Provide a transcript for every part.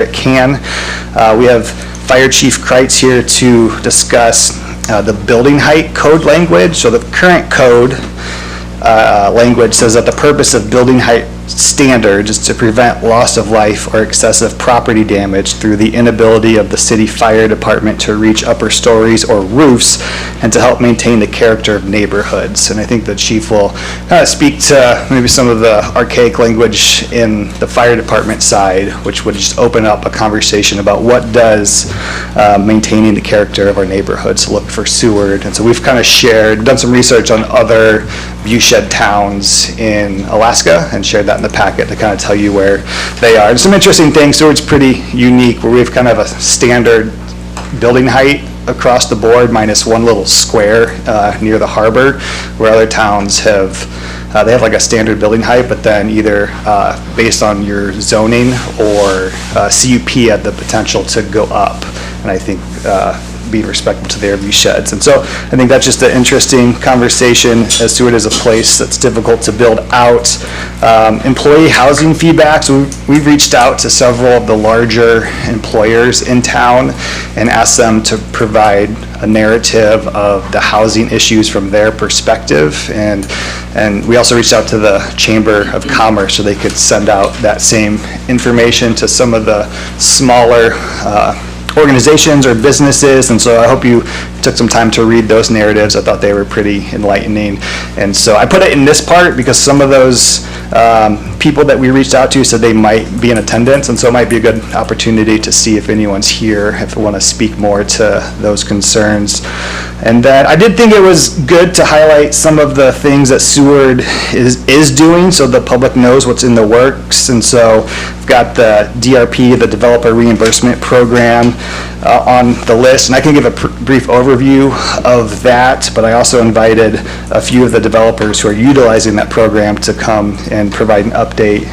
it can. We have Fire Chief Kreitz here to discuss the building height code language. So the current code language says that the purpose of building height standards is to prevent loss of life or excessive property damage through the inability of the city fire department to reach upper stories or roofs and to help maintain the character of neighborhoods. And I think the chief will speak to maybe some of the archaic language in the fire department side, which would just open up a conversation about what does maintaining the character of our neighborhoods look for Seward. And so we've kind of done some research on other viewshed towns in Alaska and shared that in the packet to kind of tell you where they are. And some interesting things. Seward's pretty unique where we have kind of a standard building height across the board minus one little square near the harbor, where other towns have they have like a standard building height, but then either based on your zoning or CUP had the potential to go up. And I think be respectful to their view sheds. And so I think that's just an interesting conversation, as Seward is a place that's difficult to build out. Employee housing feedback, so we've reached out to several of the larger employers in town and asked them to provide a narrative of the housing issues from their perspective. And we also reached out to the Chamber of Commerce so they could send out that same information to some of the smaller organizations or businesses. And so I hope you took some time to read those narratives. I thought they were pretty enlightening. And so I put it in this part because some of those people that we reached out to said they might be in attendance, and so it might be a good opportunity to see if anyone's here, if they want to speak more to those concerns. And then I did think it was good to highlight some of the things that Seward is doing so the public knows what's in the works. And so we've got the DRP, the Developer Reimbursement Program, on the list, and I can give a brief overview of that, but I also invited a few of the developers who are utilizing that program to come and provide an update.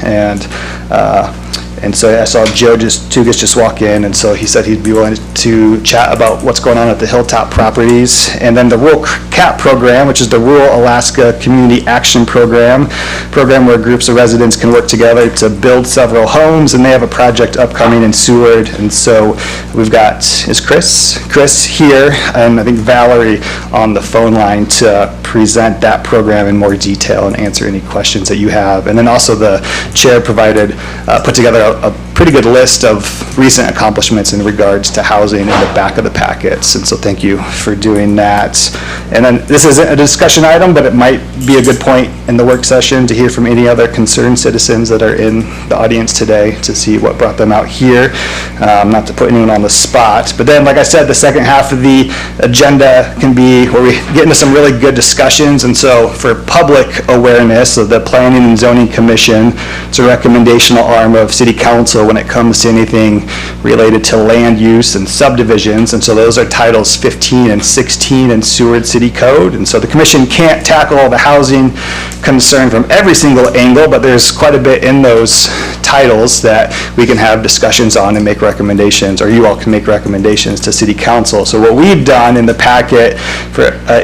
And so I saw Joe Tugas just walk in, and so he said he'd be willing to chat about what's going on at the Hilltop Properties. And then the Rural CAP program, which is the Rural Alaska Community Action Program where groups of residents can work together to build several homes, and they have a project upcoming in Seward. And so we've got, is Chris here, and I think Valerie on the phone line to present that program in more detail and answer any questions that you have. And then also the chair put together a pretty good list of recent accomplishments in regards to housing in the back of the packets, and so thank you for doing that. And then this isn't a discussion item, but it might be a good point in the work session to hear from any other concerned citizens that are in the audience today to see what brought them out here. Not to put anyone on the spot, but then like I said, the second half of the agenda can be where we get into some really good discussions. And so for public awareness of the Planning and Zoning Commission, it's a recommendational arm of City Council when it comes to anything related to land use and subdivisions. And so those are titles 15 and 16 in Seward City Code. And so the commission can't tackle all the housing concern from every single angle, but there's quite a bit in those titles that we can have discussions on and make recommendations, or you all can make recommendations to City Council. So what we've done in the packet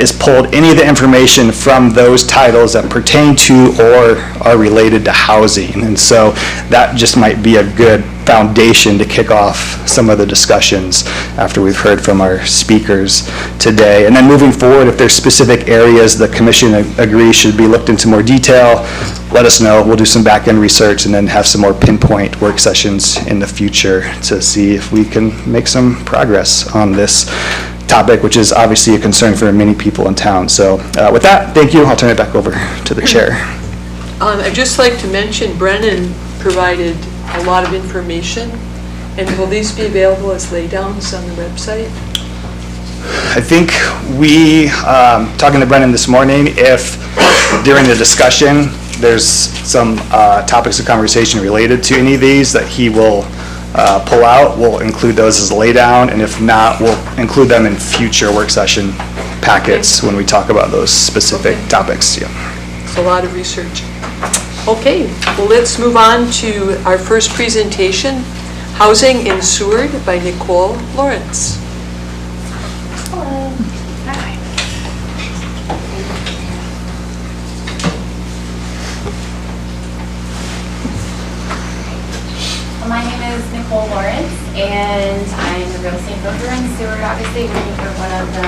is pulled any of the information from those titles that pertain to or are related to housing. And so that just might be a good foundation to kick off some of the discussions after we've heard from our speakers today. And then moving forward, if there's specific areas the commission agrees should be looked into more detail, let us know. We'll do some back-end research and then have some more pinpoint work sessions in the future to see if we can make some progress on this topic, which is obviously a concern for many people in town. So with that, thank you. I'll turn it back over to the chair. I'd just like to mention Brennan provided a lot of information, and will these be available as laydowns on the website? I think we, talking to Brennan this morning, if during the discussion there's some topics of conversation related to any of these that he will pull out, we'll include those as laydown, and if not, we'll include them in future work session packets when we talk about those specific topics. Yeah. It's a lot of research. Okay, well, let's move on to our first presentation, Housing in Seward by Nicole Lawrence. Hello. Hi. My name is Nicole Nicole Lawrence, and I'm a real estate broker in Seward, obviously working for one of the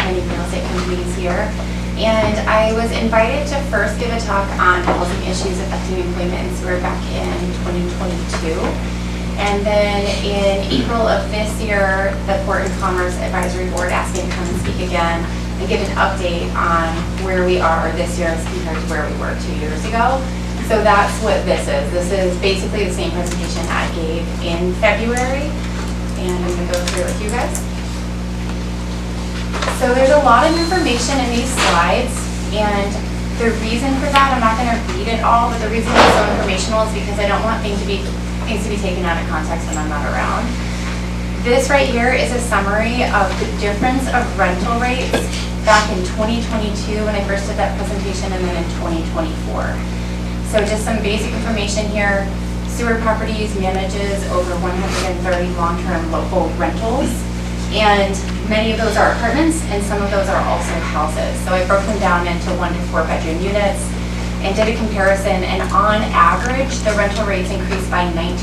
many real estate companies here. And I was invited to first give a talk on housing issues affecting employment in Seward back in 2022. And then in April of this year, the Port and Commerce Advisory Board asked me to come and speak again and give an update on where we are this year as compared to where we were 2 years ago. So that's what this is. This is basically the same presentation I gave in February, and I'm going to go through it with you guys. So there's a lot of information in these slides, and the reason for that, I'm not going to read it all, but the reason it's so informational is because I don't want things to be taken out of context when I'm not around. This right here is a summary of the difference of rental rates back in 2022 when I first did that presentation, and then in 2024. So just some basic information here. Seward Properties manages over 130 long-term local rentals, and many of those are apartments, and some of those are also houses. So I broke them down into 1 to 4 bedroom units and did a comparison, and on average, the rental rates increased by 19%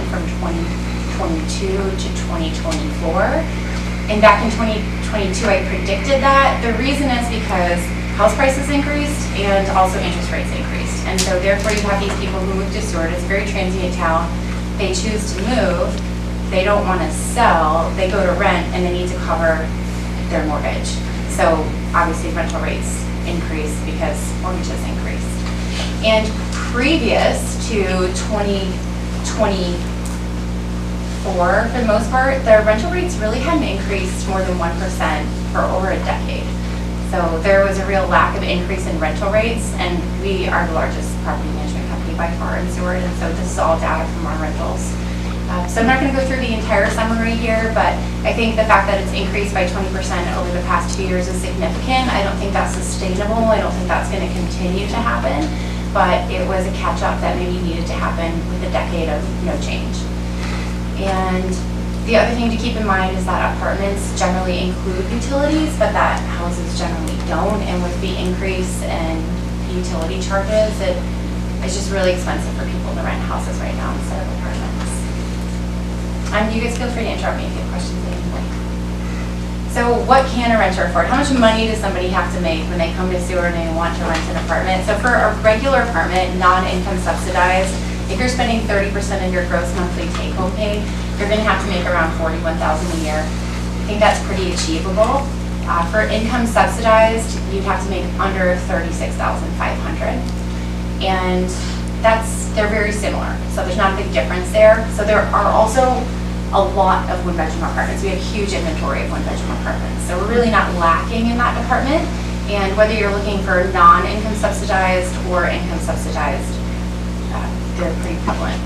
from 2022 to 2024. And back in 2022, I predicted that. The reason is because house prices increased and also interest rates increased. And so therefore you have these people who move to Seward. It's a very transient town. They choose to move. They don't want to sell. They go to rent, and they need to cover their mortgage. So obviously rental rates increase because mortgages increase. And previous to 2024, for the most part, the rental rates really hadn't increased more than 1% for over a decade. So there was a real lack of increase in rental rates, and we are the largest property management company by far in Seward, and so this is all data from our rentals. So I'm not going to go through the entire summary here, but I think the fact that it's increased by 20% over the past 2 years is significant. I don't think that's sustainable. I don't think that's going to continue to happen, but it was a catch-up that maybe needed to happen with a decade of no change. And the other thing to keep in mind is that apartments generally include utilities, but that houses generally don't. And with the increase in utility charges, it's just really expensive for people to rent houses right now instead of apartments. You guys feel free to interrupt me if you have questions at any point. So what can a renter afford? How much money does somebody have to make when they come to Seward and they want to rent an apartment? So for a regular apartment, non-income subsidized, if you're spending 30% of your gross monthly take-home pay, you're going to have to make around $41,000 a year. I think that's pretty achievable. For income subsidized, you'd have to make under $36,500, and they're very similar. So there's not a big difference there. So there are also a lot of one-bedroom apartments. We have a huge inventory of one-bedroom apartments. So we're really not lacking in that department. And whether you're looking for non-income subsidized or income subsidized, they're pretty prevalent.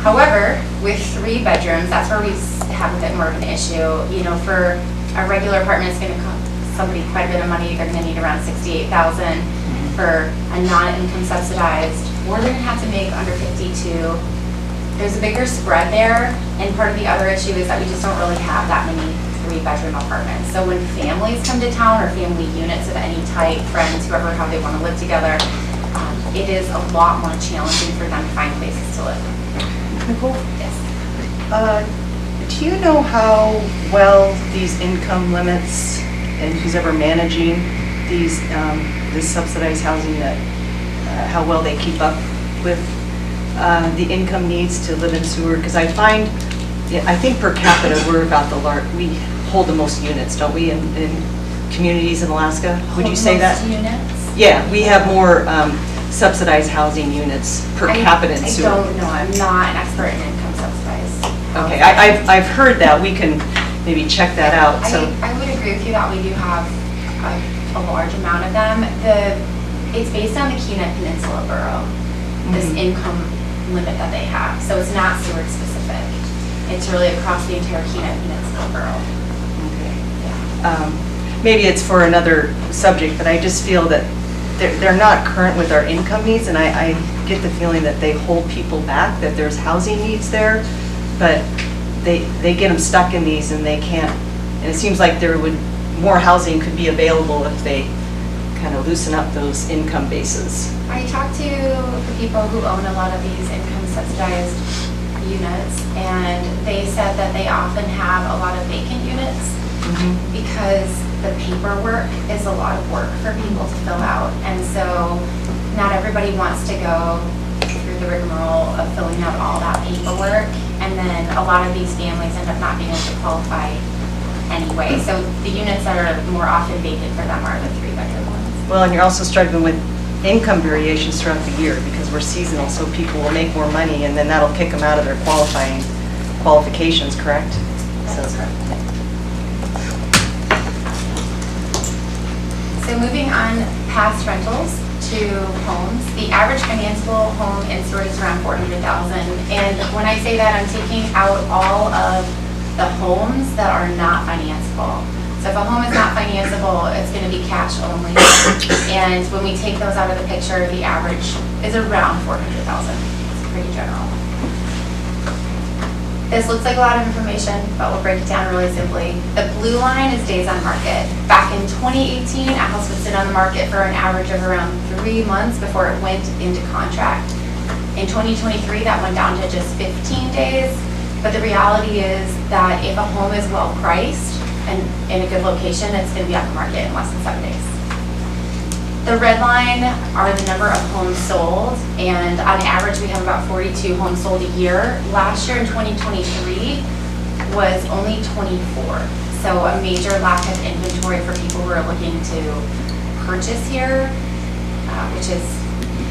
However, with 3 bedrooms, that's where we have a bit more of an issue. You know, for a regular apartment, it's going to cost somebody quite a bit of money. They're going to need around $68,000. For a non-income subsidized, or they're going to have to make under $52,000. There's a bigger spread there, and part of the other issue is that we just don't really have that many 3-bedroom apartments. So when families come to town, or family units of any type, friends, whoever, how they want to live together, it is a lot more challenging for them to find places to live. Nicole, Yes. do you know how well these income limits, and who's ever managing these this subsidized housing, that how well they keep up with the income needs to live in Seward? Because I think per capita we're about we hold the most units, don't we, in communities in Alaska? Would you say that? Most units? Yeah, we have more subsidized housing units per capita in Seward. I don't know. I'm not an expert in income subsidized. Okay, I've heard that. We can maybe check that out. So I would agree with you that we do have a large amount of them. It's based on the Kenai Peninsula Borough, this income limit that they have. So it's not Seward specific. It's really across the entire Kenai Peninsula Borough. okay. Yeah. Maybe it's for another subject, but I just feel that they're not current with our income needs, and I get the feeling that they hold people back, that there's housing needs there, but they get them stuck in these and they can't, and it seems like more housing could be available if they kind of loosen up those income bases. I talked to the people who own a lot of these income subsidized units, and they said that they often have a lot of vacant units because the paperwork is a lot of work for people to fill out. And so not everybody wants to go through the rigmarole of filling out all that paperwork. And then a lot of these families end up not being able to qualify anyway. So the units that are more often vacant for them are the 3-bedroom ones. Well, and you're also struggling with income variations throughout the year because we're seasonal, so people will make more money and then that'll kick them out of their qualifications, correct? That's correct. So moving on past rentals to homes, the average financeable home in Seward is around $400,000. And when I say that, I'm taking out all of the homes that are not financeable. So if a home is not financeable, it's going to be cash only. And when we take those out of the picture, the average is around $400,000. It's pretty general. This looks like a lot of information, but we'll break it down really simply. The blue line is days on market. Back in 2018, a house would sit on the market for an average of around 3 months before it went into contract. In 2023, that went down to just 15 days. But the reality is that if a home is well priced and in a good location, it's going to be on the market in less than 7 days. The red line are the number of homes sold, and on average, we have about 42 homes sold a year. Last year in 2023 was only 24. So a major lack of inventory for people who are looking to purchase here, which is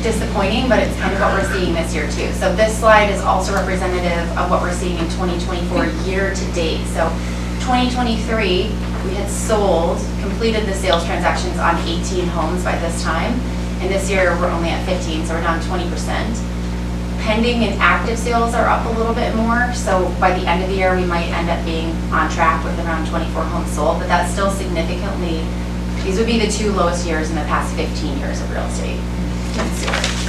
disappointing, but it's kind of what we're seeing this year too. So this slide is also representative of what we're seeing in 2024 year to date. So 2023, we had completed the sales transactions on 18 homes by this time, and this year we're only at 15, so we're down 20%. Pending and active sales are up a little bit more, so by the end of the year we might end up being on track with around 24 homes sold, but that's still significantly, these would be the 2 lowest years in the past 15 years of real estate.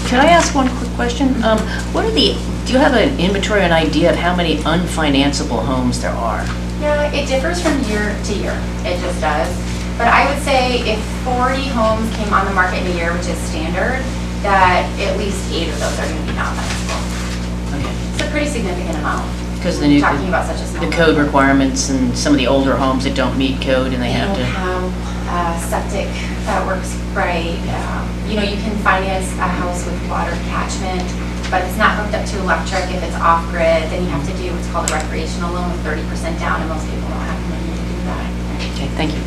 Can I ask one quick question? Do you have an inventory, an idea of how many unfinanceable homes there are? Yeah, it differs from year to year. It just does. But I would say if 40 homes came on the market in a year, which is standard, that at least 8 of those are going to be non-financeable. Okay. It's a pretty significant amount. Because We're talking about such a small the code requirements and some of the older homes that don't meet code and they have don't to. have septic that works right. You can finance a house with water catchment, but if it's not hooked up to electric, if it's off-grid, then you have to do what's called a recreational loan with 30% down, and most people don't have the money to do that. Okay, thank you.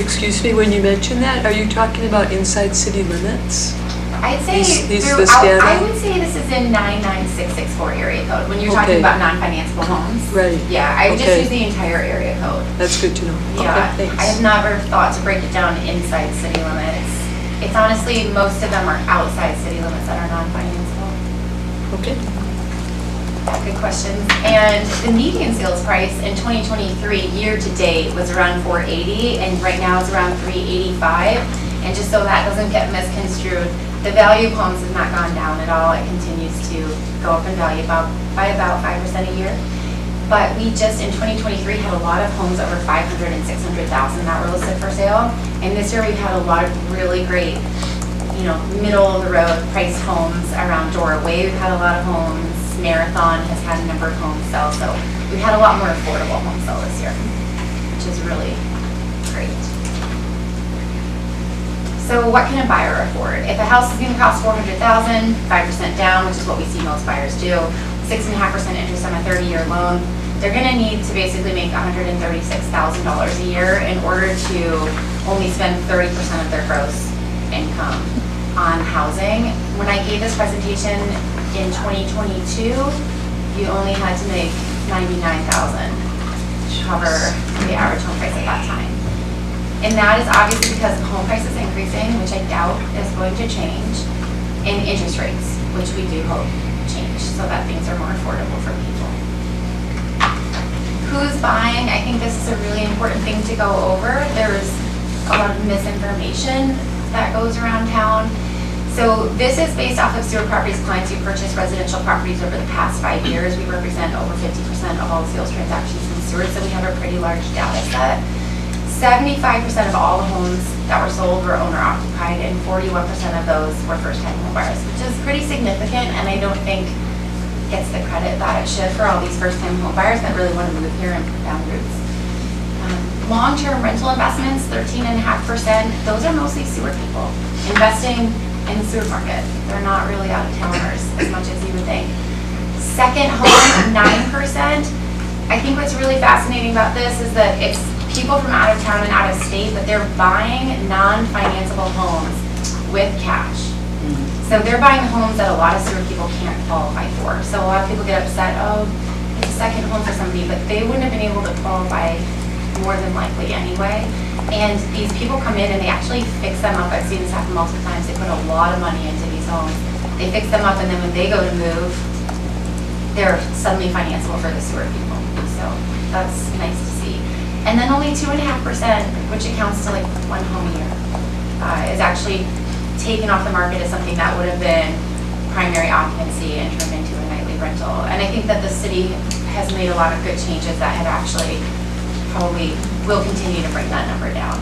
Excuse me, when you mention that, are you talking about inside city limits? I'd say These throughout, Vistana? I would say this is in 99664 area code, when you're talking Okay. about non-financeable homes. Right. Yeah, I would just Okay. use the entire area code. That's good to know. Yeah, Okay, I have thanks. never thought to break it down inside city limits. It's honestly, most of them are outside city limits that are non-financeable. Okay. Good questions. And the median sales price in 2023, year to date, was around 480, and right now it's around 385. And just so that doesn't get misconstrued, the value of homes has not gone down at all. It continues to go up in value by about 5% a year. But we just, in 2023, had a lot of homes over 500 and 600,000 that were listed for sale. And this year we had a lot of really great, middle of the road priced homes around Doorway. We've had a lot of homes. Marathon has had a number of homes sell. So we've had a lot more affordable homes sell this year, which is really great. So what can a buyer afford? If a house is going to cost $400,000, 5% down, which is what we see most buyers do, 6.5% interest on a 30-year loan, they're going to need to basically make $136,000 a year in order to only spend 30% of their gross income on housing. When I gave this presentation in 2022, you only had to make $99,000 to cover the average home price at that time. And that is obviously because the home price is increasing, which I doubt is going to change, and interest rates, which we do hope change so that things are more affordable for people. Who's buying? I think this is a really important thing to go over. There's a lot of misinformation that goes around town. So this is based off of Seward Properties clients who purchased residential properties over the past 5 years. We represent over 50% of all sales transactions in Seward, so we have a pretty large data set. 75% of all the homes that were sold were owner occupied, and 41% of those were first time home buyers, which is pretty significant, and I don't think gets the credit that it should for all these first-time home buyers that really want to move here and put down roots. Long-term rental investments, 13.5%, those are mostly sewer people investing in the sewer market. They're not really out-of-towners as much as you would think. Second home, 9%. I think what's really fascinating about this is that it's people from out of town and out of state, but they're buying non-financeable homes with cash. So they're buying homes that a lot of sewer people can't qualify for. So a lot of people get upset, oh, it's a second home for somebody, but they wouldn't have been able to qualify more than likely anyway. And these people come in and they actually fix them up. I've seen this happen multiple times. They put a lot of money into these homes. They fix them up, and then when they go to move, they're suddenly financeable for the sewer people. So that's nice to see. And then only 2.5%, which accounts to like one home a year, is actually taken off the market as something that would have been primary occupancy and turned into a nightly rental. And I think that the city has made a lot of good changes that have actually probably will continue to bring that number down.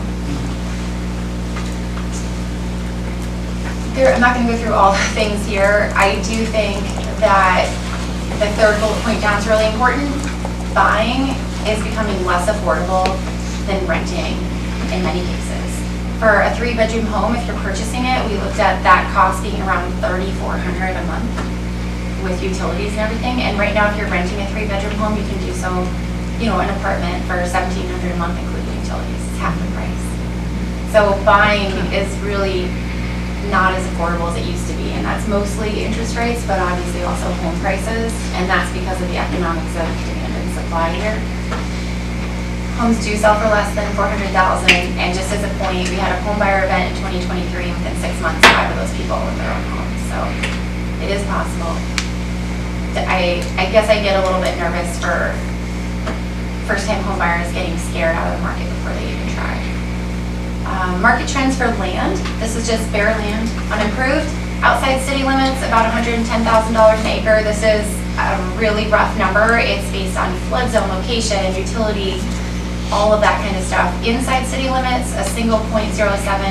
I'm not going to go through all the things here. I do think that the third bullet point down is really important. Buying is becoming less affordable than renting in many cases. For a 3-bedroom home, if you're purchasing it, we looked at that cost being around $3,400 a month with utilities and everything. And right now, if you're renting a 3-bedroom home, you can do so, an apartment for $1,700 a month, including utilities. It's half the price. So buying is really not as affordable as it used to be, and that's mostly interest rates, but obviously also home prices, and that's because of the economics of demand and supply here. Homes do sell for less than $400,000, and just as a point, we had a home buyer event in 2023, within 6 months, 5 of those people own their own homes, so it is possible. I guess I get a little bit nervous for first-time home buyers getting scared out of the market before they even try. Market trends for land. This is just bare land, unimproved. Outside city limits, about $110,000 an acre. This is a really rough number. It's based on flood zone location, utility, all of that kind of stuff. Inside city limits, a single 0.07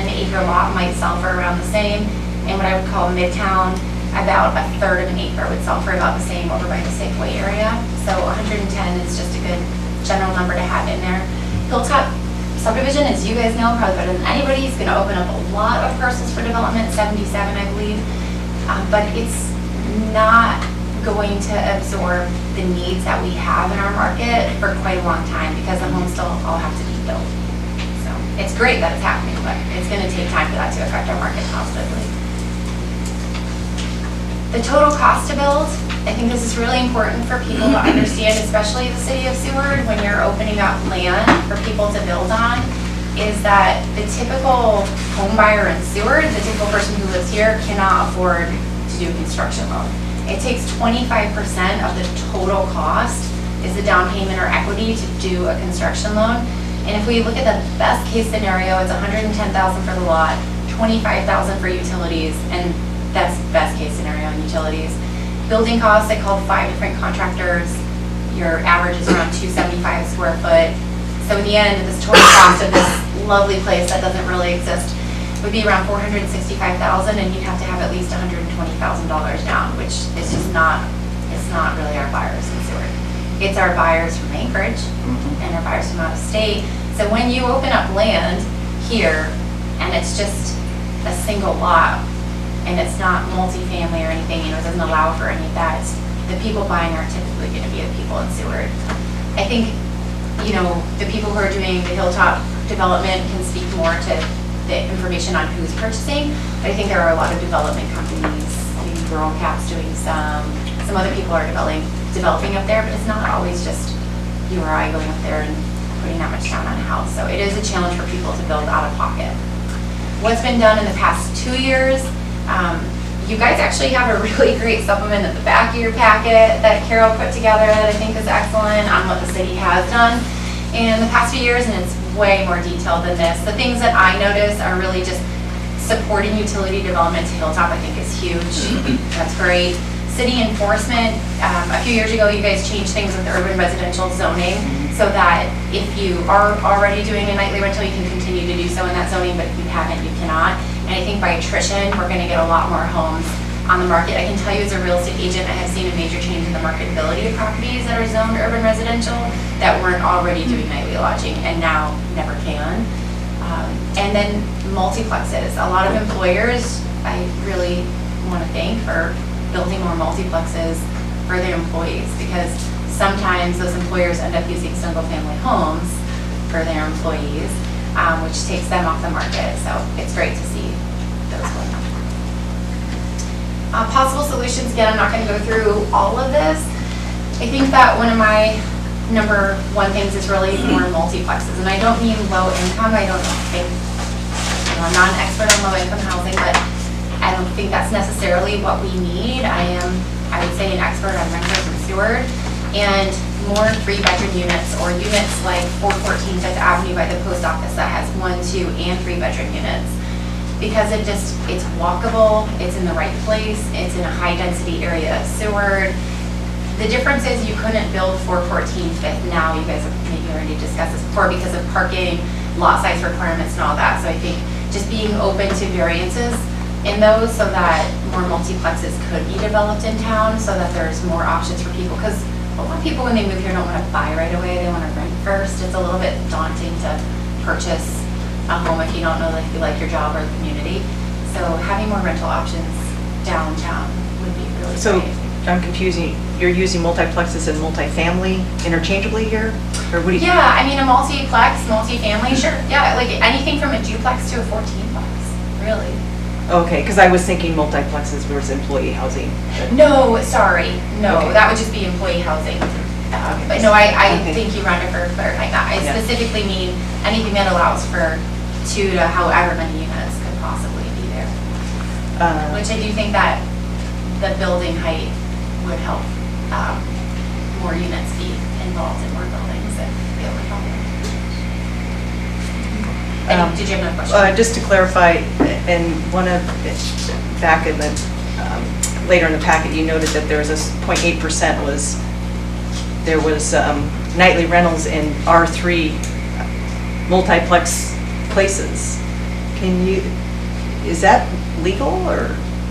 acre lot might sell for around the same. And what I would call midtown, about a third of an acre would sell for about the same over by the Safeway area. So 110 is just a good general number to have in there. Hilltop subdivision, as you guys know probably better than anybody, is going to open up a lot of parcels for development, 77 I believe, but it's not going to absorb the needs that we have in our market for quite a long time because the homes still all have to be built. So it's great that it's happening, but it's going to take time for that to affect our market positively. The total cost to build, I think this is really important for people to understand, especially the city of Seward, when you're opening up land for people to build on, is that the typical home buyer in Seward, the typical person who lives here, cannot afford to do a construction loan. It takes 25% of the total cost is the down payment or equity to do a construction loan. And if we look at the best case scenario, it's $110,000 for the lot, $25,000 for utilities, and that's best case scenario in utilities. Building costs, I called 5 different contractors. Your average is around $275 a square foot. So in the end, this total cost of this lovely place that doesn't really exist would be around $465,000, and you'd have to have at least $120,000 down, which is just not, it's not really our buyers in Seward. It's our buyers from Anchorage and our buyers from out of state. So when you open up land here, and it's just a single lot, and it's not multifamily or anything, it doesn't allow for any of that, the people buying are typically going to be the people in Seward. I think, the people who are doing the Hilltop development can speak more to the information on who's purchasing, but I think there are a lot of development companies, maybe Rural Cap's doing some other people are developing up there, but it's not always just you or I going up there and putting that much down on a house. So it is a challenge for people to build out of pocket. What's been done in the past 2 years, you guys actually have a really great supplement at the back of your packet that Carol put together that I think is excellent on what the city has done in the past few years, and it's way more detailed than this. The things that I notice are really just supporting utility development to Hilltop, I think is huge. That's great. City enforcement, a few years ago you guys changed things with the urban residential zoning so that if you are already doing a nightly rental, you can continue to do so in that zoning, but if you haven't, you cannot. And I think by attrition, we're going to get a lot more homes on the market. I can tell you as a real estate agent, I have seen a major change in the marketability of properties that are zoned urban residential that weren't already doing nightly lodging and now never can. And then multiplexes. A lot of employers, I really want to thank for building more multiplexes for their employees, because sometimes those employers end up using single-family homes for their employees, which takes them off the market. So it's great to see those going on. Possible solutions, again, I'm not going to go through all of this. I think that one of my number one things is really more multiplexes, and I don't mean low income. I don't think, I'm not an expert on low income housing, but I don't think that's necessarily what we need. I would say, an expert on renters in Seward, and more 3-bedroom units, or units like 414 Fifth Avenue by the post office that has 1, 2, and 3-bedroom units. Because it's walkable, it's in the right place, it's in a high density area of Seward. The difference is you couldn't build 414 Fifth now. You guys have maybe already discussed this before because of parking, lot size requirements and all that. So I think just being open to variances in those so that more multiplexes could be developed in town, so that there's more options for people. Because a lot of people when they move here don't want to buy right away, they want to rent first. It's a little bit daunting to purchase a home if you don't know if you like your job or the community. So having more rental options downtown would be really So great. I'm confusing, you're using multiplexes and multifamily interchangeably here? Or what do you? Yeah, I mean, a multiplex, multifamily, sure. Yeah, like anything from a duplex to a 14-plex, really. Okay, because I was thinking multiplexes versus employee housing. but- No, sorry, no, Okay. that would just be employee housing. But no, I Okay. thank you, Rhonda, for clarifying that. I Yeah. specifically mean anything that allows for 2 to however many units could possibly be there. Which I do think that the building height would help more units be involved in more buildings if it would help. Did you have another question? Just to clarify, and back in the, later in the packet, you noted that there was a 0.8% there was nightly rentals in R3 multiplex places. Is that legal, or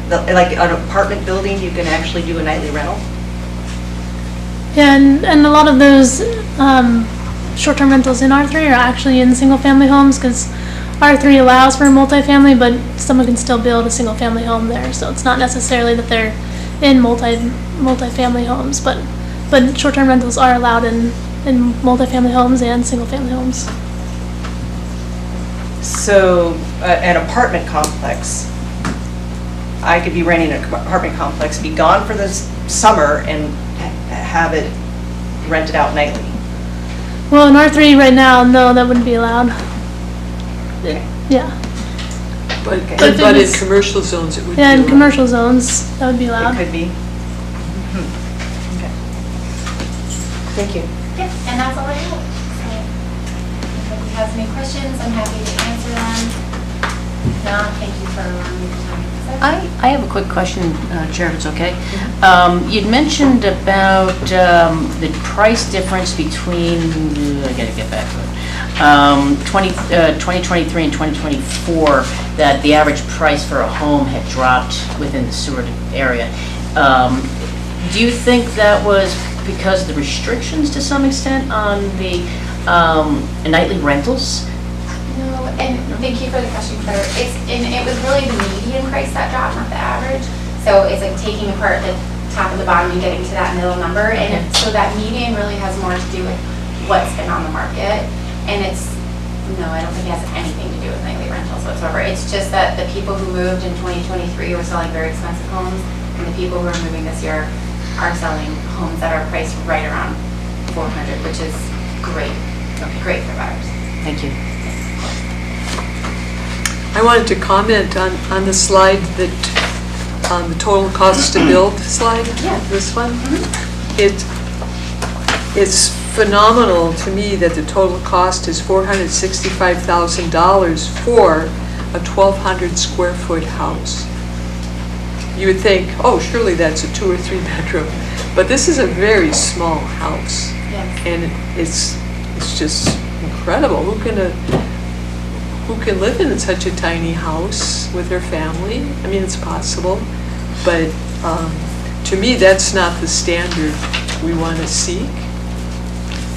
like an apartment building, you can actually do a nightly rental? Yeah, and a lot of those short-term rentals in R3 are actually in single-family homes, because R3 allows for multifamily, but someone can still build a single-family home there. So it's not necessarily that they're in multifamily homes, but short-term rentals are allowed in multifamily homes and single-family homes. So an apartment complex, I could be renting an apartment complex, be gone for the summer, and have it rented out nightly. Well, in R3 right now, no, that wouldn't be allowed. Yeah, But But if it in was- commercial zones, it would be. yeah, in allowed. commercial zones, that would be allowed. It could be. Okay. Thank you. Yeah, and that's all I have. So if anybody has any questions, I'm happy to answer them. If not, thank you for allowing me the time. I have a quick question, Chair, if it's okay. You'd mentioned about the price difference between, I gotta get back to it, 2023 and 2024, that the average price for a home had dropped within the Seward area. Do you think that was because of the restrictions to some extent on the nightly rentals? No, and thank you for the question, Claire. It was really the median price that dropped, not the average. So it's like taking apart the top and the bottom and getting to that middle number. And so that median really has more to do with what's been on the market. And no, I don't think it has anything to do with nightly rentals whatsoever. It's just that the people who moved in 2023 were selling very expensive homes, and the people who are moving this year are selling homes that are priced right around 400, which is great. Great for buyers. Thank you. I wanted to comment on the slide that, on the total cost to build slide, Yeah. this one. It's phenomenal to me that the total cost is $465,000 for a 1,200 square foot house. You would think, oh, surely that's a 2 or 3 bedroom, but this is a very small house. Yes. And it's just incredible. Who can live in such a tiny house with their family? I mean, it's possible. but to me, that's not the standard we want to seek.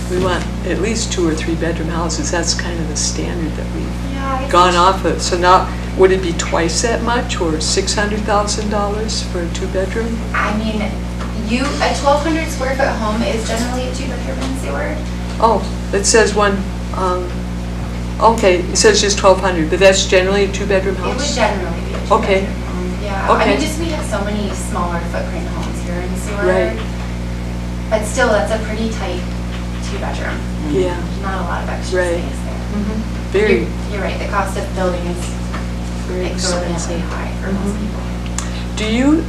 We want at least 2 or 3 bedroom houses. That's kind of the standard that we've Yeah, I gone think- off of. So now, would it be twice that much, or $600,000 for a 2-bedroom? I mean, a 1,200 square foot home is generally a 2-bedroom in Seward. Oh, it says one, okay, it says just 1,200, but that's generally a 2-bedroom It would house? generally be a Okay. 2-bedroom home, yeah. I Okay. mean, just we have so many smaller footprint homes here in Seward. Right. But still, that's a pretty tight 2-bedroom. Yeah, Not a lot of extra Right. space there. very, You're right, the cost of building is very exorbitantly expensive. high for most Mhm. people. Do you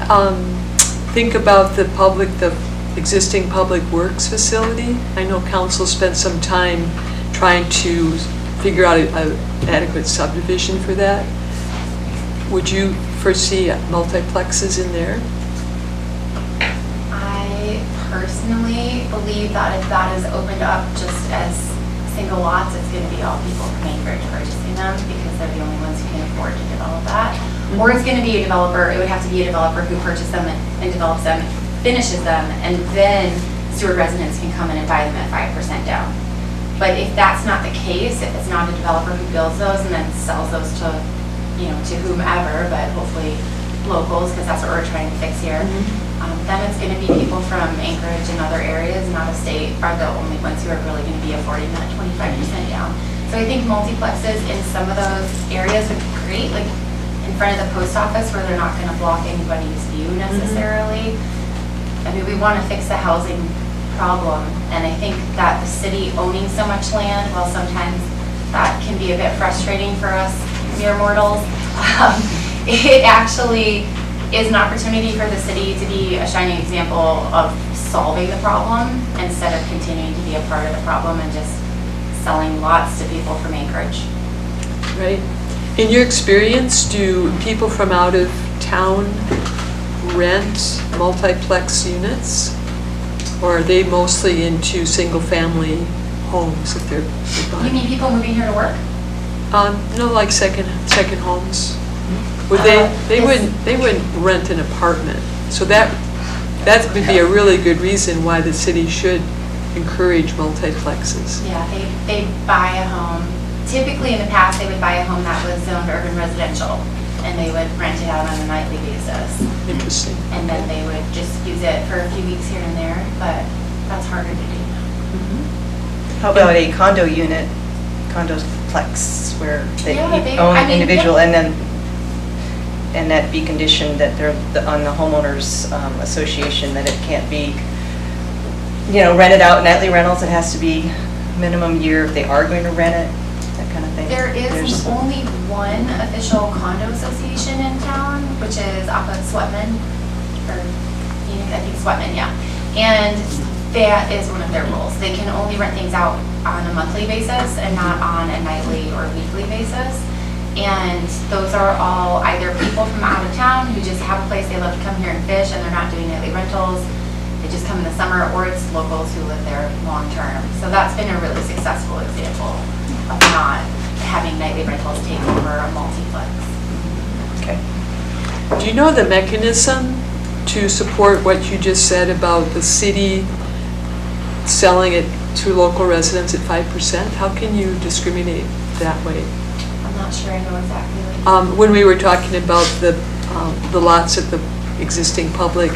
think about the existing public works facility? I know council spent some time trying to figure out an adequate subdivision for that. Would you foresee multiplexes in there? I personally believe that if that is opened up just as single lots, it's going to be all people from Anchorage purchasing them because they're the only ones who can afford to develop that. Or it's going to be a developer, it would have to be a developer who purchased them and develops them, finishes them, and then Seward residents can come in and buy them at 5% down. But if that's not the case, if it's not a developer who builds those and then sells those to, to whomever, but hopefully locals, because that's what we're trying to fix here, then it's going to be people from Anchorage and other areas and out of state are the only ones who are really going to be affording that 25% down. So I think multiplexes in some of those areas would be great, like in front of the post office where they're not going to block anybody's view necessarily. I mean, we want to fix the housing problem, and I think that the city owning so much land, while sometimes that can be a bit frustrating for us mere mortals, it actually is an opportunity for the city to be a shining example of solving the problem instead of continuing to be a part of the problem and just selling lots to people from Anchorage. Right. In your experience, do people from out of town rent multiplex units? Or are they mostly into single-family homes that they're You buying? mean people moving here to work? No, like second homes. Would Yes. they wouldn't rent an apartment. So that would be a really good reason why the city should encourage multiplexes. Yeah, they buy a home. Typically in the past, they would buy a home that was zoned urban residential and they would rent it out on a nightly basis. Interesting. And then they would just use it for a few weeks here and there, but that's harder to do now. How about a condo unit, condoplex, where they Yeah, each they- own I mean, individual, they- and that be conditioned that they're on the homeowners association, that it can't be, rented out nightly rentals. It has to be minimum year if they are going to rent it, that kind of thing. There is There's- only one official condo association in town, which is off of Sweatman, or I think Sweatman, yeah. And that is one of their rules. They can only rent things out on a monthly basis and not on a nightly or weekly basis. And those are all either people from out of town who just have a place they love to come here and fish and they're not doing nightly rentals. They just come in the summer, or it's locals who live there long term. So that's been a really successful example of not having nightly rentals take over a multiplex. Okay. Do you know the mechanism to support what you just said about the city selling it to local residents at 5%? How can you discriminate that way? I'm not sure I know exactly what you When we were talking about the lots at the existing public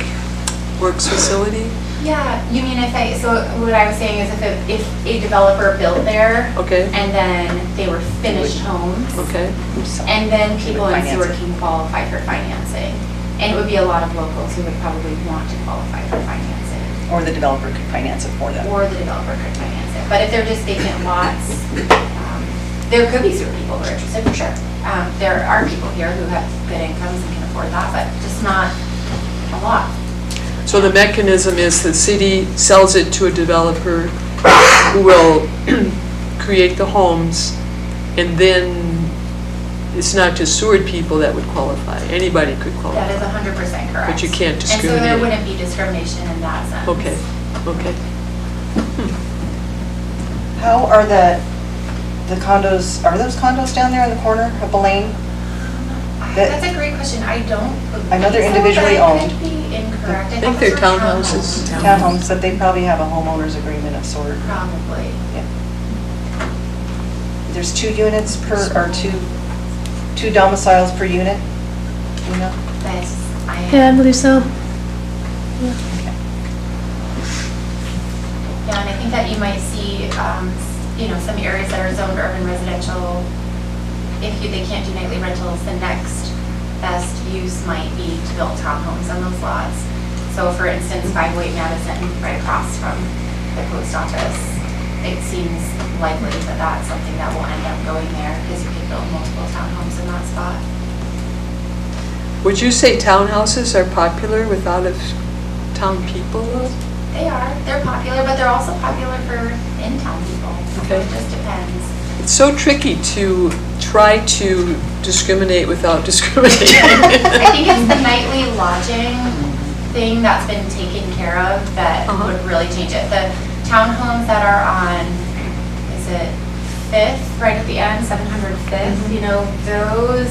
works facility? Yeah, you mean so what I was saying is if a developer built there Okay, and then they were finished homes, okay, and then people in Finance Seward it. can qualify for financing. And it would be a lot of locals who would probably want to qualify for financing, Or the developer could finance it for them. or the developer could finance it. But if they're just vacant lots, there could be Seward people who are interested, for sure. There are people here who have good incomes and can afford that, but just not a lot. so the mechanism is the city sells it to a developer who will create the homes, and then it's not just Seward people that would qualify, anybody could That is qualify. 100% correct. But you can't And so there discriminate. wouldn't be discrimination in that sense. Okay, okay. How are the condos, are those condos down there in the corner of Blaine? I That's a great question. I don't I know they're believe so, individually but I owned. could be incorrect. I think they're townhouses. Townhomes, but they probably have a homeowner's agreement of sort. Probably. There's 2 units per, or two domiciles per unit, you know? But Yeah, I believe so. Yeah, and I think that you might see, you know, some areas that are zoned urban residential, they can't do nightly rentals, the next best use might be to build townhomes on those lots. So for instance, 508 Madison, right across from the post office, it seems likely that that's something that will end up going there because you could build multiple townhomes in that spot. Would you say townhouses are popular with out-of-town people though? They are, they're popular, but they're also popular for in-town people. Okay. It just depends. It's so tricky to try to discriminate without discriminating. I think it's the nightly lodging thing that's been taken care of that would really change it. The townhomes that are on, is it 5th, right at the end, 705th, you know, those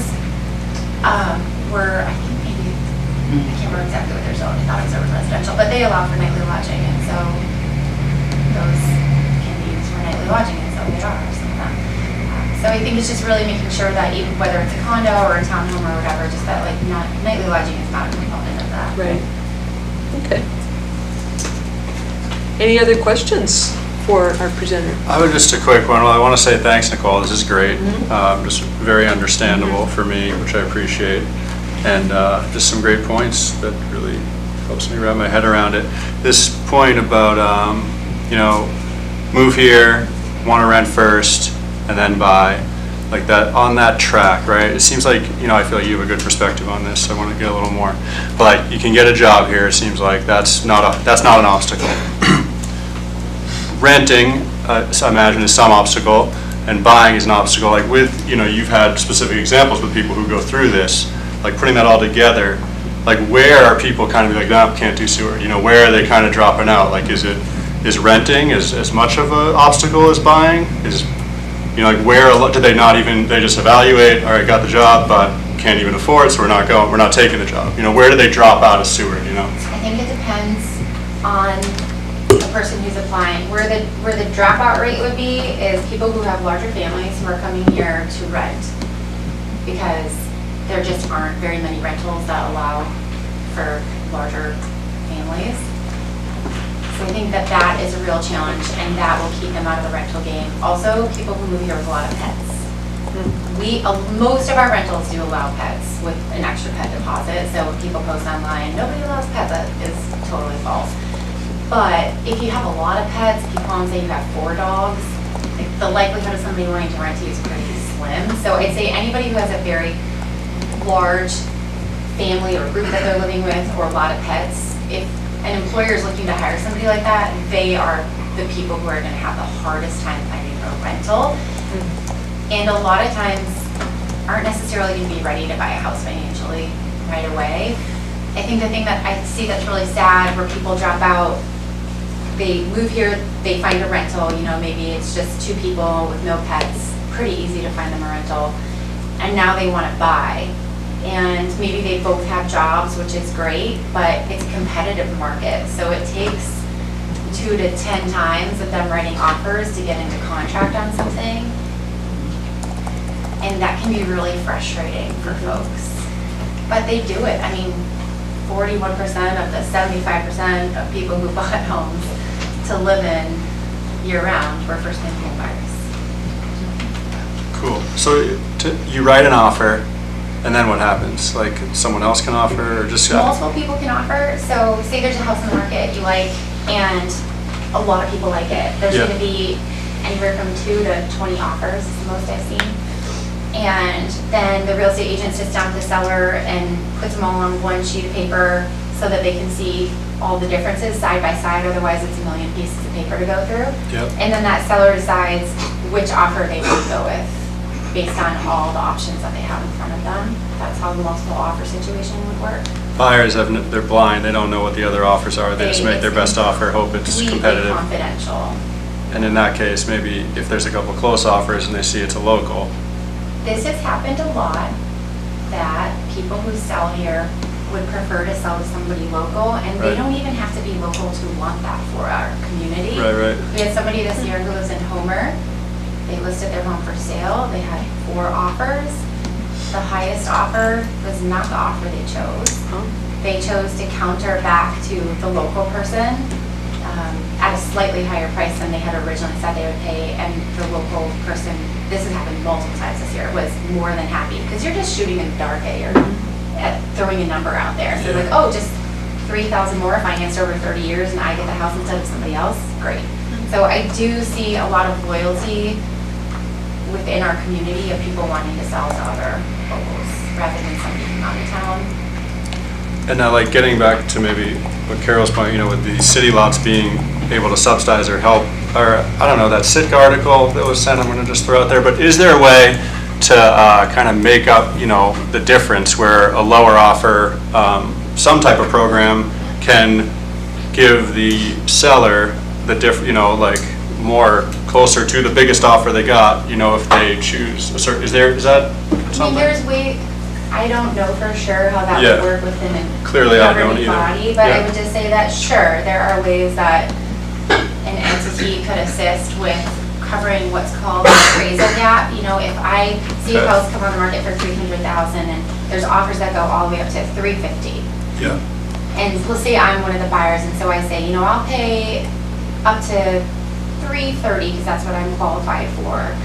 were, I think maybe, I can't remember exactly what their zone, I thought it was urban residential, but they allow for nightly lodging, and so those can be used for nightly lodging, and so they are, some of them. So I think it's just really making sure that even whether it's a condo or a townhome or whatever, just that like nightly lodging is not a component of that. Right. Okay. Any other questions for our presenter? I would just a quick one. Well, I want to say thanks, Nicole. This is great. Just very understandable for me, which I appreciate. And just some great points that really helps me wrap my head around it. This point about, you know, move here, want to rent first, and then buy, like that, on that track, right? It seems like, you know, I feel like you have a good perspective on this. I want to get a little more. But you can get a job here. It seems like that's not an obstacle. Renting, so I imagine, is some obstacle, and buying is an obstacle. Like with, you know, you've had specific examples with people who go through this, like putting that all together, like where are people kind of like, no, can't do sewer, you know, where are they kind of dropping out? Like is renting as much of an obstacle as buying? Is, you know, like where do they not even, they just evaluate, all right, got the job, but can't even afford it, so we're not taking the job. You know, where do they drop out of sewer, you know? I think it depends on the person who's applying. Where the dropout rate would be is people who have larger families who are coming here to rent, because there just aren't very many rentals that allow for larger families. So I think that is a real challenge, and that will keep them out of the rental game. Also, people who move here with a lot of pets. Most of our rentals do allow pets with an extra pet deposit. So when people post online, nobody allows pets, that is totally false. But if you have a lot of pets, if you call and say you have 4 dogs, the likelihood of somebody wanting to rent to you is pretty slim. So I'd say anybody who has a very large family or group that they're living with, or a lot of pets, if an employer is looking to hire somebody like that, they are the people who are going to have the hardest time finding a rental. And a lot of times aren't necessarily going to be ready to buy a house financially right away. I think the thing that I see that's really sad, where people drop out, they move here, they find a rental, you know, maybe it's just 2 people with no pets, pretty easy to find them a rental, and now they want to buy. And maybe they both have jobs, which is great, but it's a competitive market, so it takes 2 to 10 times of them writing offers to get into contract on something. And that can be really frustrating for folks. But they do it. I mean, 41% of the 75% of people who bought homes to live in year-round were first-time home buyers. Cool. So you write an offer, and then what happens? Like someone else can offer, or just Multiple people can offer. So say there's a house in the market you like, and a lot of people like it. There's going to be anywhere from 2 to 20 offers, is the most I've seen. And then the real estate agent sits down with the seller and puts them all on one sheet of paper so that they can see all the differences side by side. Otherwise, it's a million pieces of paper to go through. Yep. And then that seller decides which offer they want to go with based on all the options that they have in front of them. That's how the multiple offer situation would work. Buyers they're blind. They don't know what the other offers are. They just make their best offer, hope it's competitive. Confidential. And in that case, maybe if there's a couple close offers and they see it's a local. This has happened a lot, that people who sell here would prefer to sell to somebody local, and they Right. don't even have to be local to want that for our community. Right. We had somebody this year who lives in Homer. They listed their home for sale. They had 4 offers. The highest offer was not the offer they chose. Oh. They chose to counter back to the local person at a slightly higher price than they had originally said they would pay, and the local person, this has happened multiple times this year, was more than happy, because you're just shooting in the dark at throwing a number out there. So like, oh, just 3,000 more financed over 30 years and I get the house instead of somebody else, great. So I do see a lot of loyalty within our community of people wanting to sell to other locals rather than somebody from out of town. And now, like, getting back to maybe what Carol's point, you know, with the city lots being able to subsidize or help, or, I don't know, that Sitka article that was sent, I'm gonna just throw out there, but is there a way to kind of make up, you know, the difference where a lower offer, some type of program can give the seller the you know, like, more closer to the biggest offer they got, you know, if they choose a certain, is that I mean, something? I don't know for sure how that Yeah. would work within a Clearly, I don't governing either. body, but Yeah. I would just say that, sure, there are ways that an entity could assist with covering what's called an appraisal gap. You know, if I see a Okay. house come on the market for 300,000 and there's offers that go all the way up to 350. Yeah, And let's say I'm one of the buyers, and so I say, you know, I'll pay up to 330 because that's what I'm qualified for.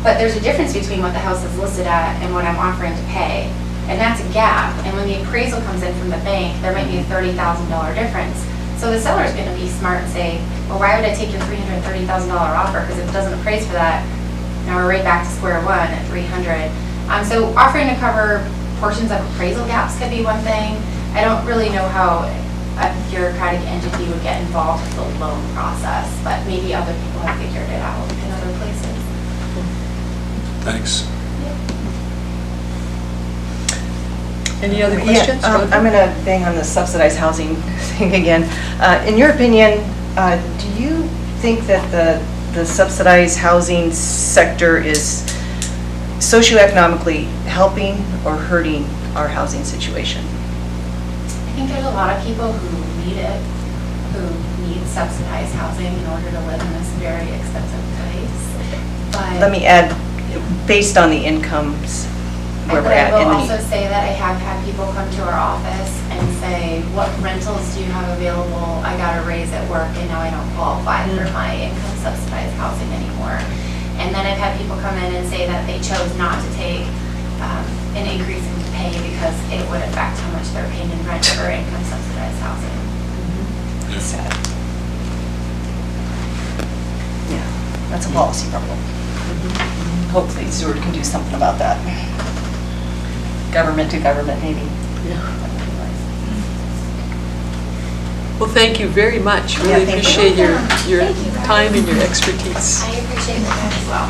But there's a difference between what the house is listed at and what I'm offering to pay, and that's a gap. And when the appraisal comes in from the bank, there might be a $30,000 difference. So the seller's going to be smart and say, well, why would I take your $330,000 offer? Because if it doesn't appraise for that, now we're right back to square one at 300. So offering to cover portions of appraisal gaps could be one thing. I don't really know how a bureaucratic entity would get involved with the loan process, but maybe other people have figured it out in other places. thanks. Any other Yeah, questions? I'm going to bang on the subsidized housing thing again. In your opinion, do you think that the subsidized housing sector is socioeconomically helping or hurting our housing situation? I think there's a lot of people who need it, who need subsidized housing in order to live in this very expensive place. But Let me add, based on the incomes where we're at I in will the also say that I have had people come to our office and say, what rentals do you have available? I got a raise at work and now I don't qualify for my income subsidized housing anymore. And then I've had people come in and say that they chose not to take an increase in pay because it would affect how much they're paying in rent for income subsidized housing. sad. Yeah, that's a policy problem. Hopefully Seward can do something about that. Government to government, maybe. Well, thank you very much. Yeah, Really thank you. appreciate your Thank you, guys. time and your expertise. I appreciate that as well.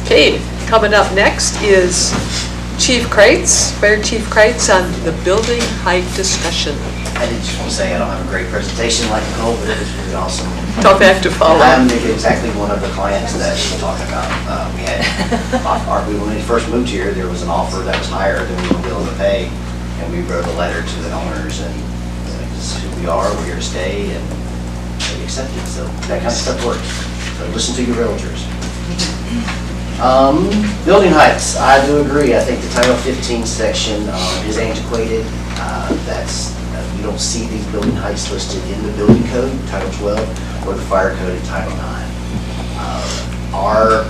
Okay, coming up next is Chief Kreitz, Fire Chief Kreitz on the building height discussion. I did just want to say I don't have a great presentation like Nicole, but it was really awesome. Tough act to follow. I'm exactly one of the clients that she was talking about. We had, when we first moved here, there was an offer that was higher than we were willing to pay, and we wrote a letter to the owners, and this is who we are, we're here to stay, and they accepted. So that kind of stuff works. So listen to your realtors. Building heights, I do agree. I think the Title 15 section is antiquated. You don't see these building heights listed in the building code, Title 12, or the fire code in Title 9. Our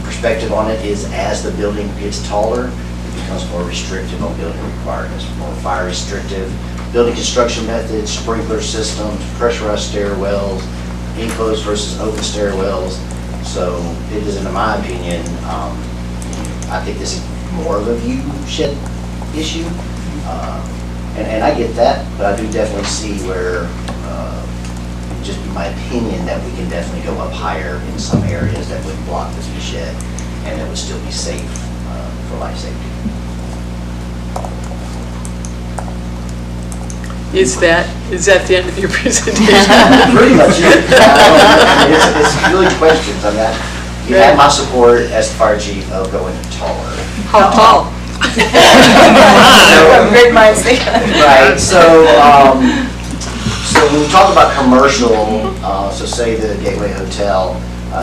perspective on it is as the building gets taller, it becomes more restrictive on building requirements, more fire restrictive. Building construction methods, sprinkler systems, pressurized stairwells, enclosed versus open stairwells. So it is, in my opinion, I think this is more of a viewshed issue. And I get that, but I do definitely see where, just in my opinion, that we can definitely go up higher in some areas that would block this viewshed and that would still be safe for life safety. Is that the end of your presentation? Pretty much it. It's really questions. I mean, You have my support as the fire chief of going taller. How tall? Great minds think. Right, so when we talk about commercial, so say the Gateway Hotel,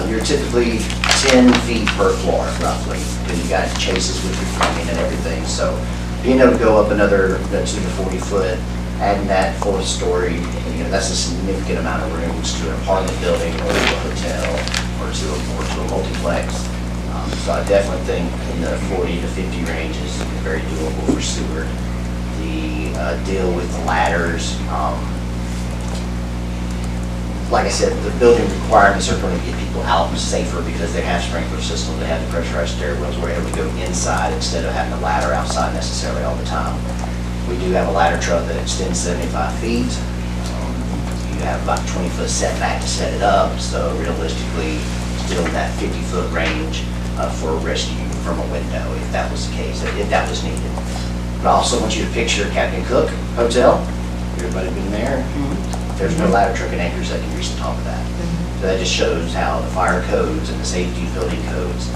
you're typically 10 feet per floor roughly, because you got chases with your plumbing and everything. So being able to go up another 2 to 40 foot, adding that fourth story, that's a significant amount of rooms to an apartment building or to a hotel or to a multiplex. So I definitely think in the 40 to 50 range is very doable for Seward. The deal with the ladders, like I said, the building requirements are going to get people out safer because they have sprinkler systems, they have the pressurized stairwells, we're able to go inside instead of having a ladder outside necessarily all the time. We do have a ladder truck that extends 75 feet. You have about 20-foot setback to set it up, so realistically, still in that 50-foot range for a rescue from a window, if that was the case, if that was needed. But I also want you to picture Captain Cook Hotel. Everybody been there? There's no ladder truck and anchors that can reach the top of that. So that just shows how the fire codes and the safety building codes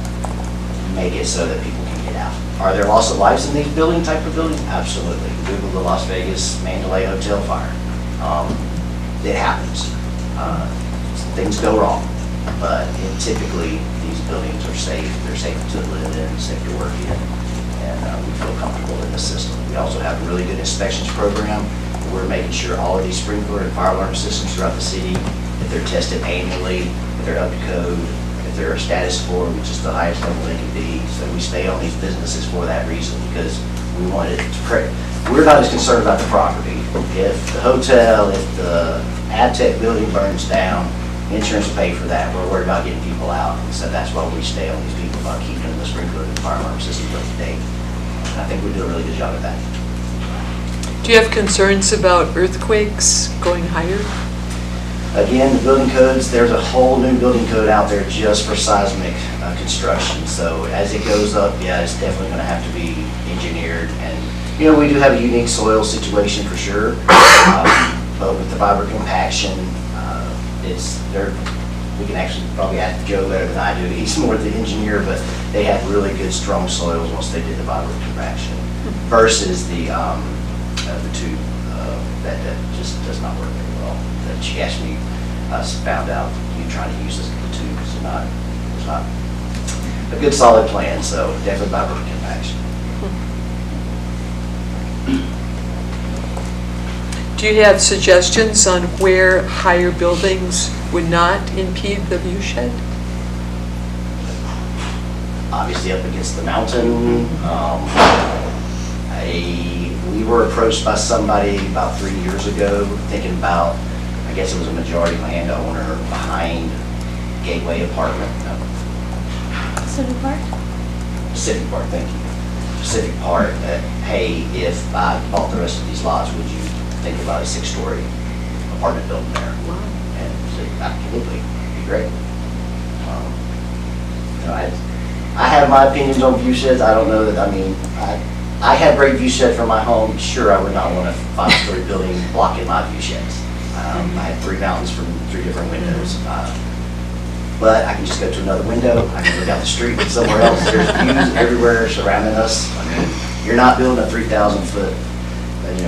make it so that people can get out. Are there loss of lives in these type of buildings? Absolutely. Google the Las Vegas Mandalay Hotel fire. It happens. Things go wrong, but typically these buildings are safe. They're safe to live in, safe to work in, and we feel comfortable in the system. We also have a really good inspections program. We're making sure all of these sprinkler and fire alarm systems throughout the city, if they're tested annually, if they're up to code, if they're a status 4, which is the highest level they can be. So we stay on these businesses for that reason, because we want it to we're not as concerned about the property. If the hotel, if the AdTech building burns down, insurance will pay for that. We're worried about getting people out. And so that's why we stay on these people, about keeping the sprinkler and fire alarm systems up to date. And I think we do a really good job of that. Do you have concerns about earthquakes going higher? Again, the building codes, there's a whole new building code out there just for seismic construction. So as it goes up, yeah, it's definitely going to have to be engineered. And, we do have a unique soil situation for sure. But with the fiber compaction, we can actually probably ask Joe better than I do. He's more the engineer, but they have really good, strong soils once they did the fiber compaction versus the tube that just does not work very well. That she actually found out you trying to use the tube is not a good solid plan. So definitely fiber compaction. Do you have suggestions on where higher buildings would not impede the view shed? Obviously up against the mountain. We were approached by somebody about 3 years ago thinking about, I guess it was a majority landowner behind Gateway Apartment. Pacific Park? Pacific Park, thank you. Pacific Park, that, hey, if I bought the rest of these lots, would you think about a 6-story apartment building there? Wow. And said, absolutely, it'd be great. I have my opinions on view sheds. I don't know that, I have great view shed from my home. Sure, I would not want a 5-story building blocking my view sheds. I have 3 mountains from 3 different windows. But I can just go to another window. I can look out the street somewhere else. There's views everywhere surrounding us. You're not building a 3,000-foot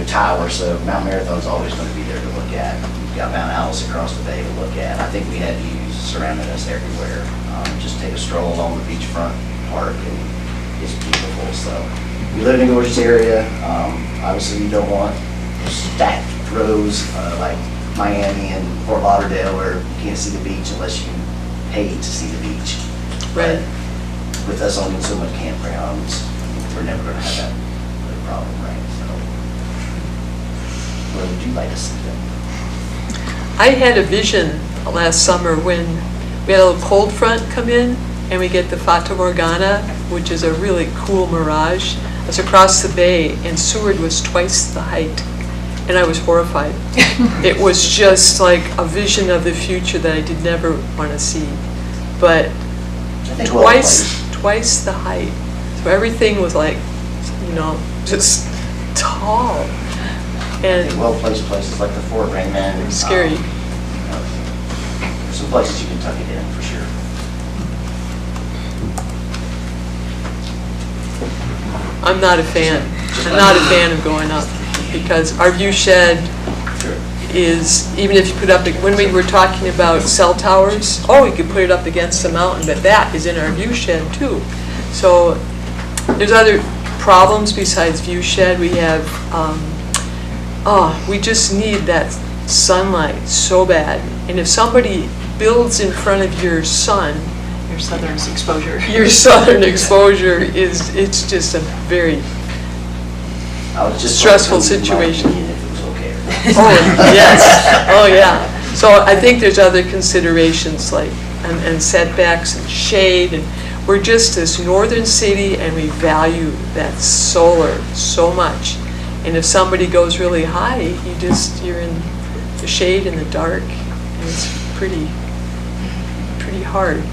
tower, so Mount Marathon's always going to be there to look at. You've got Mount Alice across the bay to look at. I think we have views surrounding us everywhere. Just take a stroll along the beachfront park and it's beautiful. So we live in a gorgeous area. Obviously you don't want stacked rows like Miami and Fort Lauderdale where you can't see the beach unless you pay to see the beach. Right. But with us owning so much campgrounds, we're never going to have that problem, right? So where would you like to see them? I had a vision last summer when we had a little cold front come in and we get the Fata Morgana, which is a really cool mirage. It was across the bay and Seward was twice the height and I was horrified. It was just like a vision of the future that I did never want to see. But twice the height. So everything was like, just tall. And well-placed places like the Fort Raymond. Scary. Some places you can tuck it in for sure. I'm not a fan. I'm not a fan of going up, because our view shed is, even if you put up, when we were talking about cell towers, oh, you could put it up against the mountain, but that is in our view shed too. So there's other problems besides view shed. We have, we just need that sunlight so bad. And if somebody builds in front of your sun, Your southern exposure. your southern exposure it's just a very I was just stressful wondering if my situation. opinion, if it was okay or not. Oh, yes, oh, yeah. So I think there's other considerations like, and setbacks and shade, and we're just this northern city and we value that solar so much. And if somebody goes really high, you're in the shade and the dark, and it's pretty hard.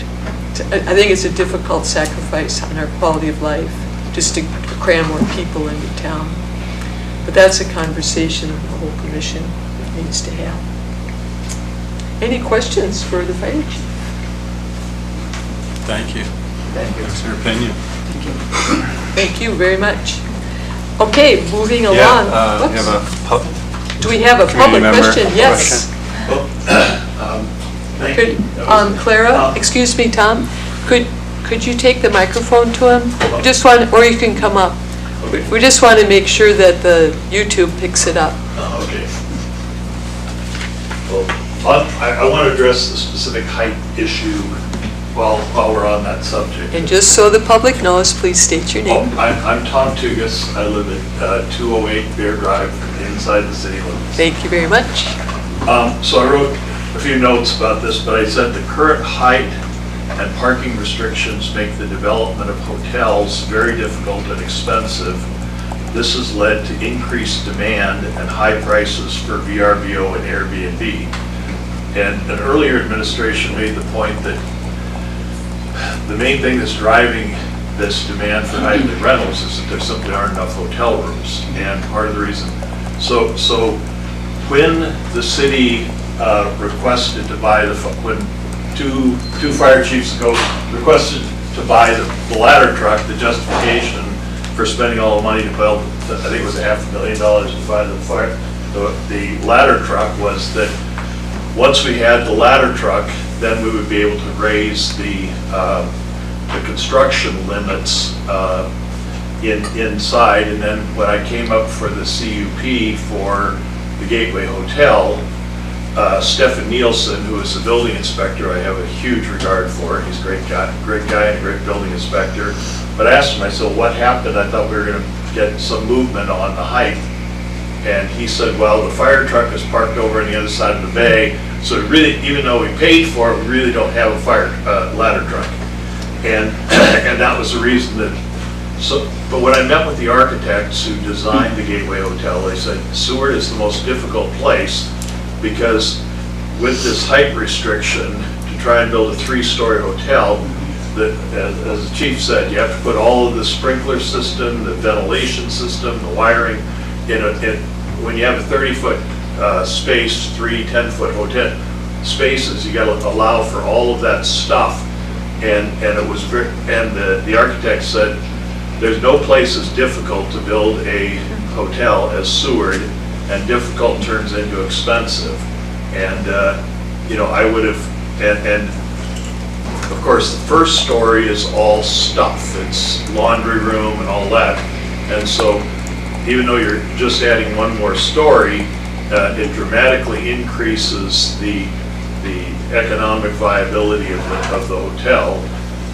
I think it's a difficult sacrifice on our quality of life, just to cram more people into town. But that's a conversation the whole commission needs to have. Any questions for the fire chief? Thank you. Thank you. That's your opinion. Thank you very much. Okay, moving along. Yeah, you have Whoops. a Do we have a community public member question? Yes. Thank Could, you. Clara, excuse me, Tom, could you take the microphone to him? We just want, or you can come up. We just want to make sure that the YouTube picks it up. Okay. Well, I want to address the specific height issue while we're on that subject. And just so the public knows, please state your name. I'm Tom Tugas. I live at 208 Bear Drive inside the city limits. Thank you very much. So I wrote a few notes about this, but I said the current height and parking restrictions make the development of hotels very difficult and expensive. This has led to increased demand and high prices for VRBO and Airbnb. And an earlier administration made the point that the main thing that's driving this demand for nightly rentals is that there simply aren't enough hotel rooms. And part of the reason, so when the city requested to buy when two fire chiefs ago requested to buy the ladder truck, the justification for spending all the money to build, I think it was $500,000 to buy the ladder truck, was that once we had the ladder truck, then we would be able to raise the construction limits inside. And then when I came up for the CUP for the Gateway Hotel, Stefan Nielsen, who is the building inspector, I have a huge regard for. He's a great guy and a great building inspector. But I asked him, I said, what happened? I thought we were going to get some movement on the height. And he said, well, the fire truck is parked over on the other side of the bay, so really, even though we paid for it, we really don't have a ladder truck. And that was the reason that, but when I met with the architects who designed the Gateway Hotel, they said Seward is the most difficult place because with this height restriction, to try and build a 3-story hotel, that, as the chief said, you have to put all of the sprinkler system, the ventilation system, the wiring, when you have a 30-foot space, 3 10-foot hotel spaces, you got to allow for all of that stuff. And it was very, and the architect said, there's no place as difficult to build a hotel as Seward, and difficult turns into expensive. And I would have, and of course, the first story is all stuff. It's laundry room and all that. And so even though you're just adding one more story, it dramatically increases the economic viability of the hotel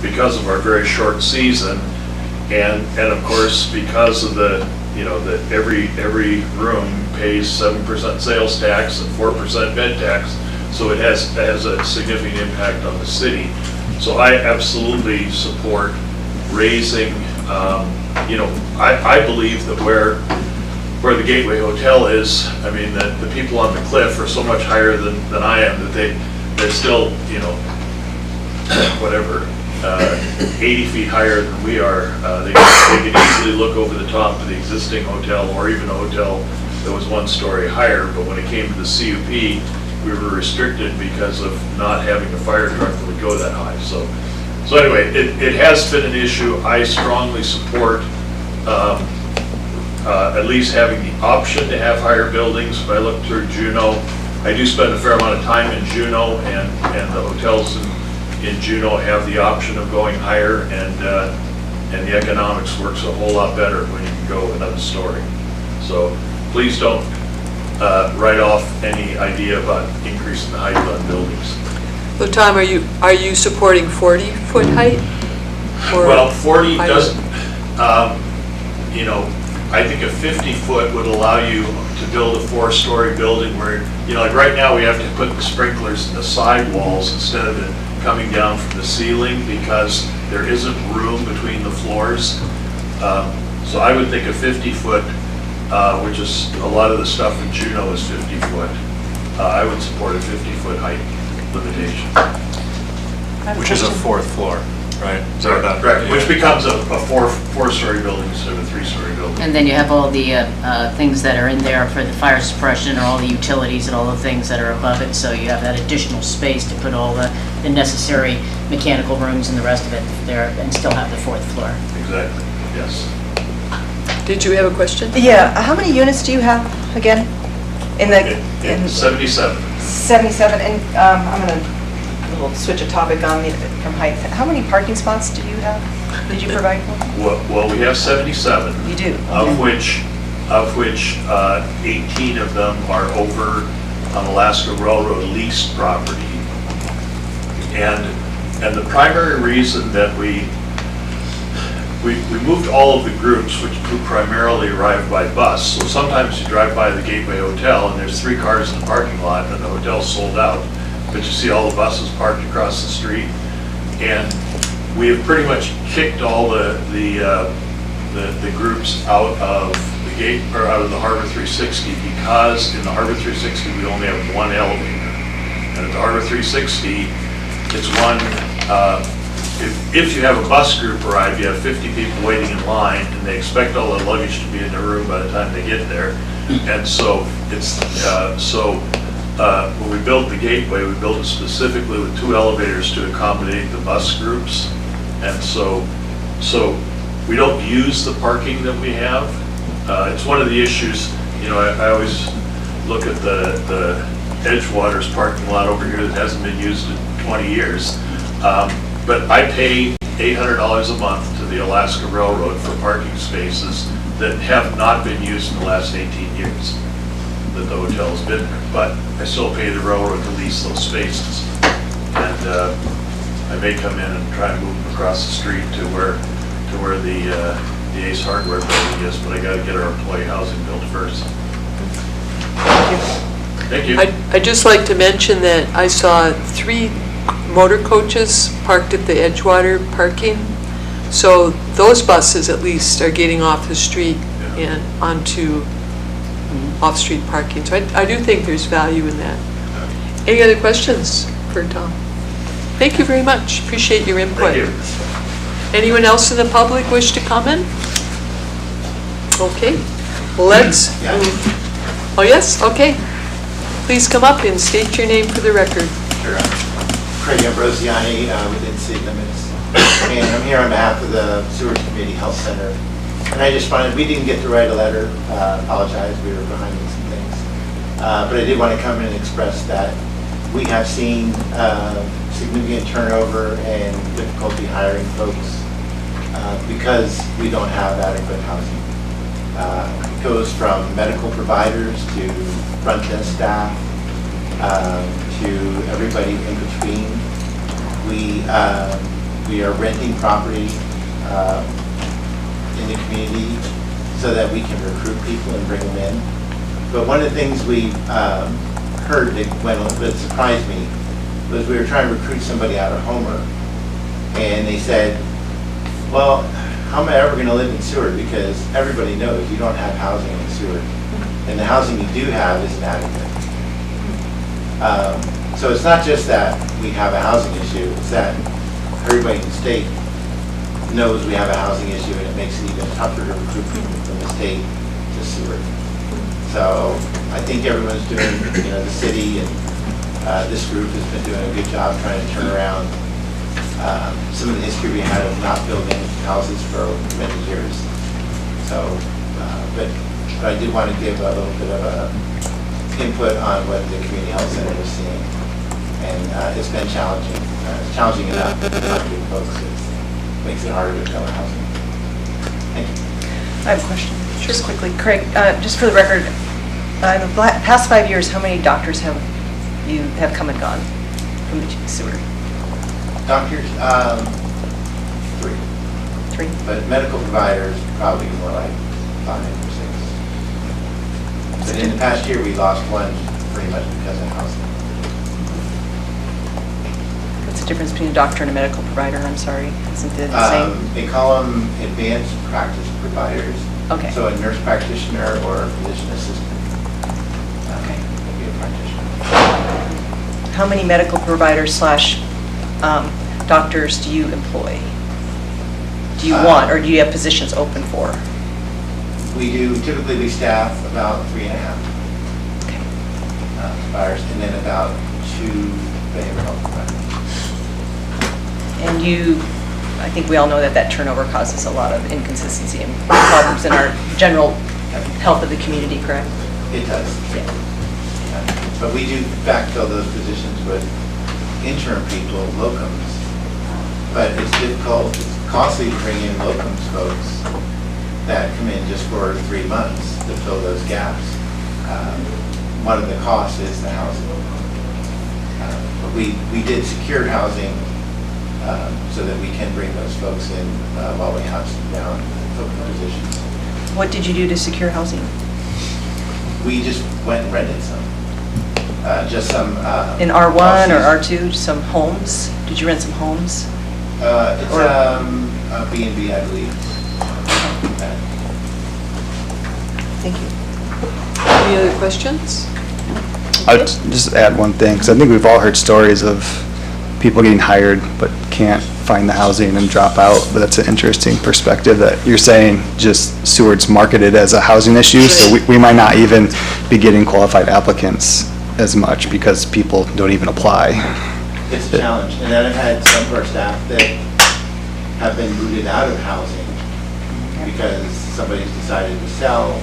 because of our very short season, and of course because of that every room pays 7% sales tax and 4% bed tax, so it has a significant impact on the city. So I absolutely support raising. I believe that where the Gateway Hotel is, I mean, that the people on the cliff are so much higher than I am that they're still, whatever, 80 feet higher than we are. They could easily look over the top of the existing hotel or even a hotel that was 1 story higher, but when it came to the CUP, we were restricted because of not having a fire truck that would go that high. So anyway, it has been an issue. I strongly support at least having the option to have higher buildings. If I look through Juneau, I do spend a fair amount of time in Juneau, and the hotels in Juneau have the option of going higher, and the economics works a whole lot better when you can go another story. So please don't write off any idea about increasing the height on buildings. So Tom, are you supporting 40-foot height? Or Well, 40 higher? doesn't, you know, I think a 50-foot would allow you to build a 4-story building where, you know, like right now, we have to put the sprinklers in the sidewalls instead of it coming down from the ceiling because there isn't room between the floors. So I would think a 50-foot, which is, a lot of the stuff in Juneau is 50-foot. I would support a 50-foot height limitation. Which is a 4th floor, right? Is that that? Correct, which becomes a 4-story building instead of a 3-story building. And then you have all the things that are in there for the fire suppression, or all the utilities and all the things that are above it, so you have that additional space to put all the necessary mechanical rooms and the rest of it there, and still have the 4th floor. Exactly, yes. Did you have a question? Yeah, how many units do you have again? In the, In 77. 77, and I'm gonna, we'll switch a topic on me from height. How many parking spots do you have? Did you provide for? Well, we have 77. You do? Of which 18 of them are over on Alaska Railroad leased property. And the primary reason that we moved all of the groups, which primarily arrive by bus. So sometimes you drive by the Gateway Hotel and there's 3 cars in the parking lot and the hotel's sold out, but you see all the buses parked across the street. And we have pretty much kicked all the groups out of the gate, or out of the Harbor 360, because in the Harbor 360 we only have 1 elevator. And at the Harbor 360, it's one, if you have a bus group arrive, you have 50 people waiting in line, and they expect all the luggage to be in their room by the time they get there. And so it's, when we built the Gateway, we built it specifically with 2 elevators to accommodate the bus groups. And so we don't use the parking that we have. It's one of the issues, you know, I always look at the Edgewater's parking lot over here that hasn't been used in 20 years. But I pay $800 a month to the Alaska Railroad for parking spaces that have not been used in the last 18 years that the hotel has been there. But I still pay the railroad to lease those spaces. And I may come in and try and move them across the street to where the Ace Hardware building is, but I gotta get our employee housing built first. Thank you. I'd just like to mention that I saw 3 motor coaches parked at the Edgewater parking. So those buses at least are getting off the street and onto off-street parking. So I do think there's value in that. Any other questions for Tom? Thank you very much. Appreciate your input. Thank you. Anyone else in the public wish to comment? Okay, let's move. Oh, yes, okay. Please come up and state your name for the record. Sure. Craig Ambrosiani within city limits. And I'm here on behalf of the Sewers Community Health Center. And I just wanted, we didn't get to write a letter, apologize, we were behind on some things. But I did want to come in and express that we have seen significant turnover and difficulty hiring folks because we don't have adequate housing. It goes from medical providers to front desk staff to everybody in between. We are renting property in the community so that we can recruit people and bring them in. But one of the things we heard that surprised me was we were trying to recruit somebody out of Homer, and they said, well, how am I ever going to live in Seward? Because everybody knows you don't have housing in Seward, and the housing you do have is inadequate. So it's not just that we have a housing issue, it's that everybody in the state knows we have a housing issue, and it makes it even tougher to recruit people from the state to Seward. So I think everyone's doing, you know, the city and this group has been doing a good job trying to turn around some of the history we had of not building houses for many years. So, but I did want to give a little bit of a input on what the community health center is seeing. And it's been challenging. It's challenging enough to get folks. It makes it harder to fill housing. Thank you. I have a question, just quickly. Craig, just for the record, in the past 5 years, how many doctors have come and gone from the sewer? Doctors, 3. 3? But medical providers, probably more like 5 or 6. But in the past year, we lost 1 pretty much because of housing. What's the difference between a doctor and a medical provider? I'm sorry, isn't it the same? They call them advanced practice providers. Okay. So a nurse practitioner or a physician assistant. Okay. Would be a practitioner. How many medical providers slash doctors do you employ? Do you want, or do you have positions open for? Typically we staff about 3.5 Okay. providers, and then about 2 behavioral health providers. And I think we all know that turnover causes a lot of inconsistency and problems in our general health of the community, correct? It does. Yeah. But we do backfill those positions with interim people, locums. But it's difficult, it's costly to bring in locums folks that come in just for 3 months to fill those gaps. One of the costs is the housing. But we did secure housing so that we can bring those folks in while we have some down open positions. What did you do to secure housing? We just went and rented some. Just some. In R1 or off-season. R2, some homes? Did you rent some homes? It's Or- a B&B, I believe. Thank you. Any other questions? I'd just add one thing, because I think we've all heard stories of people getting hired but can't find the housing and drop out, but that's an interesting perspective that you're saying just Seward's marketed as a housing issue, so we might not even be getting qualified applicants as much because people don't even apply. It's a challenge. And then I've had some of our staff that have been booted out of housing because somebody's decided to sell,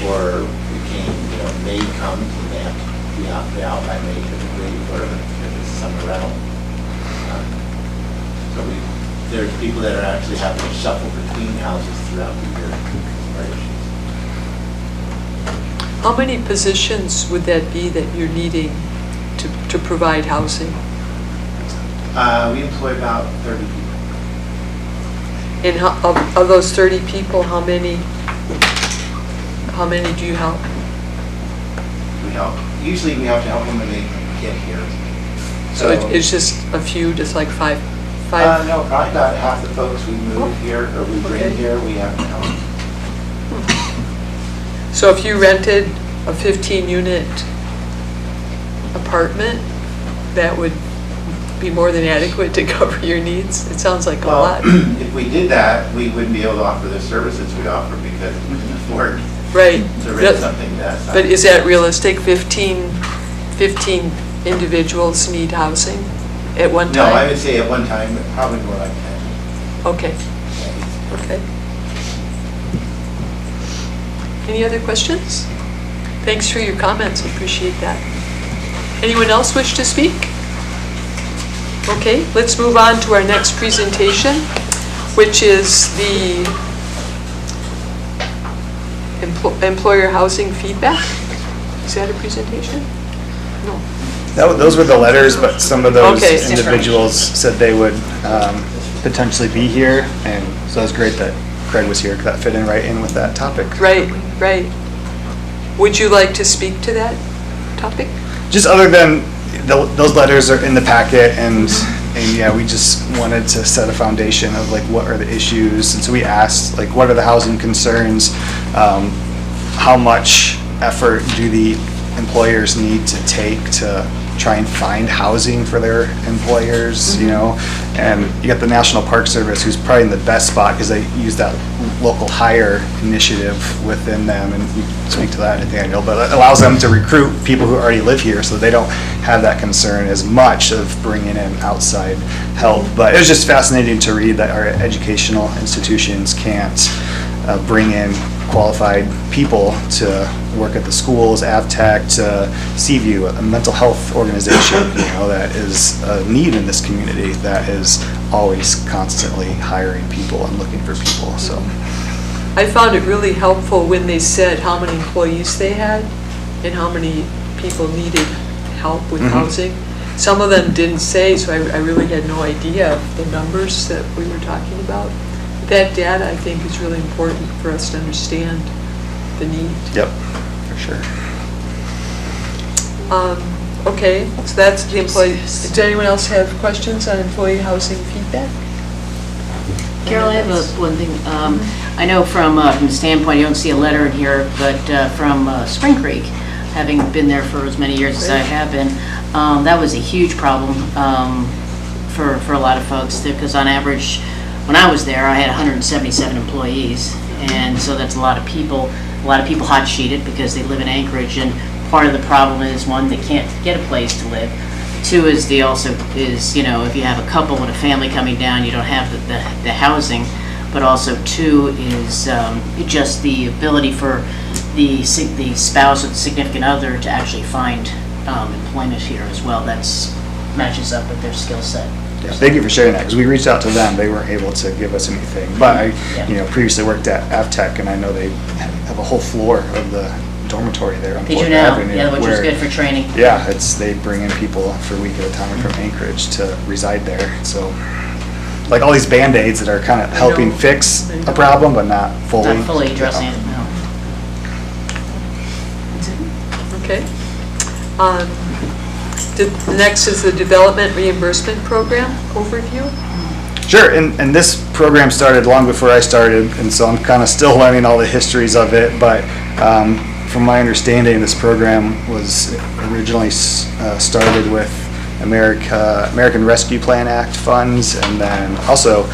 or May comes and they have to be out by May typically, or if it's summer rental. So there's people that are actually having to shuffle between houses throughout the year. How many positions would that be that you're needing to provide housing? We employ about 30 people. And of those 30 people, how many do you help? We help. Usually we have to help them when they get here. So it's just a few, just like five? No, probably about half the folks we move here, or we bring Okay. here, we have to help. So if you rented a 15-unit apartment, that would be more than adequate to cover your needs? It sounds like a Well, lot. if we did that, we wouldn't be able to offer the services we offer because we couldn't afford Right. to rent something that size. But is that realistic? 15 individuals need housing at one No, time? I would say at one time, probably more like 10. Okay, okay. Any other questions? Thanks for your comments, appreciate that. Anyone else wish to speak? Okay, let's move on to our next presentation, which is the employer housing feedback. Is that a presentation? No. Those were the letters, but some of those Okay. individuals said they would potentially be here, and so it was great that Craig was here, because that fit in right in with that topic. Right, right. Would you like to speak to that topic? Just other than, those letters are in the packet, and yeah, we just wanted to set a foundation of like, what are the issues? And so we asked, like, what are the housing concerns? How much effort do the employers need to take to try and find housing for their employers, you know? And you got the National Park Service, who's probably in the best spot because they use that local hire initiative within them, and you can speak to that, Daniel, but it allows them to recruit people who already live here so they don't have that concern as much of bringing in outside help. But it was just fascinating to read that our educational institutions can't bring in qualified people to work at the schools, AvTech, to Seaview, a mental health organization, that is a need in this community that is always constantly hiring people and looking for people, so. I found it really helpful when they said how many employees they had and how many people needed help with housing. Some of them didn't say, so I really had no idea of the numbers that we were talking about. That data, I think, is really important for us to understand the need. Yep, for sure. Okay, so that's the employee. Does anyone else have questions on employee housing feedback? Carol, I have one thing. I know from the standpoint, you don't see a letter in here, but from Spring Creek, having been there for as many years as I have been, that was a huge problem for a lot of folks, because on average, when I was there, I had 177 employees, and so that's a lot of people. A lot of people hot sheeted because they live in Anchorage, and part of the problem is, one, they can't get a place to live. Two is if you have a couple and a family coming down, you don't have the housing. But also two is just the ability for the spouse or the significant other to actually find employment here as well. That's matches up with their skill set. Yeah, thank you for sharing that, because we reached out to them, they weren't able to give us anything. But I, previously worked at AvTech, and I know they have a whole floor of the dormitory there on They do Fourth now, Avenue. which is good for training. Yeah, they bring in people for a week at a time from Anchorage to reside there, so. Like all these Band-Aids that are kind of helping fix a problem, but not fully. Not fully addressing it, no. Okay. The next is the Development Reimbursement Program overview. Sure, and this program started long before I started, and so I'm kind of still learning all the histories of it, but from my understanding, this program was originally started with American Rescue Plan Act funds, and then also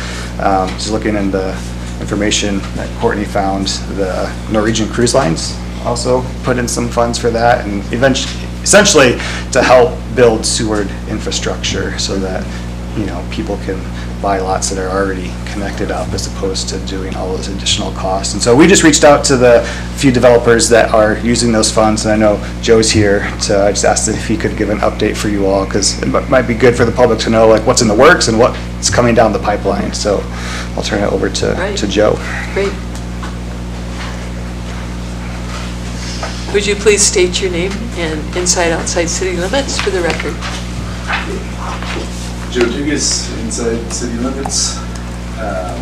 just looking in the information that Courtney found, the Norwegian Cruise Lines also put in some funds for that, and essentially to help build Seward infrastructure so that people can buy lots that are already connected up as opposed to doing all those additional costs. And so we just reached out to the few developers that are using those funds, and I know Joe's here I just asked if he could give an update for you all, because it might be good for the public to know what's in the works and what's coming down the pipeline. So I'll turn it over to Joe. Great. Would you please state your name and inside outside city limits for the record? Joe Dugas, inside city limits. I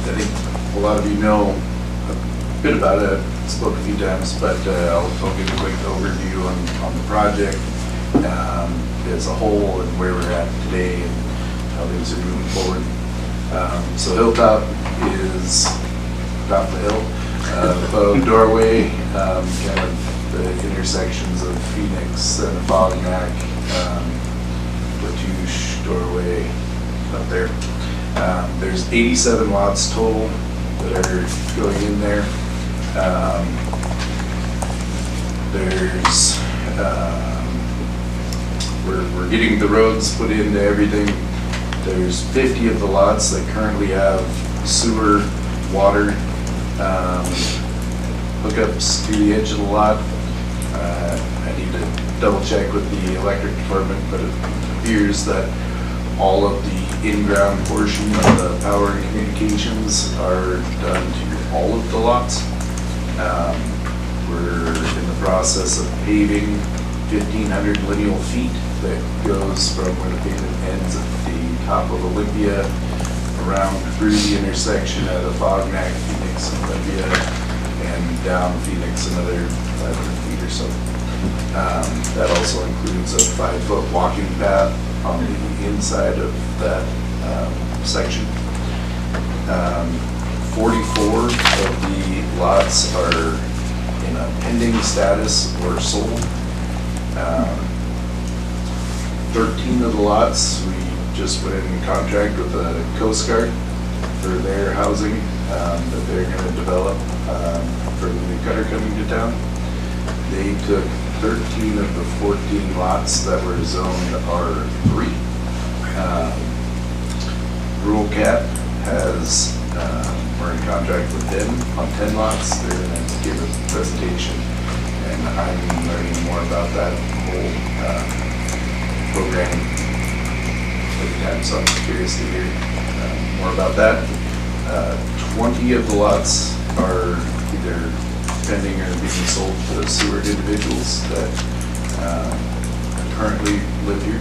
think a lot of you know a bit about it. I spoke a few times, but I'll give a quick overview on the project as a whole and where we're at today and how things are moving forward. So Hilltop is top of the hill, above Doorway, kind of the intersections of Phoenix and Fognac, Latouche, Doorway, up there. There's 87 lots total that are going in there. We're getting the roads put into everything. There's 50 of the lots that currently have sewer, water, hookups to the edge of the lot. I need to double check with the electric department, but it appears that all of the in-ground portion of the power and communications are done to all of the lots. We're in the process of paving 1,500 lineal feet that goes from where the pavement ends at the top of Olympia around through the intersection at Fognac, Phoenix, and Olympia, and down Phoenix another 500 feet or so. That also includes a 5-foot walking path on the inside of that section. 44 of the lots are in a pending status or sold. 13 of the lots, we just put in contract with the Coast Guard for their housing that they're going to develop for the new cutter coming to town. They took 13 of the 14 lots that were zoned R3. Rural Cat has, we're in contract with them on 10 lots. They're going to give a presentation, and I'm learning more about that whole program every time, so I'm curious to hear more about that. 20 of the lots are either pending or being sold to Seward individuals that currently live here.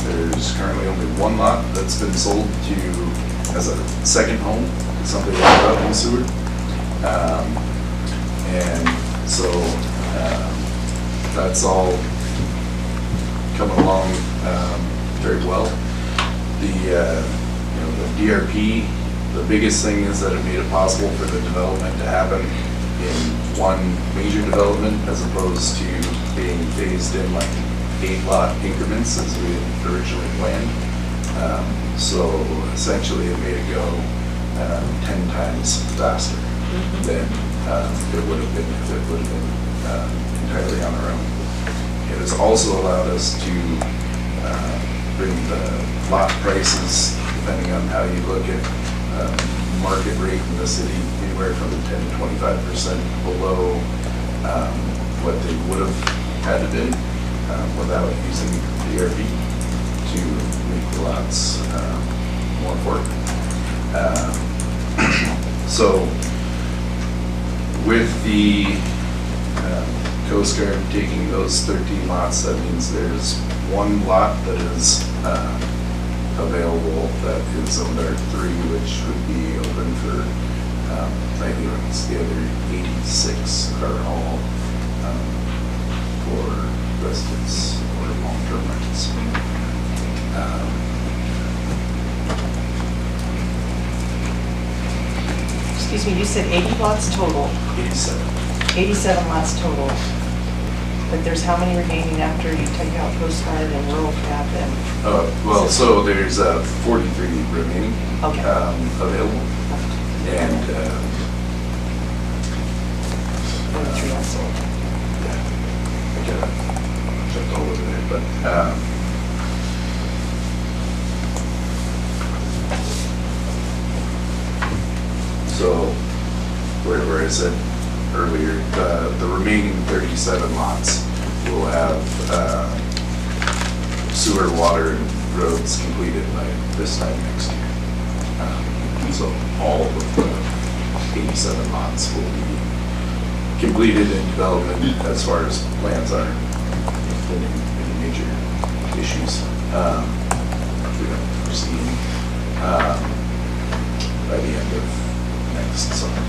There's currently only one lot that's been sold to as a second home, somebody that grew up in Seward. And so that's all coming along very well. The DRP, the biggest thing is that it made it possible for the development to happen in one major development as opposed to being phased in like 8-lot increments as we had originally planned. So essentially it made it go 10 times faster than it would have been if it would have been entirely on our own. It has also allowed us to bring the lot prices, depending on how you look at market rate in the city, anywhere from 10 to 25% below what they would have had to been without using the ERP to make the lots more affordable. So with the Coast Guard taking those 13 lots, that means there's one lot that is available that is owned R3, which would be open for nightly rentals. The other 86 are all for residents or long-term rentals. Excuse me, you said 80 lots total, 87 lots total. But there's how many remaining after you take out Coast Guard and rural cap and? Well, so there's 43 remaining Okay. available, and 43 unsold. I gotta check all over there, but so where I said earlier, the remaining 37 lots will have sewer, water, and roads completed by this time next year. So all of the 87 lots will be completed in development as far as plans are, including any major issues. We don't foresee by the end of next summer.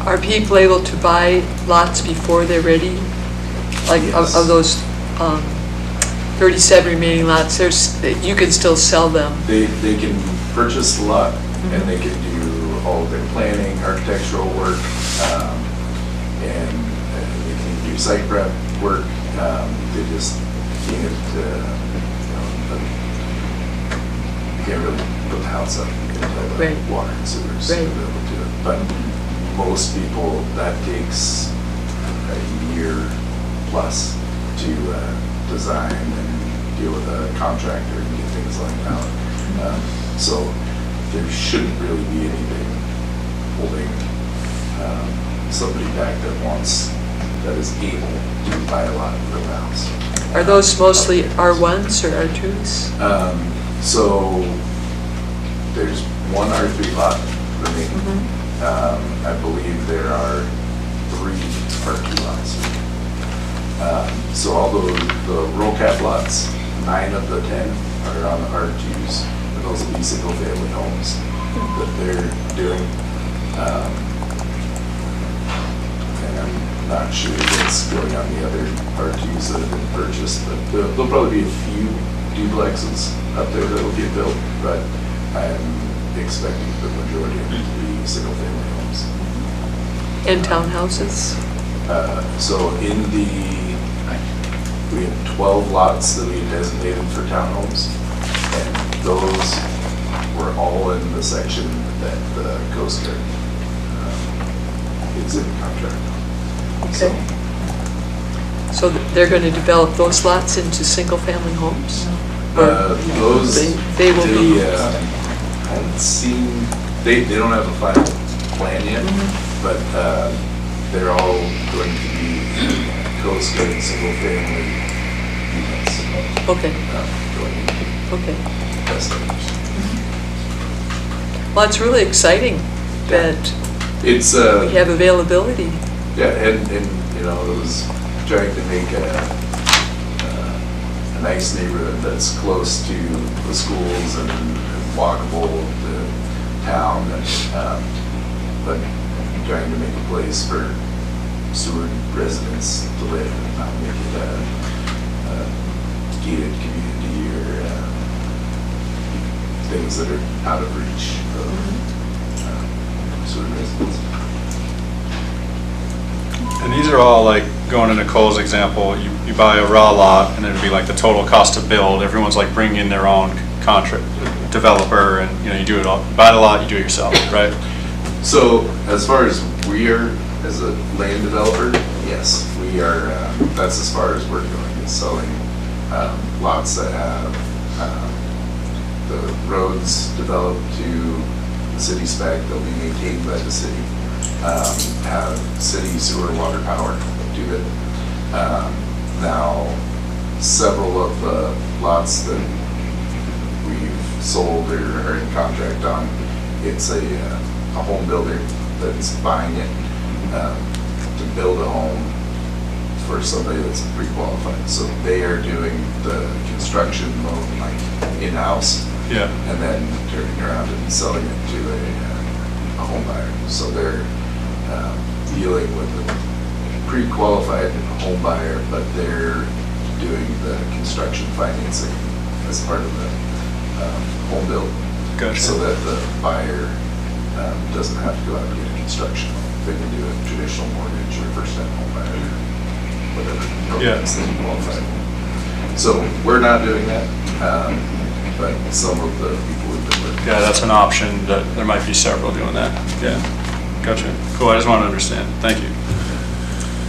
Are people able to buy lots before they're ready? Like Yes. of those 37 remaining lots, you can still sell them? They can purchase the lot and they can do all of their planning, architectural work, and they can do site prep work. They just can't, you can't really put the house up until the Right. water and sewers Right. available to it. But most people, that takes a year plus to design and deal with a contractor and get things like that. So there shouldn't really be anything holding somebody back that is able to buy a lot for the house. Are those mostly R1s or R2s? So there's one R3 lot remaining. I believe there are 3 R2 lots. So although the roll cap lots, 9 of the 10 are on the R2s, and those will be single family homes that they're doing. And I'm not sure what's going on the other R2s that have been purchased, but there'll probably be a few duplexes up there that will get built, but I'm expecting the majority of them to be single family homes. And townhouses? So we have 12 lots that we designated for townhomes, and those were all in the section that the Coast Guard is in contract on. So they're going to develop those lots into single-family homes? Those, They will be. I haven't seen, they don't have a final plan yet, but they're all going to be coastal, single family units. Okay, Going into okay. best owners. Well, it's really exciting that It's, we have availability. yeah, and, you know, it was trying to make a nice neighborhood that's close to the schools and walkable to town, and, but trying to make a place for Seward residents to live and not make it a gated community or things that are out of reach of Seward residents. And these are all like, going into Cole's example, you buy a raw lot and it'd be like the total cost to build. Everyone's like bringing in their own contract, developer, and you do it all. You buy the lot, you do it yourself, right? So as far as we are, as a land developer, yes, we are, that's as far as we're going, is selling lots that have the roads developed to the city spec, they'll be maintained by the city, have city sewer, water, power to it. Now, several of the lots that we've sold or are in contract on, it's a home builder that's buying it to build a home for somebody that's pre-qualified. So they are doing the construction loan like in-house, Yeah. and then turning around and selling it to a home buyer. So they're dealing with a pre-qualified home buyer, but they're doing the construction financing as part of the home build. Gotcha. So that the buyer doesn't have to go out and get a construction loan. They can do a traditional mortgage or first-time home buyer, or whatever programs they qualify for. So we're not doing that, but some of the people we've been working with. Yeah, that's an option, that there might be several doing that. Yeah, gotcha. Cool, I just want to understand. Thank you.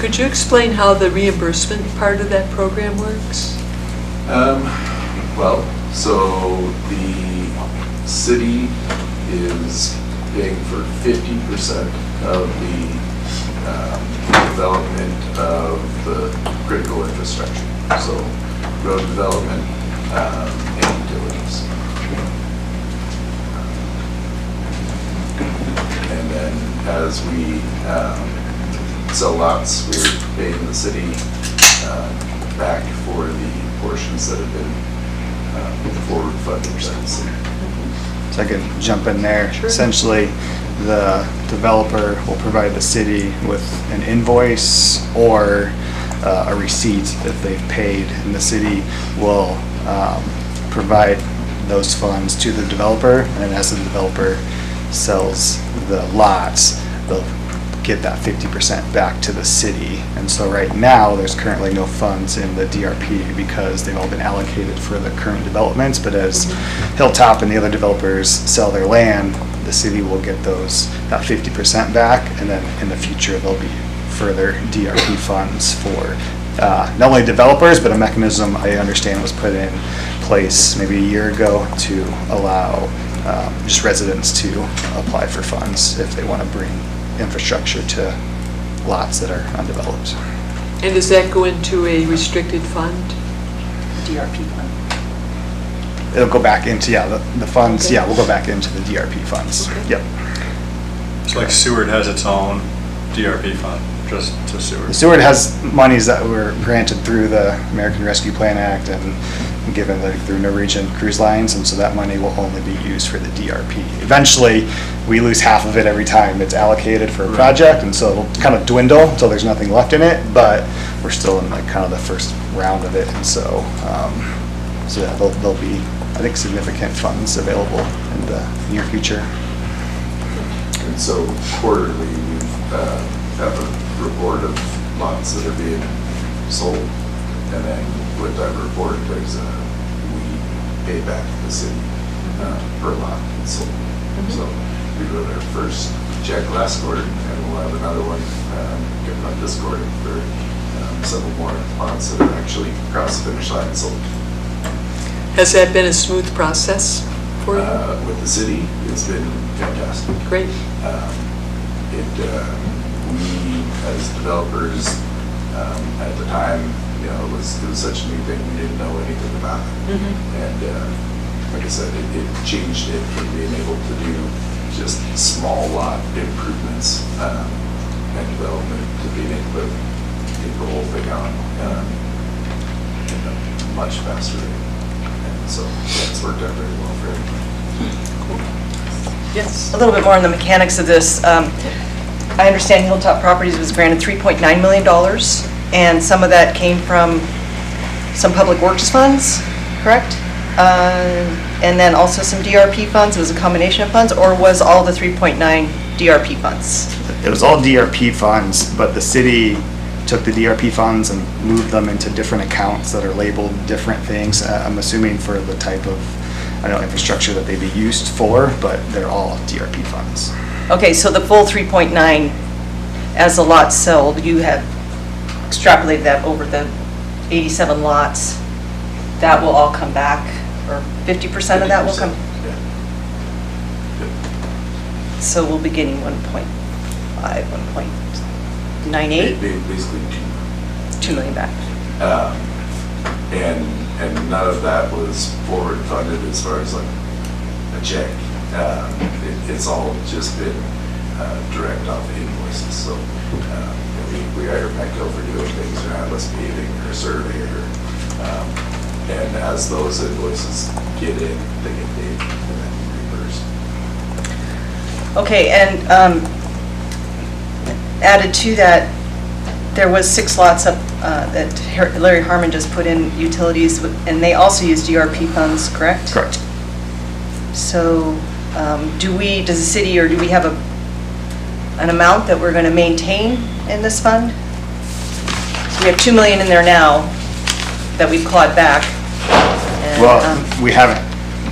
Could you explain how the reimbursement part of that program works? Well, so the city is paying for 50% of the development of the critical infrastructure. So road development and utilities. And then as we sell lots, we're paying the city back for the portions that have been forward funded by the city. So I can jump in there. Sure. Essentially, the developer will provide the city with an invoice or a receipt if they've paid, and the city will provide those funds to the developer, and as the developer sells the lots, they'll get that 50% back to the city. And so right now, there's currently no funds in the DRP because they've all been allocated for the current developments, but as Hilltop and the other developers sell their land, the city will get that 50% back, and then in the future, there'll be further DRP funds for not only developers, but a mechanism I understand was put in place maybe a year ago to allow just residents to apply for funds if they want to bring infrastructure to lots that are undeveloped. And does that go into a restricted fund? DRP fund. It'll go back into, the funds, Okay. we'll go back into the DRP funds. Okay. Yep. It's like Seward has its own DRP fund, just to Seward. Seward has monies that were granted through the American Rescue Plan Act and given through Norwegian Cruise Lines, and so that money will only be used for the DRP. Eventually, we lose half of it every time it's allocated for a project, and so it'll kind of dwindle until there's nothing left in it, but we're still in like kind of the first round of it, and so, there'll be, I think, significant funds available in the near future. And so quarterly, we have a report of lots that are being sold. And then with that report, we pay back to the city per lot that's sold. So we wrote our first check last quarter, and we'll have another one coming up this quarter for several more lots that are actually across the finish line sold. Has that been a smooth process for you? With the city, it's been fantastic. Great. We, as developers, at the time, you know, it was such a new thing, we didn't know anything about it. And like I said, it changed it from being able to do just small lot improvements and development to being able to get the whole thing on in a much faster rate. And so it's worked out very well for everybody. Yes. A little bit more on the mechanics of this. I understand Hilltop Properties was granted $3.9 million, and some of that came from some public works funds, correct? And then also some DRP funds. It was a combination of funds, or was all the 3.9 DRP funds? It was all DRP funds, but the city took the DRP funds and moved them into different accounts that are labeled different things. I'm assuming for the type of, I don't know, infrastructure that they'd be used for, but they're all DRP funds. Okay, so the full 3.9, as the lots sold, you have extrapolated that over the 87 lots, that will all come back, or 50% of that will come? Yeah. So we'll be getting 1.5, 1.98? Basically 2 million back. And none of that was forward funded as far as like a check. It's all just been direct off the invoices. So we hire Petco for doing things, or Atlas Paving, or a surveyor. And as those invoices get in, they get paid and then reimbursed. Okay, and added to that, there was 6 lots up that Larry Harmon just put in utilities, and they also use DRP funds, correct? Correct. So does the city, or do we have an amount that we're going to maintain in this fund? So we have 2 million in there now that we've clawed back. And, Well, we haven't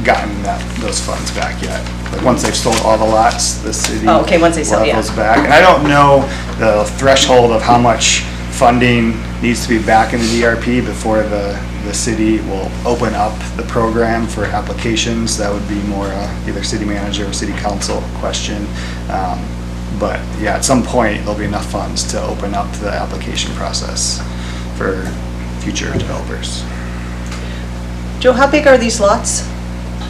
gotten those funds back yet. Like, once they've sold all the lots, the city Oh, okay, once they sell, will have yeah. those back. And I don't know the threshold of how much funding needs to be back in the DRP before the city will open up the program for applications. That would be more either city manager or city council question. But yeah, at some point, there'll be enough funds to open up the application process for future developers. Joe, how big are these lots?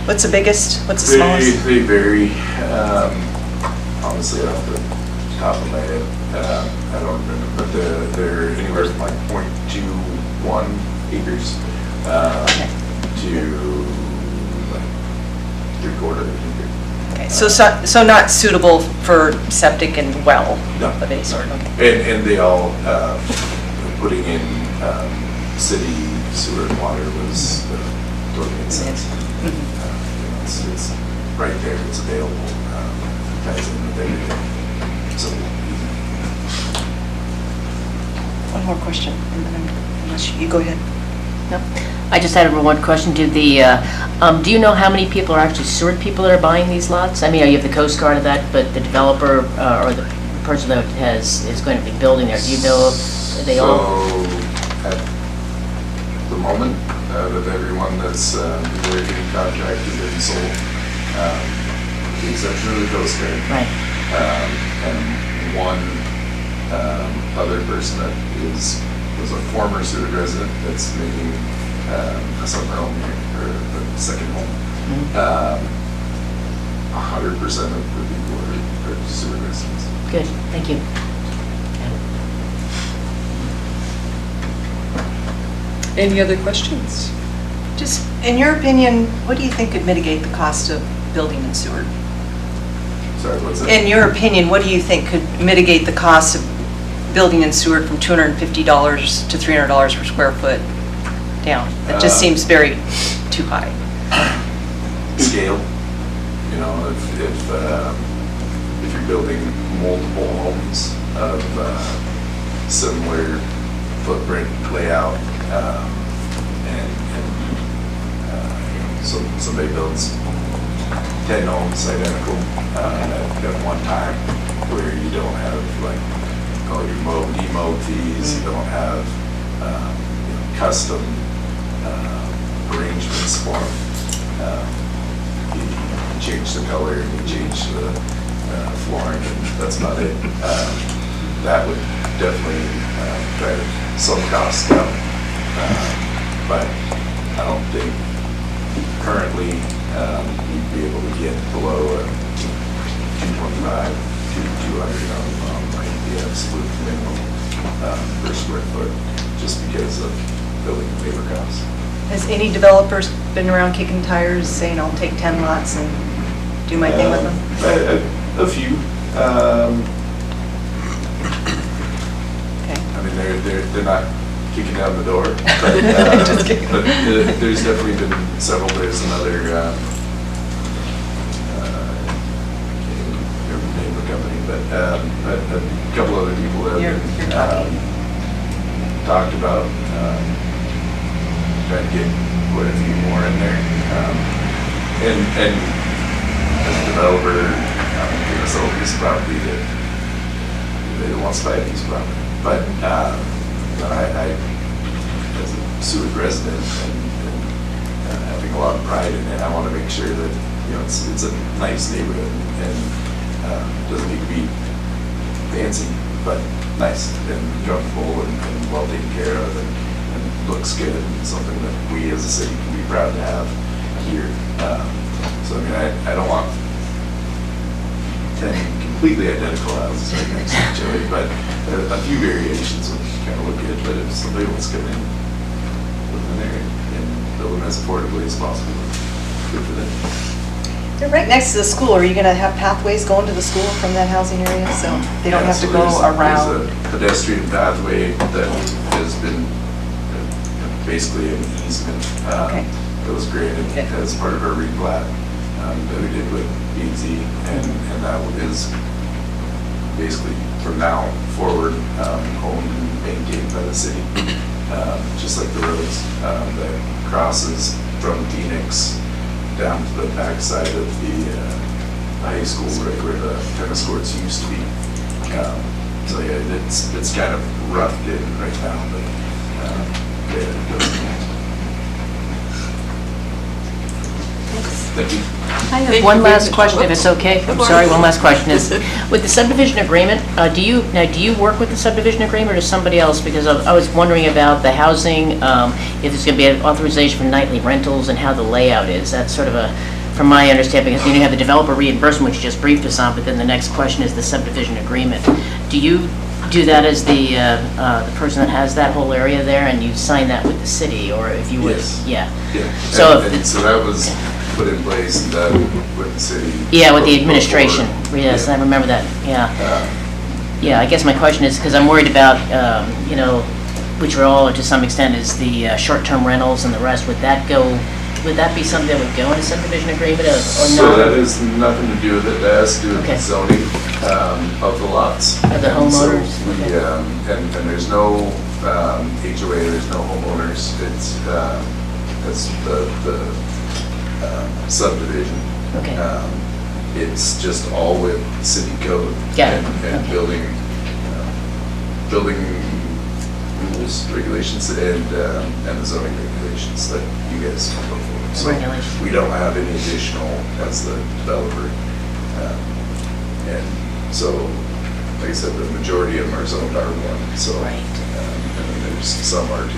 What's the biggest? What's the smallest? They vary. Honestly, off the top of my head, I don't remember, but they're anywhere from like 0.21 acres to like 3/4 acre. Okay, so not suitable for septic and well No. of any sort, okay. And they all, putting in city sewer and water was totally made sense. You know, it's right there, it's available, ties in with everything, so easy. One more question, and then unless you go ahead. No. I just had one question. Do you know how many people are actually Seward people that are buying these lots? I mean, you have the Coast Guard of that, but the developer or the person that is going to be building there, do you know if they all? So, at the moment, out of everyone that's either getting contracted and sold, with the exception of the Coast Guard. Right. And one other person that was a former Seward resident that's making a summer home here, or a second home. 100% of the people are Seward residents. Good, thank you. Any other questions? Just, in your opinion, what do you think could mitigate the cost of building in Seward? Sorry, what's that? In your opinion, what do you think could mitigate the cost of building in Seward from $250 to $300 per square foot down? That just seems very too high. Scale. You know, if you're building multiple homes of similar footprint layout, so somebody builds 10 homes identical at one time, where you don't have like all your demo fees, you don't have custom arrangements for them. You change the color, and you change the flooring, and that's about it. That would definitely try to some costs down. But I don't think currently you'd be able to get below 225 to 200 on like the absolute minimum per square foot, just because of building and labor costs. Has any developers been around kicking tires saying, I'll take 10 lots and do my thing with them? A few. Okay. I mean, they're not kicking down the door, but, Just kidding. but there's definitely been several. There's another name the company, but a couple other people that You're have talking. talked about trying to get quite a few more in there. And as a developer, sold a piece of property that they wants to buy a piece of property. But I, as a Seward resident and having a lot of pride in it, I want to make sure that it's a nice neighborhood and doesn't need to be fancy, but nice and comfortable and well taken care of and looks good and something that we as a city can be proud to have here. So I mean, I don't want 10 completely identical houses right next to each other, but a few variations would kind of look good. But if somebody wants to come in, live in there and build them as affordably as possible, good for them. They're right next to the school. Are you going to have pathways going to the school from that housing area so they don't have to go around? There's a pedestrian pathway that has been basically an easement. Okay. That was granted as part of our replat that we did with B&Z, and that is basically from now forward owned and maintained by the city, just like the roads that crosses from Phoenix down to the backside of the high school, right where the tennis courts used to be. So yeah, it's kind of roughed in right now, but yeah, it doesn't. Thank you. I Thank have you one very last much. question, if it's okay. I'm sorry, one last question is, with the subdivision agreement, do you work with the subdivision agreement or somebody else? Because I was wondering about the housing, if there's going to be an authorization for nightly rentals and how the layout is. That's sort of from my understanding, because you have the developer reimbursement, which you just briefed us on, but then the next question is the subdivision agreement. Do you do that as the person that has that whole area there, and you sign that with the city, or if you would? Yes. Yeah. Yeah. So And so that was put in place with the city. Yeah, with the before. administration. Yes, I remember that, yeah. Yeah, I guess my question is, because I'm worried about, which are all to some extent is the short-term rentals and the rest. Would that be something that would go in a subdivision agreement or So not? that has nothing to do with it. That has to do with Okay. the zoning of the lots. Of the And so homeowners? we, Okay. and there's no HOA, there's no homeowners. It's the subdivision. Okay. It's just all with city code. Got it. And Okay. building rules, regulations, and the zoning regulations that you guys come up with. So Regulations. we don't have any additional as the developer. And so, like I said, the majority of them are zoned R1, so. Right. And then there's some R2.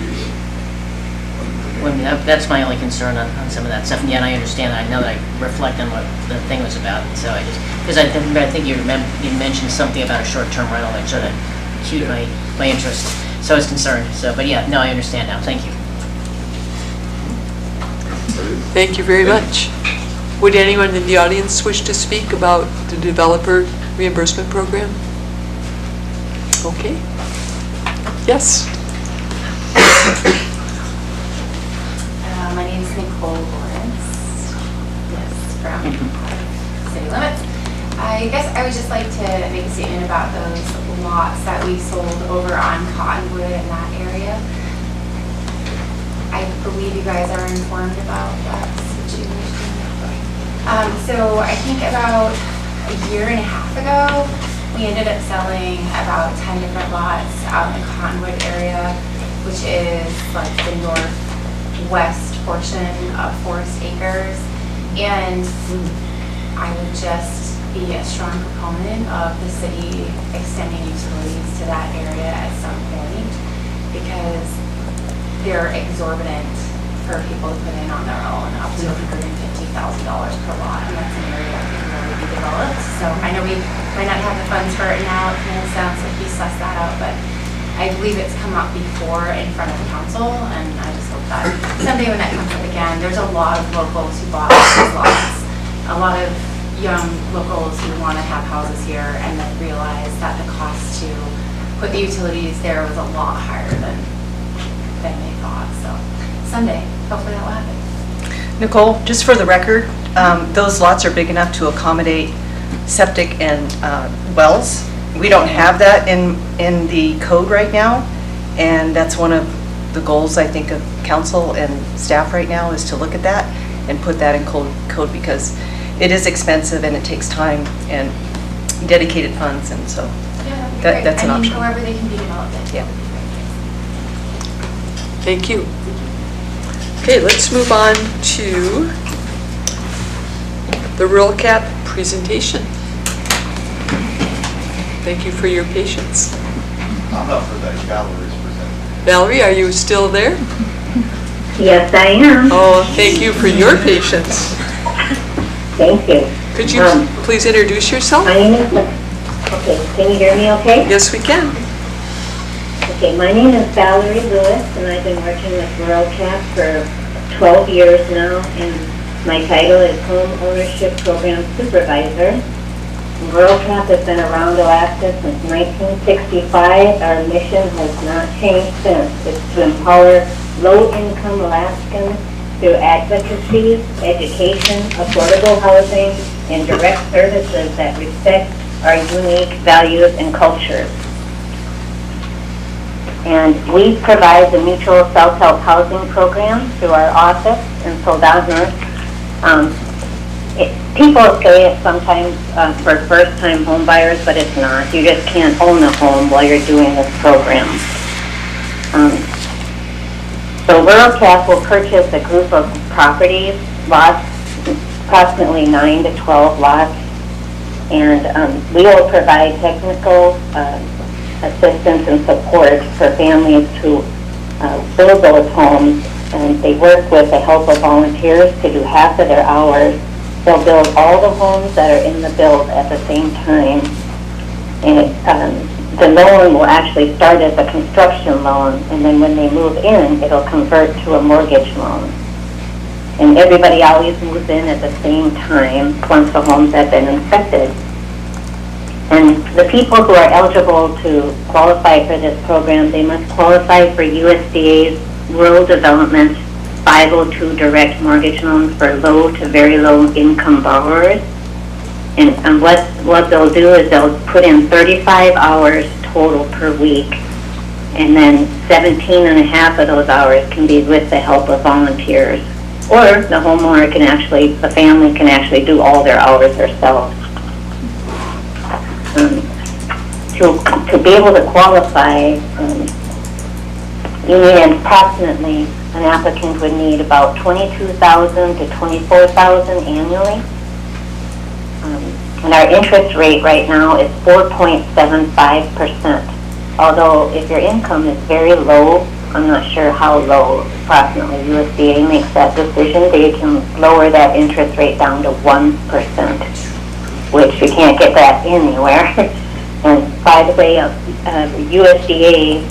Well, that's my only concern on some of that stuff, and yet I understand, I know that I reflect on what the thing was about, and so I just, because I think you mentioned something about a short-term rental that sort of cued my interest, so I was concerned, but yeah, no, I understand now, thank you. Thank you very much. Would anyone in the audience wish to speak about the developer reimbursement program? Okay. Yes. My name is Nicole Lawrence. Yes, from City Limits. I guess I would just like to make a statement about those lots that we sold over on Cottonwood in that area. I believe you guys are informed about that situation. So I think about a year and a half ago, we ended up selling about 10 different lots out in the Cottonwood area, which is like the west portion of Forest Acres. And I would just be a strong proponent of the city extending utilities to that area at some point, because they're exorbitant for people to put in on their own, up to $150,000 per lot, and that's an area that can really be developed. So I know we might not have the funds for it now, it kind of sounds like you sussed that out, but I believe it's come up before in front of the council, and I just hope that someday when that comes up again, there's a lot of locals who bought these lots, a lot of young locals who want to have houses here, and then realize that the cost to put the utilities there was a lot higher than they thought. So someday, hopefully that will happen. Nicole, just for the record, those lots are big enough to accommodate septic and wells. We don't have that in the code right now, and that's one of the goals, I think, of council and staff right now, is to look at that and put that in code, because it is expensive and it takes time and dedicated funds, and so Yeah, that'd be that's great. an option. However they can be developed. Yeah. Thank you. Okay, let's move on to the Rural Cap presentation. Thank you for your patience. I'm up for that, Valerie's presenting. Valerie, are you still there? Yes, I am. Oh, thank you for your patience. Thank you. Could you please introduce yourself? My name is, okay, can you hear me okay? Yes, we can. Okay, my name is Valerie Lewis, and I've been working with Rural Cap for 12 years now, and my title is Home Ownership Program Supervisor. Rural Cap has been around Alaska since 1965. Our mission has not changed since. It's to empower low-income Alaskans through advocacy, education, affordable housing, and direct services that respect our unique values and cultures. And we provide the mutual self-help housing program through our office in Soldotna. People say it sometimes for first-time home buyers, but it's not. You just can't own a home while you're doing this program. So Rural Cap will purchase a group of properties, lots, approximately 9 to 12 lots, and we will provide technical assistance and support for families to build those homes, and they work with the help of volunteers to do half of their hours. They'll build all the homes that are in the build at the same time, and the loan will actually start as a construction loan, and then when they move in, it'll convert to a mortgage loan. And everybody always moves in at the same time once the homes have been inspected. And the people who are eligible to qualify for this program, they must qualify for USDA's Rural Development 502 direct mortgage loans for low to very low income borrowers. And what they'll do is they'll put in 35 hours total per week, and then 17 and a half of those hours can be with the help of volunteers. Or the homeowner can actually, the family can actually do all their hours themselves. To be able to qualify, you need approximately, an applicant would need about $22,000 to $24,000 annually. And our interest rate right now is 4.75%. Although if your income is very low, I'm not sure how low, approximately USDA makes that decision, they can lower that interest rate down to 1%, which you can't get that anywhere. And by the way, USDA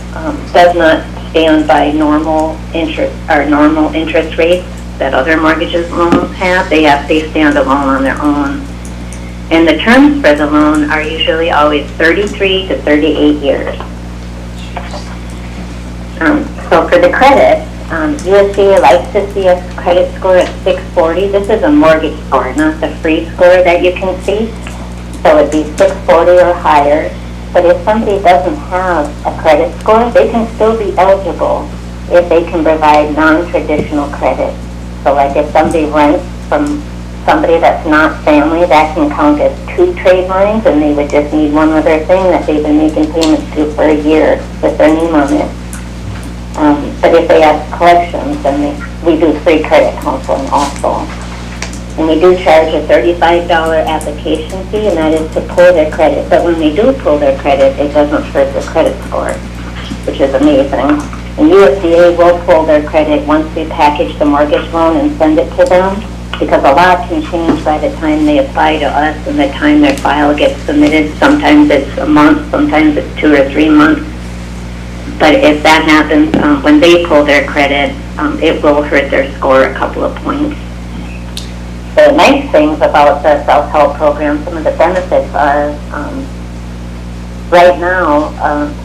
does not stand by normal interest rates that other mortgages loans have. They stand alone on their own. And the terms for the loan are usually always 33 to 38 years. So for the credit, USDA likes to see a credit score of 640. This is a mortgage score, not the free score that you can see. So it'd be 640 or higher. But if somebody doesn't have a credit score, they can still be eligible if they can provide non-traditional credit. So like if somebody rents from somebody that's not family, that can count as 2 trade lines, and they would just need one other thing that they've been making payments to for a year with their name on it. But if they have collections, then we do free credit counseling also. And we do charge a $35 application fee, and that is to pull their credit. But when we do pull their credit, it doesn't hurt their credit score, which is amazing. And USDA will pull their credit once we package the mortgage loan and send it to them, because a lot can change by the time they apply to us and the time their file gets submitted. Sometimes it's a month, sometimes it's 2 or 3 months. But if that happens, when they pull their credit, it will hurt their score a couple of points. The nice things about the self-help program, some of the benefits are, right now,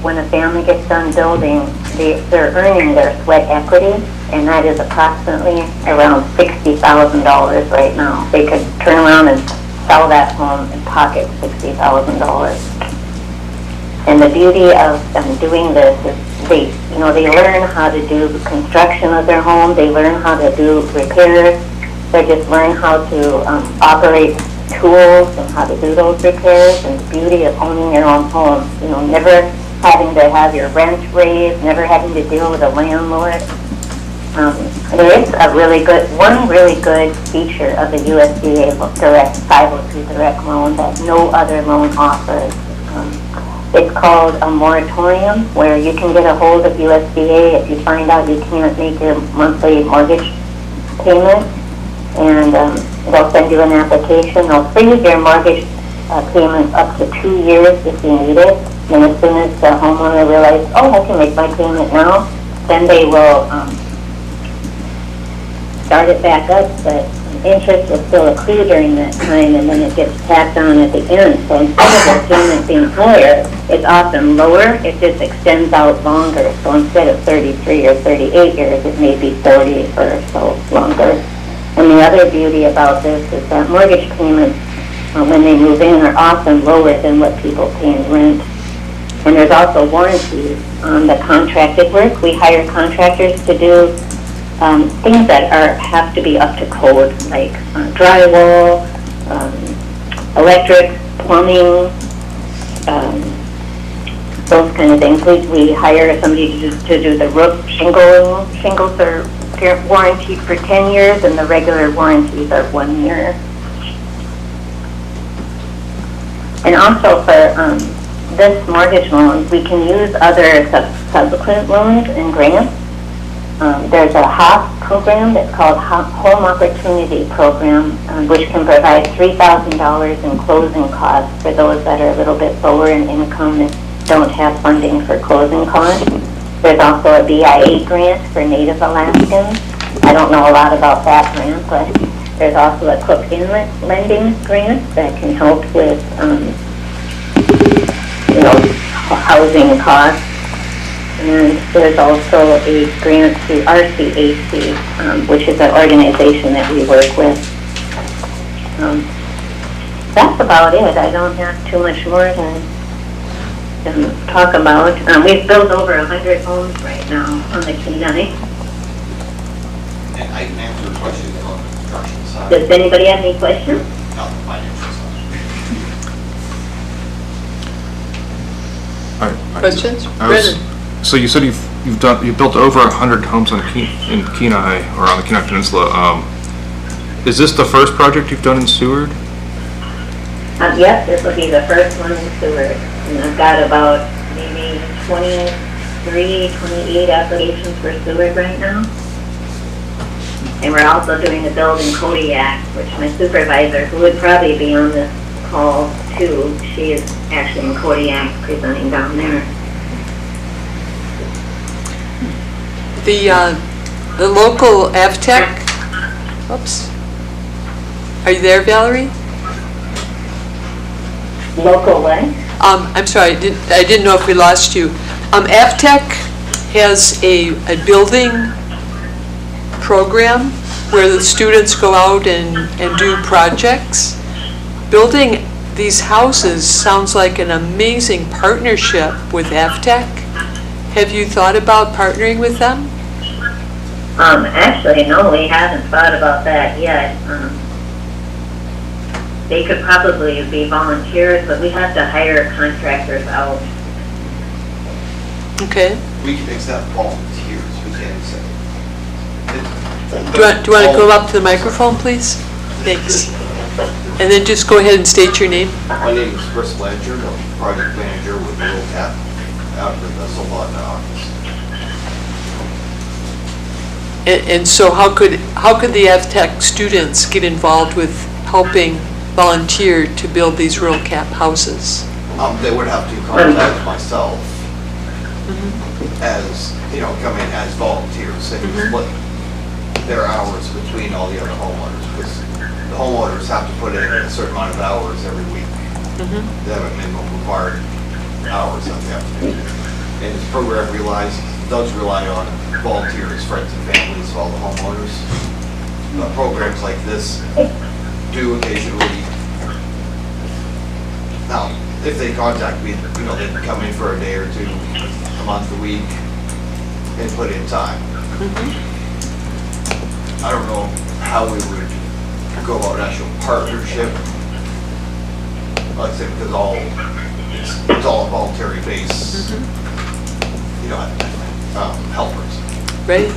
when a family gets done building, they're earning their sweat equity, and that is approximately around $60,000 right now. They could turn around and sell that home and pocket $60,000. And the beauty of them doing this is they learn how to do the construction of their home, they learn how to do repairs, they just learn how to operate tools and how to do those repairs, and the beauty of owning your own home. Never having to have your rent raised, never having to deal with a landlord. There is one really good feature of the USDA Direct 502 Direct Loan that no other loan offers. It's called a moratorium, where you can get a hold of USDA if you find out you can't make your monthly mortgage payment, and they'll send you an application. They'll freeze your mortgage payments up to 2 years if you need it. And as soon as the homeowner realizes, I can make my payment now, then they will start it back up, but interest will still accrue during that time, and then it gets tacked on at the end. So instead of the payment being higher, it's often lower. It just extends out longer. So instead of 33 or 38 years, it may be 30 or so longer. And the other beauty about this is that mortgage payments, when they move in, are often lower than what people pay in rent. And there's also warranties on the contracted work. We hire contractors to do things that have to be up to code, like drywall, electric, plumbing, those kind of things. We hire somebody to do the roof shingling. Shingles are warranted for 10 years, and the regular warranties are 1 year. And also for this mortgage loan, we can use other subsequent loans and grants. There's a HOP program that's called Home Opportunity Program, which can provide $3,000 in closing costs for those that are a little bit lower in income and don't have funding for closing costs. There's also a BIA grant for Native Alaskans. I don't know a lot about that grant, but there's also a Cook Inlet lending grant that can help with, housing costs. And there's also a grant to RCAC, which is an organization that we work with. That's about it. I don't have too much more to talk about. We've built over 100 homes right now on the Kenai. And I can answer questions on the construction side. Does anybody have any questions? Not the financial side. All right. Questions? I was- So you said you've built over 100 homes in Kenai, or on the Kenai Peninsula. Is this the first project you've done in Seward? Yes, this will be the first one in Seward. And I've got about maybe 23, 28 applications for Seward right now. And we're also doing the build in Kodiak, which my supervisor, who would probably be on this call too, she is actually in Kodiak presenting down there. The local AvTech, oops. Are you there, Valerie? Local what? I'm sorry, I didn't know if we lost you. AvTech has a building program where the students go out and do projects. Building these houses sounds like an amazing partnership with AvTech. Have you thought about partnering with them? Actually, no, we haven't thought about that yet. They could probably be volunteers, but we have to hire contractors out. Okay. We can accept volunteers, we can't accept. Do you want to go up to the microphone, please? Thanks. And then just go ahead and state your name. My name is Chris Blanchard, I'm project manager with Rural Cap out of the Solana office. And so how could the AvTech students get involved with helping volunteer to build these rural cap houses? They would have to contact myself as, come in as volunteers and split their hours between all the other homeowners, because the homeowners have to put in a certain amount of hours every week. They have a minimum required hours that they have to do. And this program does rely on volunteers, friends and families of all the homeowners. Programs like this do occasionally, now, if they contact me, they can come in for a day or two, a month, a week, and put in time. I don't know how we would go about actual partnership. Like I said, because it's all a voluntary base, helpers. Right.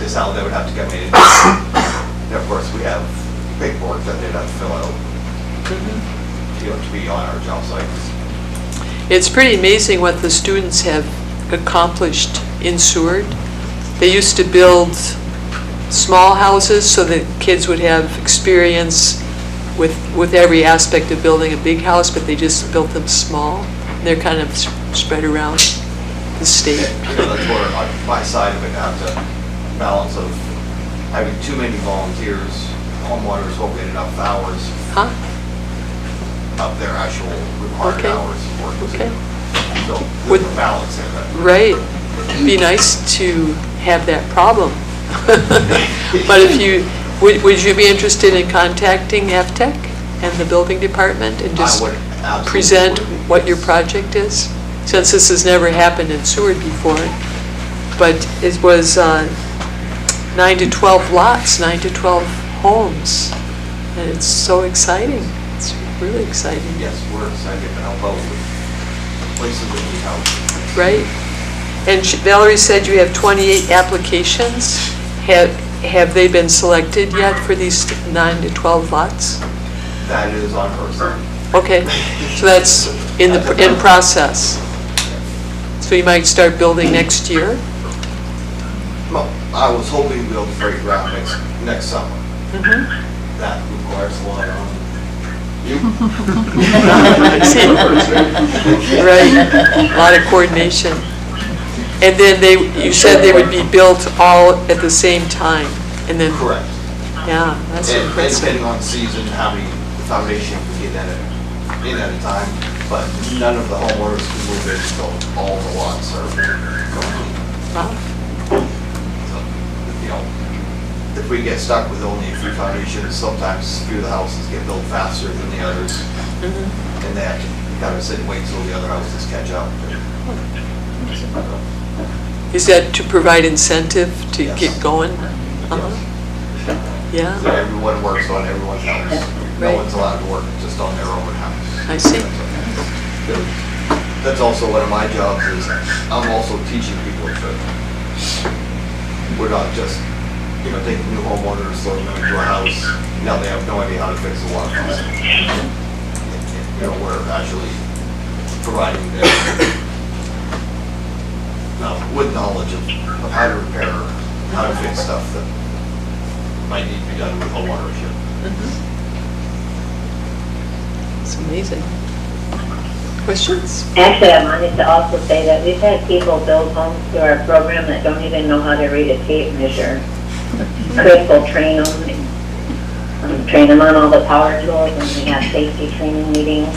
Is how they would have to come in. And of course, we have paperwork that they'd have to fill out, to be on our job sites. It's pretty amazing what the students have accomplished in Seward. They used to build small houses so that kids would have experience with every aspect of building a big house, but they just built them small. They're kind of spread around the state. That's where on my side of it, I have to balance of having too many volunteers, homeowners won't get enough hours of their actual required hours of work. Okay. So there's a balance in that. Right. It'd be nice to have that problem. But would you be interested in contacting AvTech and the building department and just present what your project is? Since this has never happened in Seward before, but it was 9 to 12 lots, 9 to 12 homes, and it's so exciting. It's really exciting. Yes, we're excited to help out with places that need help. Right. And Valerie said you have 28 applications. Have they been selected yet for these 9 to 12 lots? That is on her side. Okay, so that's in process. So you might start building next year? Well, I was hoping to be able to break ground next summer. That requires a lot on you. Right, a lot of coordination. And then you said they would be built all at the same time, and then. Correct. Yeah, that's And impressive. depending on season, how many foundation can get in at a time, but none of the homeowners can move in until all the lots are complete. Wow. So, if we get stuck with only a few foundations, sometimes a few of the houses get built faster than the others, and they have to kind of sit and wait till the other houses catch up. Is that to provide incentive to get going? Yeah. So everyone works on everyone's house. No Right. one's allowed to work just on their own house. I see. That's also one of my jobs is I'm also teaching people to, we're not just, taking new homeowners, throwing them into a house. Now they have no idea how to fix the water faucet. We're actually providing them with knowledge of how to repair, how to fix stuff that might need to be done with home ownership. It's amazing. Questions? Actually, I wanted to also say that we've had people build homes through our program that don't even know how to read a tape measure. Chris will train them on all the power tools, and we have safety training meetings.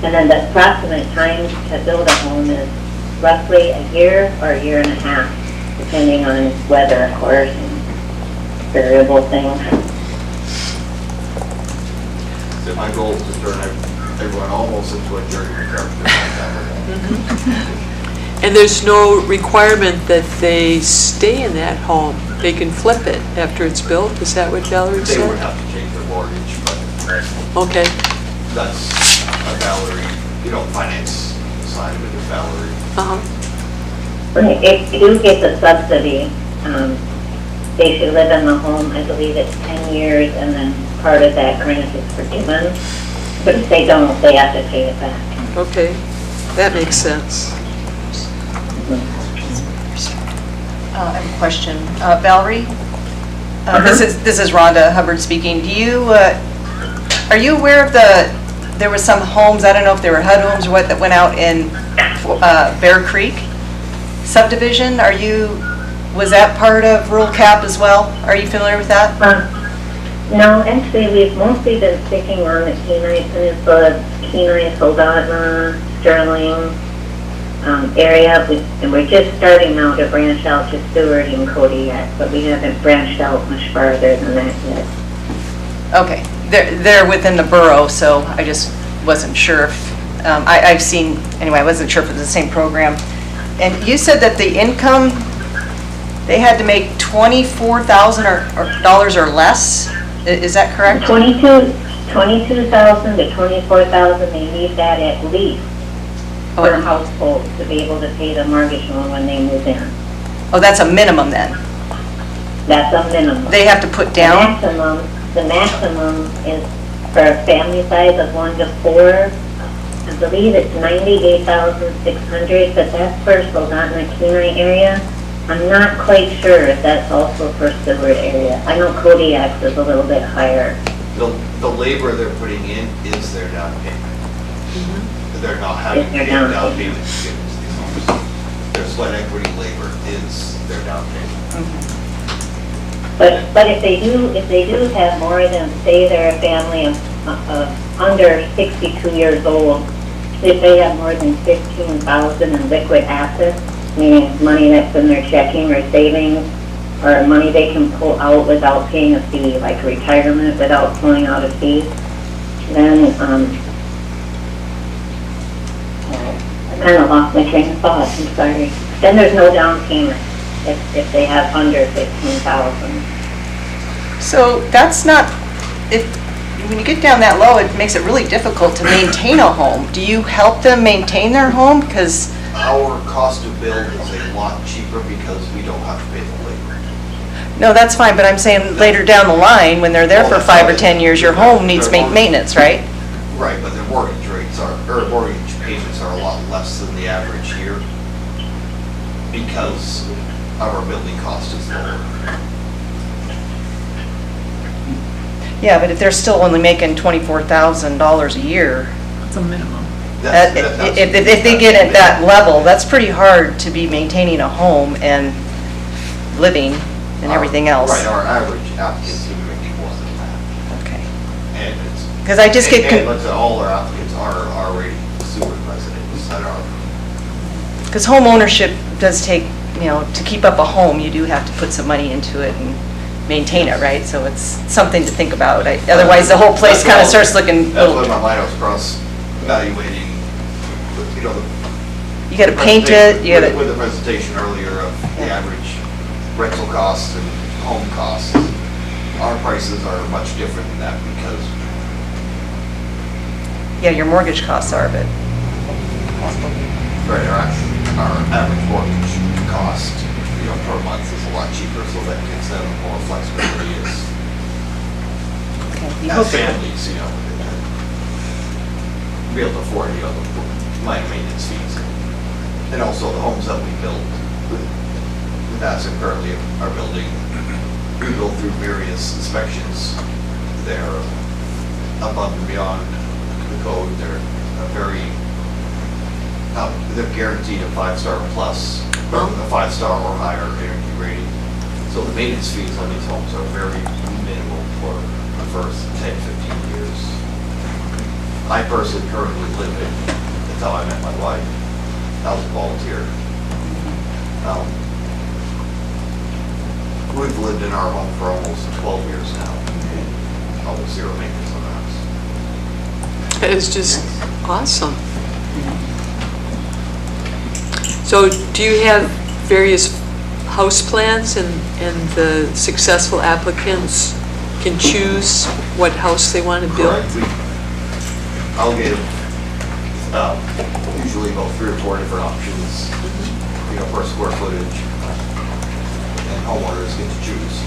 And then the approximate time to build a home is roughly a year or a year and a half, depending on weather, of course, and variable things. So my goal is to turn everyone almost into a journeyman carpenter. And there's no requirement that they stay in that home. They can flip it after it's built. Is that what Valerie They would said? have to change their mortgage, but Okay. that's a Valerie, finance side of it is Valerie. Uh-huh. If you do get the subsidy, they should live in the home, I believe it's 10 years, and then part of that grant is forgiven. But if they don't, they have to pay it back. Okay, that makes sense. I have a question. Valerie? This is Rhonda Hubbard speaking. Are you aware of there was some homes, I don't know if they were HUD homes or what, that went out in Bear Creek subdivision? Was that part of rural cap as well? Are you familiar with that? No, actually, we've mostly been sticking on the Kenai Peninsula, Kenai, Soldotna, Sterling area, and we're just starting now to branch out to Seward and Kodiak, but we haven't branched out much farther than that yet. Okay, they're within the borough, so I just wasn't sure if, I've seen, anyway, I wasn't sure if it was the same program. And you said that the income, they had to make $24,000 or less? Is that correct? 22,000 to 24,000, they need that at least per household to be able to pay the mortgage loan when they move in. Oh, that's a minimum then? That's a minimum. They have to put down? The maximum is for a family size of 1 to 4. I believe it's 98,600, but that's for Soldotna, Kenai area. I'm not quite sure if that's also for Seward area. I know Kodiak's is a little bit higher. The labor they're putting in is their down payment. They're not having to pay down payment to get into these homes. Their sweat equity labor is their down payment. But if they do have more than, say they're a family of under 62 years old, if they have more than 15,000 in liquid assets, meaning money that's in their checking or savings, or money they can pull out without paying a fee, like retirement without pulling out a fee, then I kind of lost my train of thought, I'm sorry. Then there's no down payment if they have under 15,000. So that's not, when you get down that low, it makes it really difficult to maintain a home. Do you help them maintain their home? Because our cost to build is a lot cheaper because we don't have to pay the labor. no, that's fine, but I'm saying later down the line, when they're there for 5 or 10 years, your home needs maintenance, right? Right, but their mortgage rates mortgage payments are a lot less than the average here because our building cost is lower. Yeah, but if they're still only making $24,000 a year, It's a minimum. if they get at that level, that's pretty hard to be maintaining a home and living and everything else. Right, our average applicants even making more than that. Okay. And it's. 'Cause I just get And let's say all our applicants are already Seward residents that are. Because home ownership does take, to keep up a home, you do have to put some money into it and maintain it, right? So it's something to think about. Otherwise, the whole place kind of starts looking That's little. what my mind was cross evaluating, You got to paint it, you got to. With the presentation earlier of the average rental costs and home costs, our prices are much different than that because. Yeah, your mortgage costs are, but. Right, our average mortgage cost, per month is a lot cheaper, so that gives them more flexibility as families, be able to afford, the minor maintenance fees. And also the homes that we build, with Bassett currently are building, we go through various inspections. They're above and beyond the code. They're they're guaranteed a 5-star plus, or a 5-star or higher energy rating. So the maintenance fees on these homes are very minimal for the first 10, 15 years. I personally currently live in, that's how I met my wife. I was a volunteer. We've lived in our home for almost 12 years now. Almost zero maintenance on the house. That is just awesome. So do you have various house plans and the successful applicants can choose what house they want to build? Correct. I'll get usually about 3 or 4 different options, per square footage. And homeowners get to choose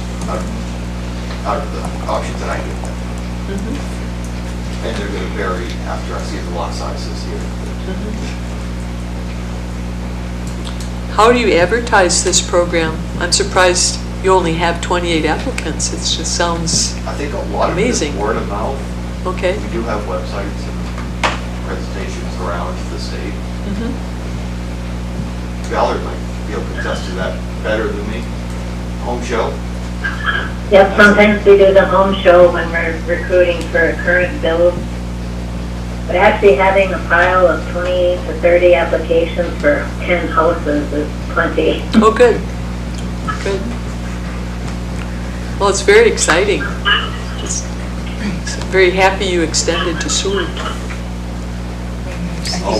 out of the options that I give them. And they're gonna vary after I see the lot sizes here. How do you advertise this program? I'm surprised you only have 28 applicants. It just sounds, I think a lot of it is amazing. word of mouth. okay. We do have websites and presentations around the state. Valerie might be able to attest to that better than me. Home show. Yep, sometimes we do the home show when we're recruiting for a current build. But actually having a pile of 20 to 30 applications for 10 houses is plenty. Oh, good, good. Well, it's very exciting. Just very happy you extended to Seward.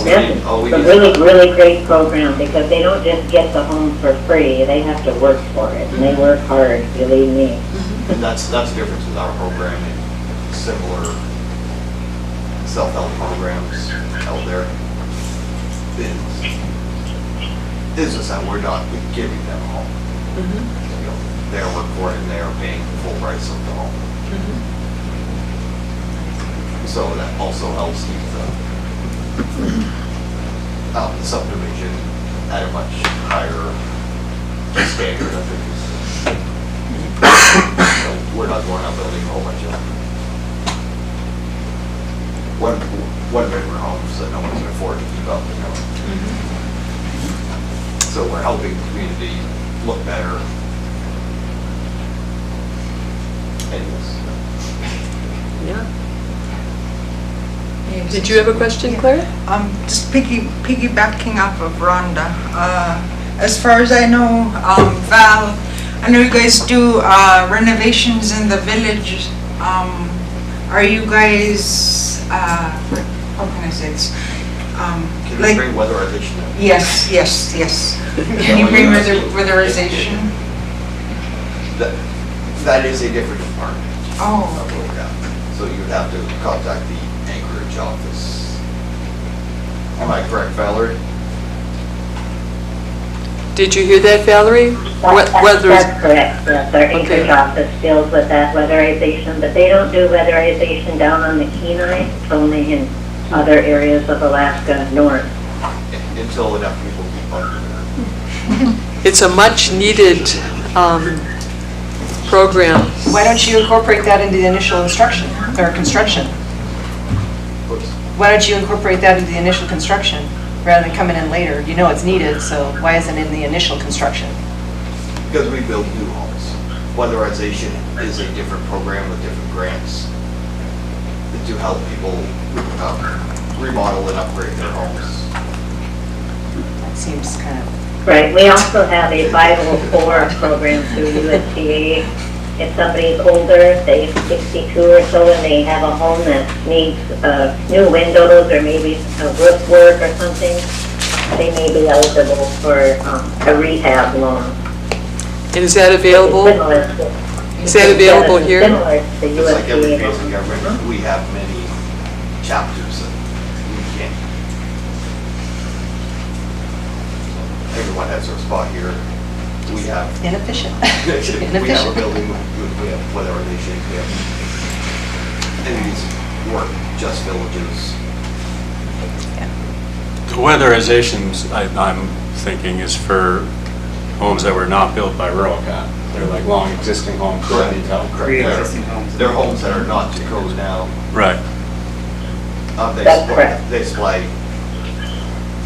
Yes, all we it's a need is- really, really great program because they don't just get the home for free, they have to work for it, and they work hard, believe me. And that's the difference with our program and similar self-help programs out there. Is that we're not giving them a home. You know, they're working for it and they're paying the full price of the home. So that also helps keep the subdivision at a much higher standard, I think. So we're not going out building a whole bunch of one-bedroom homes that no one can afford to keep up, you know. So we're helping the community look better. Anyways. Yeah. Did you have a question, Claire? Just piggybacking off of Rhonda. As far as I know, Val, I know you guys do renovations in the village. Are you guys, how can I say this? Can you Like, bring weatherization in? yes. Can you bring weatherization? That is a different department. Oh, Okay. So you would have to contact the Anchorage office. Am I correct, Valerie? Did you hear that, Valerie? That's Whether, correct, yes, our Anchorage office deals with that weatherization, but they don't do weatherization down on the Kenai, it's only in other areas of Alaska north. Until enough people keep on it's a much-needed program. Why don't you incorporate that into the initial instruction or construction? Why don't you incorporate that into the initial construction rather than coming in later? You know it's needed, so why isn't it in the initial construction? Because we build new homes. Weatherization is a different program with different grants to help people remodel and upgrade their homes. That seems kind of... Right, we also have a 504 program through USDA. If somebody's older, say 62 or so, and they have a home that needs new windows or maybe a roof work or something, they may be eligible for a rehab loan. And is that available? Is that available here? Similar to the Just like every USDA. basic government, we have many chapters that we can't. Everyone has their spot here. We have. Inefficient. We have a building, we have weatherization, we have, and these work just villages. The weatherizations, I'm thinking, is for homes that were not built by rural Cat. They're like long existing homes. that need help. Pre-existing homes. They're homes that are not to code now. Right. That's correct. They supply,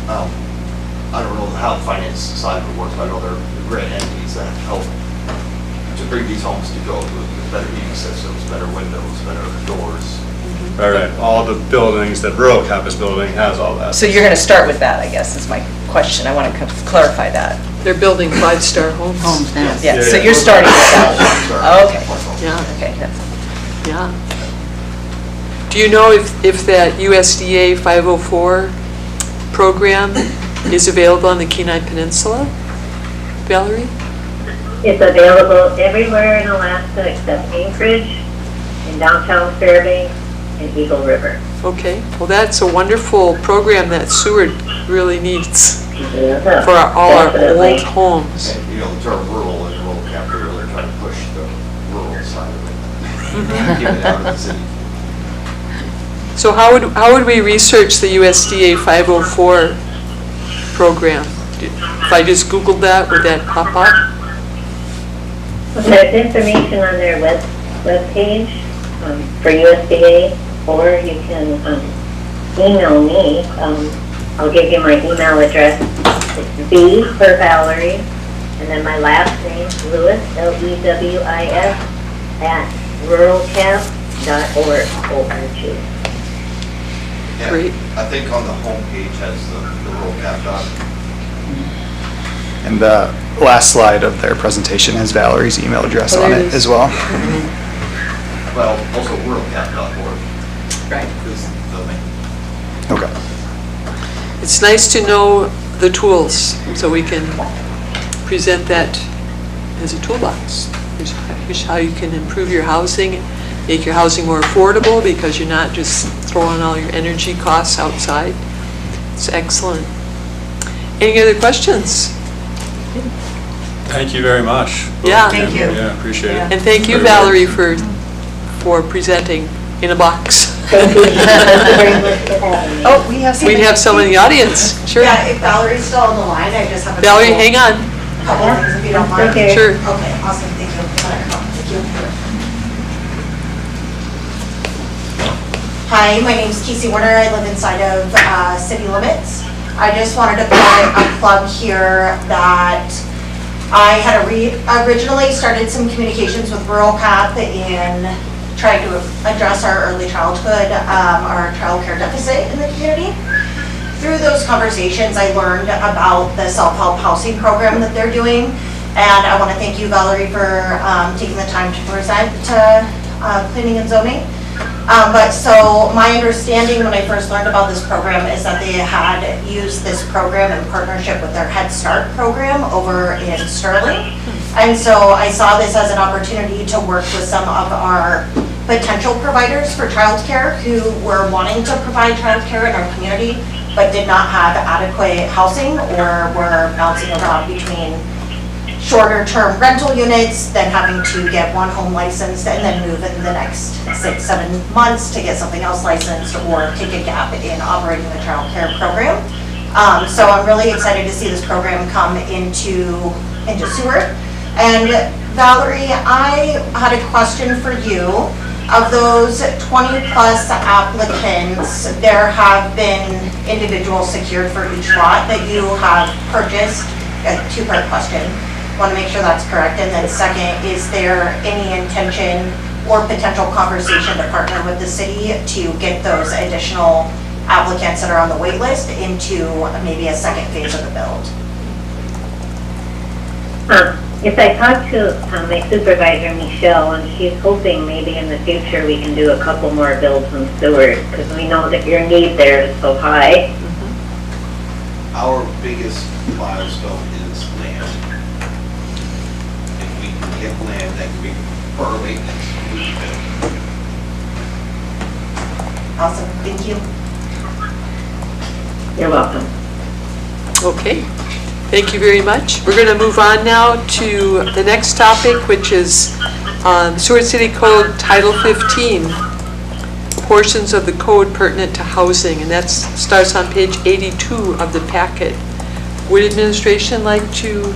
I don't know how the finance side of it works, but I know they're grant entities that help to bring these homes to go with better heating systems, better windows, better doors. Right. All the buildings that rural Cap is building has all that. So you're going to start with that, I guess, is my question. I want to clarify that. They're building 5-star homes. Homes now. Yeah, Yeah, so yeah. you're starting with that. Okay. Yeah, Okay, that's... yeah. Do you know if that USDA 504 program is available on the Kenai Peninsula? Valerie? It's available everywhere in Alaska except Anchorage, in downtown Fairbanks, and Eagle River. Okay, well, that's a wonderful program that Seward really needs Yeah, for all our definitely. old homes. And, you know, the term rural and rural after they're trying to push the rural side of it. Keep it out of the city. So how would we research the USDA 504 program? If I just Googled that, would that pop up? There's information on their webpage for USDA, or you can email me. I'll give you my email address. It's V for Valerie, and then my last name, Lewis, Lewis, @ruralcap.org. Yeah, Great. I think on the homepage has the rural cap dot. And the last slide of their presentation has Valerie's email address on it as well. Well, also ruralcap.org. Right. Is the main. Okay. It's nice to know the tools, so we can present that as a toolbox. Here's how you can improve your housing, make your housing more affordable because you're not just throwing all your energy costs outside. It's excellent. Any other questions? Thank you very much. Yeah. Thank you. Yeah, appreciate it. And thank you, Valerie, for presenting in a box. Thank you very much for having me. Oh, we have some. We have someone in the audience, sure. Yeah, if Valerie's still on the line, I just have a Valerie, couple- hang on. couple things if you don't mind. Okay. Sure. Okay, awesome, thank you. Thank you. Hi, my name's Casey Warner, I live inside of city limits. I just wanted to put a plug here that I had originally started some communications with Rural Cap in trying to address our early childhood, our child care deficit in the community. Through those conversations, I learned about the self-help housing program that they're doing. And I want to thank you, Valerie, for taking the time to present to planning and zoning. But so my understanding when I first learned about this program is that they had used this program in partnership with their Head Start program over in Sterling. And so I saw this as an opportunity to work with some of our potential providers for childcare who were wanting to provide childcare in our community, but did not have adequate housing or were bouncing around between shorter term rental units, then having to get one home licensed and then move in the next 6-7 months to get something else licensed or take a gap in operating the child care program. So I'm really excited to see this program come into Seward. And Valerie, I had a question for you. Of those 20 plus applicants, there have been individuals secured for each lot that you have purchased. A two-part question. Want to make sure that's correct. And then second, is there any intention or potential conversation to partner with the city to get those additional applicants that are on the wait list into maybe a second phase of the build? Yes, I talked to my supervisor, Michelle, and she's hoping maybe in the future we can do a couple more builds in Seward, because we know that your need there is so high. Our biggest milestone is land. If we can get land that can be permanently built. Awesome, thank you. You're welcome. Okay, thank you very much. We're going to move on now to the next topic, which is Seward City Code Title 15, portions of the code pertinent to housing, and that starts on page 82 of the packet. Would administration like to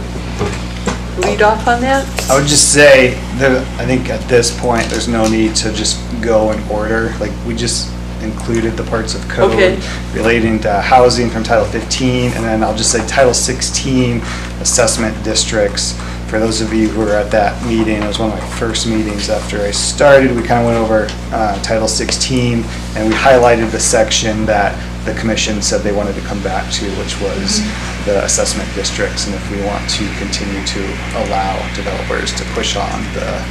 lead off on that? I would just say that I think at this point, there's no need to just go in order. Like, we just included the parts of code Okay. relating to housing from Title 15, and then I'll just say Title 16 assessment districts. For those of you who were at that meeting, it was one of my first meetings after I started. We kind of went over Title 16, and we highlighted the section that the commission said they wanted to come back to, which was the assessment districts, and if we want to continue to allow developers to push on the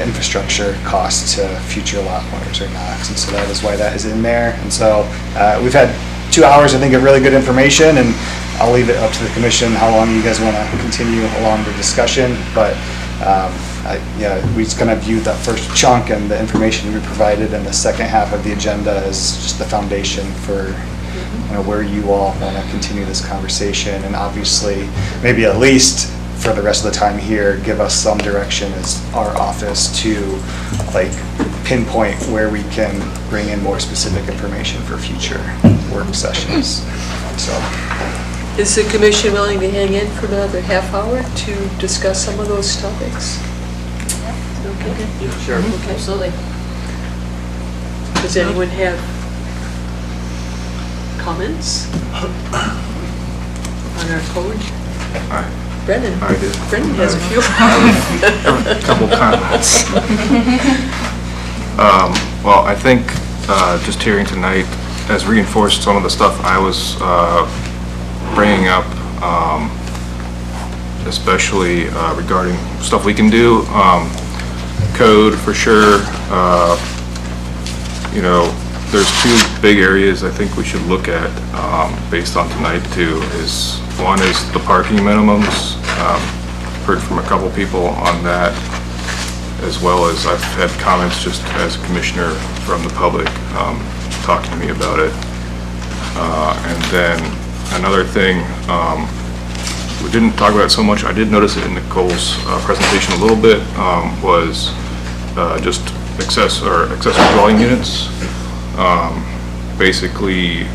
infrastructure costs to future lot owners or not. And so that is why that is in there. And so we've had 2 hours, I think, of really good information, and I'll leave it up to the commission how long you guys want to continue along the discussion. But yeah, we just kind of viewed that first chunk and the information we provided, and the second half of the agenda as just the foundation for where you all want to continue this conversation, and obviously maybe at least for the rest of the time here, give us some direction as our office to like pinpoint where we can bring in more specific information for future work sessions. So, Is the commission willing to hang in for another half hour to discuss some of those topics? Okay. Sure. Okay. Absolutely. Does anyone have comments on our code? Brendan? I did. Brendan has a few. A couple comments. Well, I think just hearing tonight has reinforced some of the stuff I was bringing up, especially regarding stuff we can do. Code for sure. You know, there's two big areas I think we should look at based on tonight too. One is the parking minimums. Heard from a couple people on that, as well as I've had comments just as a commissioner from the public talking to me about it. And then another thing, we didn't talk about it so much, I did notice it in Nicole's presentation a little bit, was just accessory dwelling units. Basically,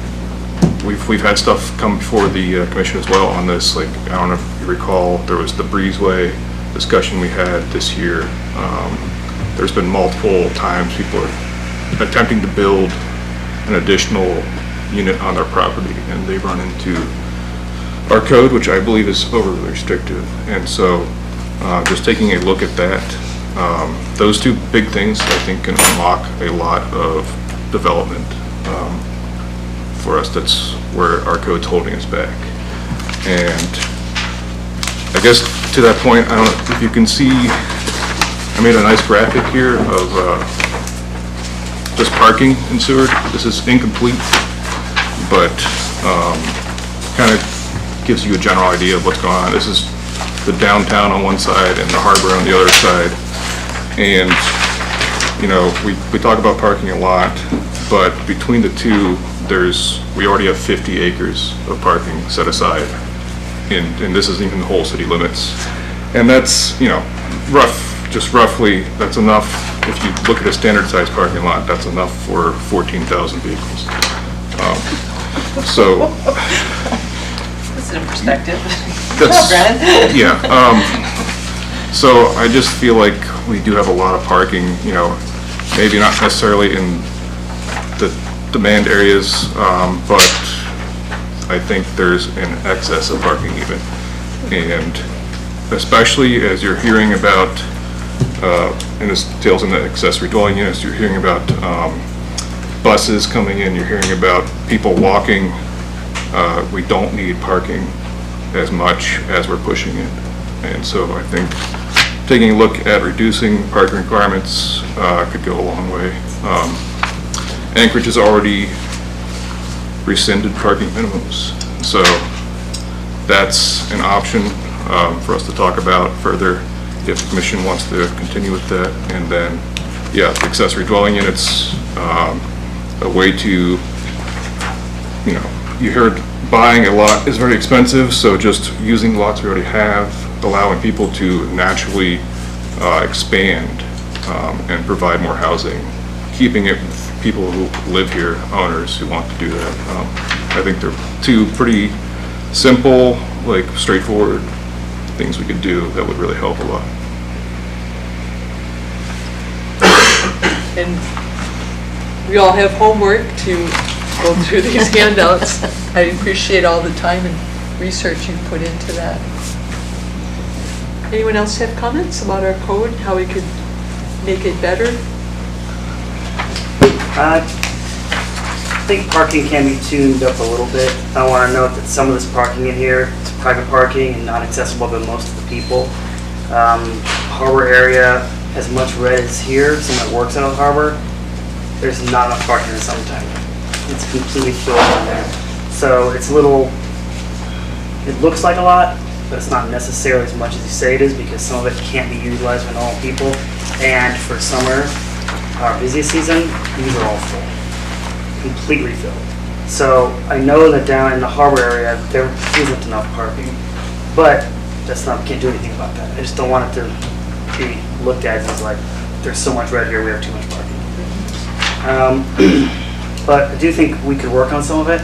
we've had stuff come before the commission as well on this. Like, I don't know if you recall, there was the Breezeway discussion we had this year. There's been multiple times people are attempting to build an additional unit on their property, and they run into our code, which I believe is overly restrictive. And so just taking a look at that, those two big things I think can unlock a lot of development for us. That's where our code's holding us back. And I guess to that point, I don't know if you can see, I made a nice graphic here of just parking in Seward. This is incomplete, but kind of gives you a general idea of what's going on. This is the downtown on one side and the harbor on the other side. And, you know, we talk about parking a lot, but between the two, we already have 50 acres of parking set aside. And this isn't even the whole city limits. And that's, you know, just roughly, that's enough. If you look at a standard size parking lot, that's enough for 14,000 vehicles. So. This is in perspective. Yeah. So I just feel like we do have a lot of parking, you know, maybe not necessarily in the demand areas, but I think there's an excess of parking even. And especially as you're hearing about, and this tails into accessory dwelling units, you're hearing about buses coming in, you're hearing about people walking. We don't need parking as much as we're pushing it. And so I think taking a look at reducing parking requirements could go a long way. Anchorage has already rescinded parking minimums, so that's an option for us to talk about further if the commission wants to continue with that. And then, yeah, the accessory dwelling units, a way to, you know, you heard buying a lot is very expensive, so just using lots we already have, allowing people to naturally expand and provide more housing, keeping it with people who live here, owners who want to do that. I think they're two pretty simple, like straightforward things we could do that would really help a lot. And we all have homework to go through these handouts. I appreciate all the time and research you put into that. Anyone else have comments about our code, how we could make it better? I think parking can be tuned up a little bit. I want to note that some of this parking in here is private parking and not accessible by most of the people. Harbor area, as much red as here, someone that works out of the harbor, there's not enough parking in the summertime. It's completely filled in there. So it's a little, it looks like a lot, but it's not necessarily as much as you say it is, because some of it can't be utilized by normal people. And for summer, our busiest season, these are all full, completely filled. So I know that down in the harbor area, there isn't enough parking, but that's not, can't do anything about that. I just don't want it to be looked at as like, there's so much right here, we have too much parking. But I do think we could work on some of it.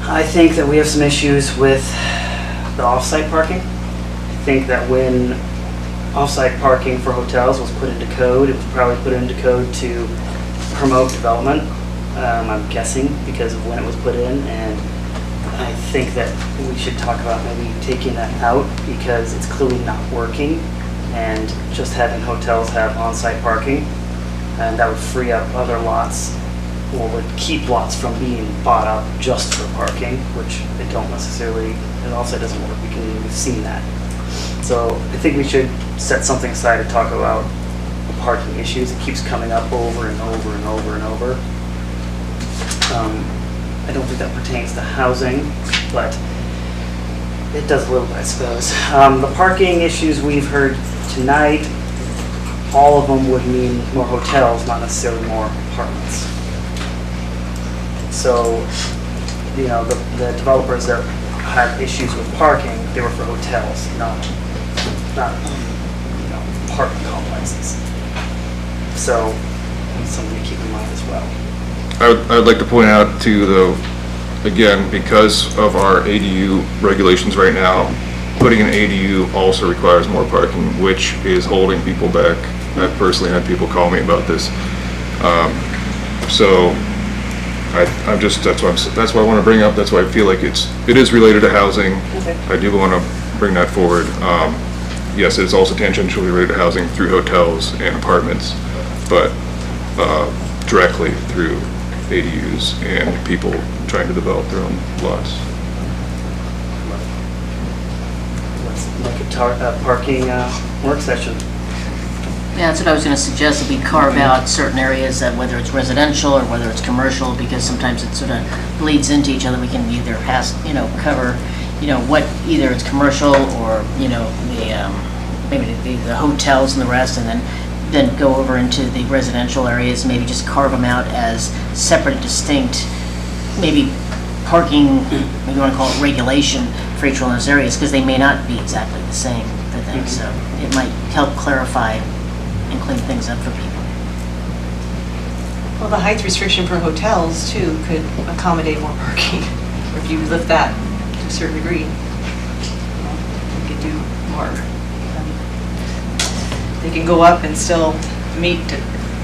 I think that we have some issues with the off-site parking. I think that when off-site parking for hotels was put into code, it was probably put into code to promote development. I'm guessing because of when it was put in, and I think that we should talk about maybe taking that out because it's clearly not working, and just having hotels have on-site parking, and that would free up other lots, or would keep lots from being bought up just for parking, which they don't necessarily, it also doesn't work, we've seen that. So I think we should set something aside to talk about the parking issues. It keeps coming up over and over and over and over. I don't think that pertains to housing, but it does a little bit, I suppose. The parking issues we've heard tonight, all of them would mean more hotels, not necessarily more apartments. So, you know, the developers that had issues with parking, they were for hotels, not you know, apartment complexes. So, that's something to keep in mind as well. I'd like to point out too, though, again, because of our ADU regulations right now, putting an ADU also requires more parking, which is holding people back. I've personally had people call me about this. So I'm just, that's why I want to bring up, that's why I feel like it is related to housing. Okay. I do want to bring that forward. Yes, it's also tangentially related to housing through hotels and apartments, but directly through ADUs and people trying to develop their own lots. Let's make a parking work session. Yeah, that's what I was going to suggest, that we carve out certain areas, that whether it's residential or whether it's commercial, because sometimes it sort of bleeds into each other. We can either cover, what, either it's commercial or, maybe the hotels and the rest, and then go over into the residential areas, maybe just carve them out as separate and distinct, maybe parking, maybe you want to call it regulation for each one of those areas, because they may not be exactly the same for things, so it might help clarify and clean things up for people. Well, the height restriction for hotels too could accommodate more parking, or if you lift that to a certain degree, you could do more. They can go up and still meet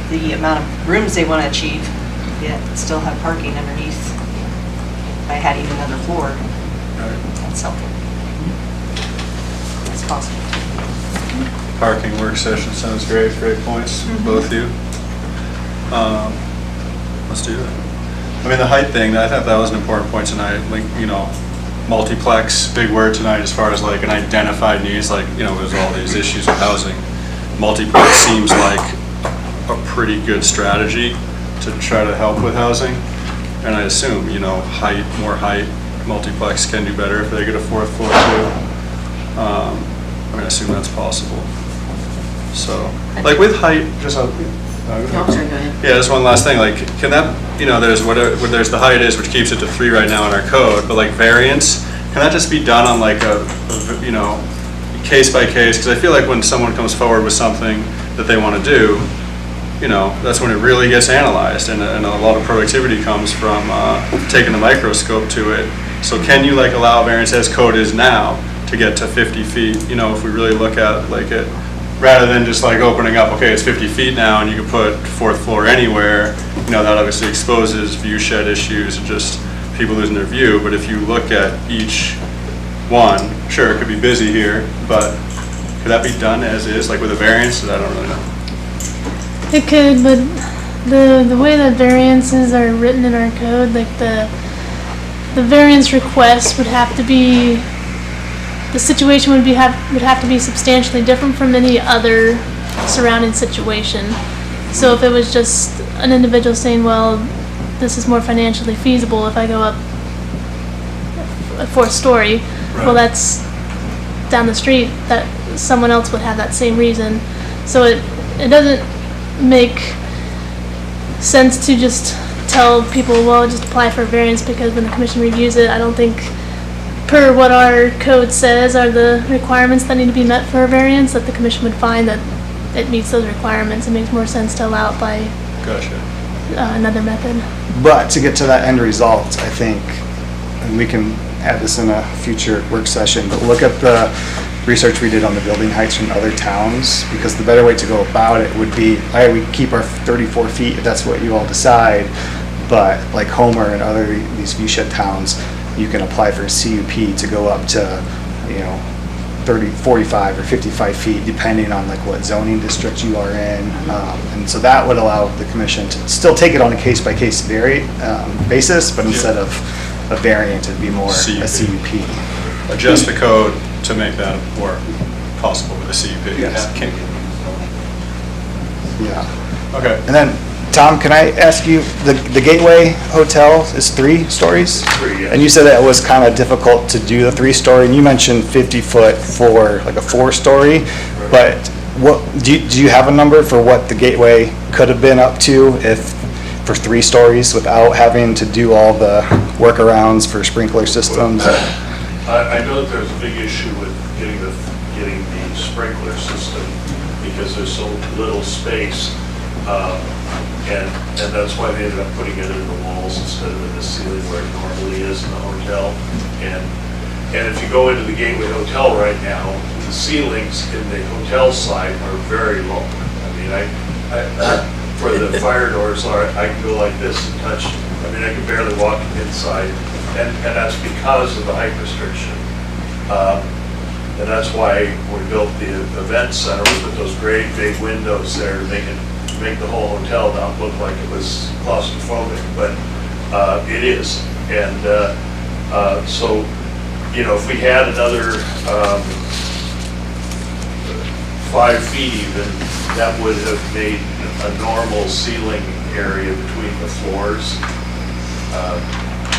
the amount of rooms they want to achieve, yet still have parking underneath. If I had even another floor, that's helpful. That's possible. Parking work session sounds great points, both of you. Let's do that. I mean, the height thing, I thought that was an important point tonight, like, multiplex, big word tonight as far as like an identified needs, like, there's all these issues with housing. Multiplex seems like a pretty good strategy to try to help with housing. And I assume, more height, multiplex can do better if they get a fourth floor too. I assume that's possible. So, like with height, just Sorry, go ahead. yeah, just one last thing, like, can that, there's the height is, which keeps it to 3 right now in our code, but like variance, can that just be done on like a case by case? Because I feel like when someone comes forward with something that they want to do, that's when it really gets analyzed, and a lot of productivity comes from taking the microscope to it. So can you like allow variance as code is now to get to 50 feet, if we really look at like it, rather than just like opening up, okay, it's 50 feet now and you can put 4th floor anywhere, that obviously exposes view shed issues and just people losing their view. But if you look at each one, sure, it could be busy here, but could that be done as is, like with a variance? I don't really know. It could, but the way that variances are written in our code, like the variance request would have to be, the situation would have to be substantially different from any other surrounding situation. So if it was just an individual saying, well, this is more financially feasible if I go up a 4th story, well, that's down the street, that someone else would have that same reason. So it doesn't make sense to just tell people, well, just apply for a variance, because when the commission reviews it, I don't think per what our code says are the requirements that need to be met for a variance, that the commission would find that it meets those requirements, it makes more sense to allow it by Gotcha. another method. But to get to that end result, I think, and we can add this in a future work session, but look at the research we did on the building heights from other towns, because the better way to go about it would be, we keep our 34 feet if that's what you all decide, but like Homer and other these viewshed towns, you can apply for a CUP to go up to, 30, 45 or 55 feet, depending on like what zoning district you are in. And so that would allow the commission to still take it on a case-by-case basis, but instead of a variant, it'd be more a CUP. Adjust the code to make that more possible with a CUP. Yes. Yeah. Okay. And then, Tom, can I ask you, the Gateway Hotel is 3 stories? 3, yes. And you said that it was kind of difficult to do the 3-story, and you mentioned 50 foot for like a 4-story, but what, do you have a number for what the Gateway could have been up to for 3 stories without having to do all the workarounds for sprinkler systems? I know that there's a big issue with getting the sprinkler system because there's so little space. And that's why they ended up putting it in the walls instead of in the ceiling where it normally is in the hotel. And if you go into the Gateway Hotel right now, the ceilings in the hotel side are very low. I mean, I for the fire doors, I can go like this and touch. I mean, I can barely walk inside, and that's because of the height restriction. And that's why we built the event center. We put those great big windows there to make the whole hotel not look like it was claustrophobic, but it is. And so, if we had another 5 feet even, that would have made a normal ceiling area between the floors.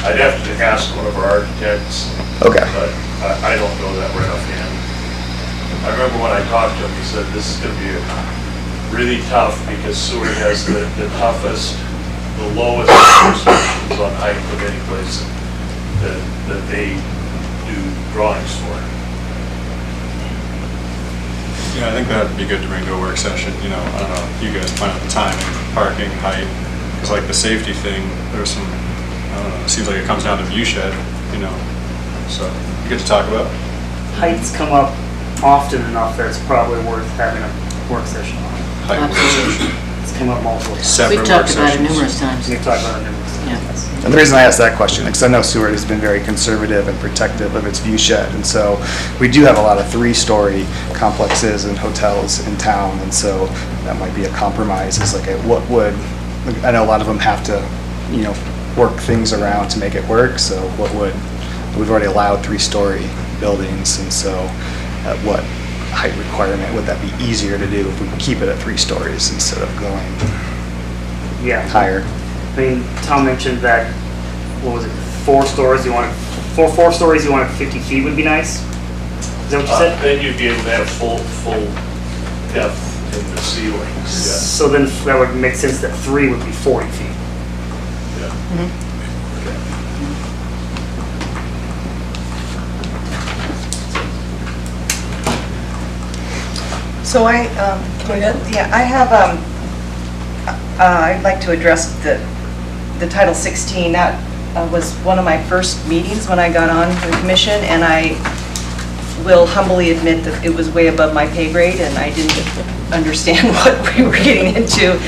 I'd have to ask one of our architects. Okay. But I don't know that right offhand. I remember when I talked to him, he said this is going to be really tough because Seward has the toughest, the lowest restrictions on height of any place that they do drawings for. Yeah, I think that'd be good to bring to a work session, I don't know, you guys plan out the timing, parking, height, because like the safety thing, there's some, I don't know, it seems like it comes down to view shed, so you get to talk about. Heights come up often enough that it's probably worth having a work session on it. Height work session. It's come up multiple times. Separate We've talked work about it sessions. numerous times. We've talked about it numerous times. Yeah. And the reason I asked that question, because I know Seward has been very conservative and protective of its view shed, and so we do have a lot of 3-story complexes and hotels in town, and so that might be a compromise, is like, I know a lot of them have to, work things around to make it work, so we've already allowed 3-story buildings, and so at what height requirement would that be easier to do if we keep it at 3 stories instead of going higher? I mean, Tom mentioned that, 4 stories, you wanted 4 stories, you wanted 50 feet would be nice? Is that what you said? Then you'd be able to have full depth in the ceilings, yeah. So then that would make sense that 3 would be 40 feet. Yeah. So I have, I'd like to address the Title 16. That was one of my first meetings when I got on the commission, and I will humbly admit that it was way above my pay grade, and I didn't understand what we were getting into.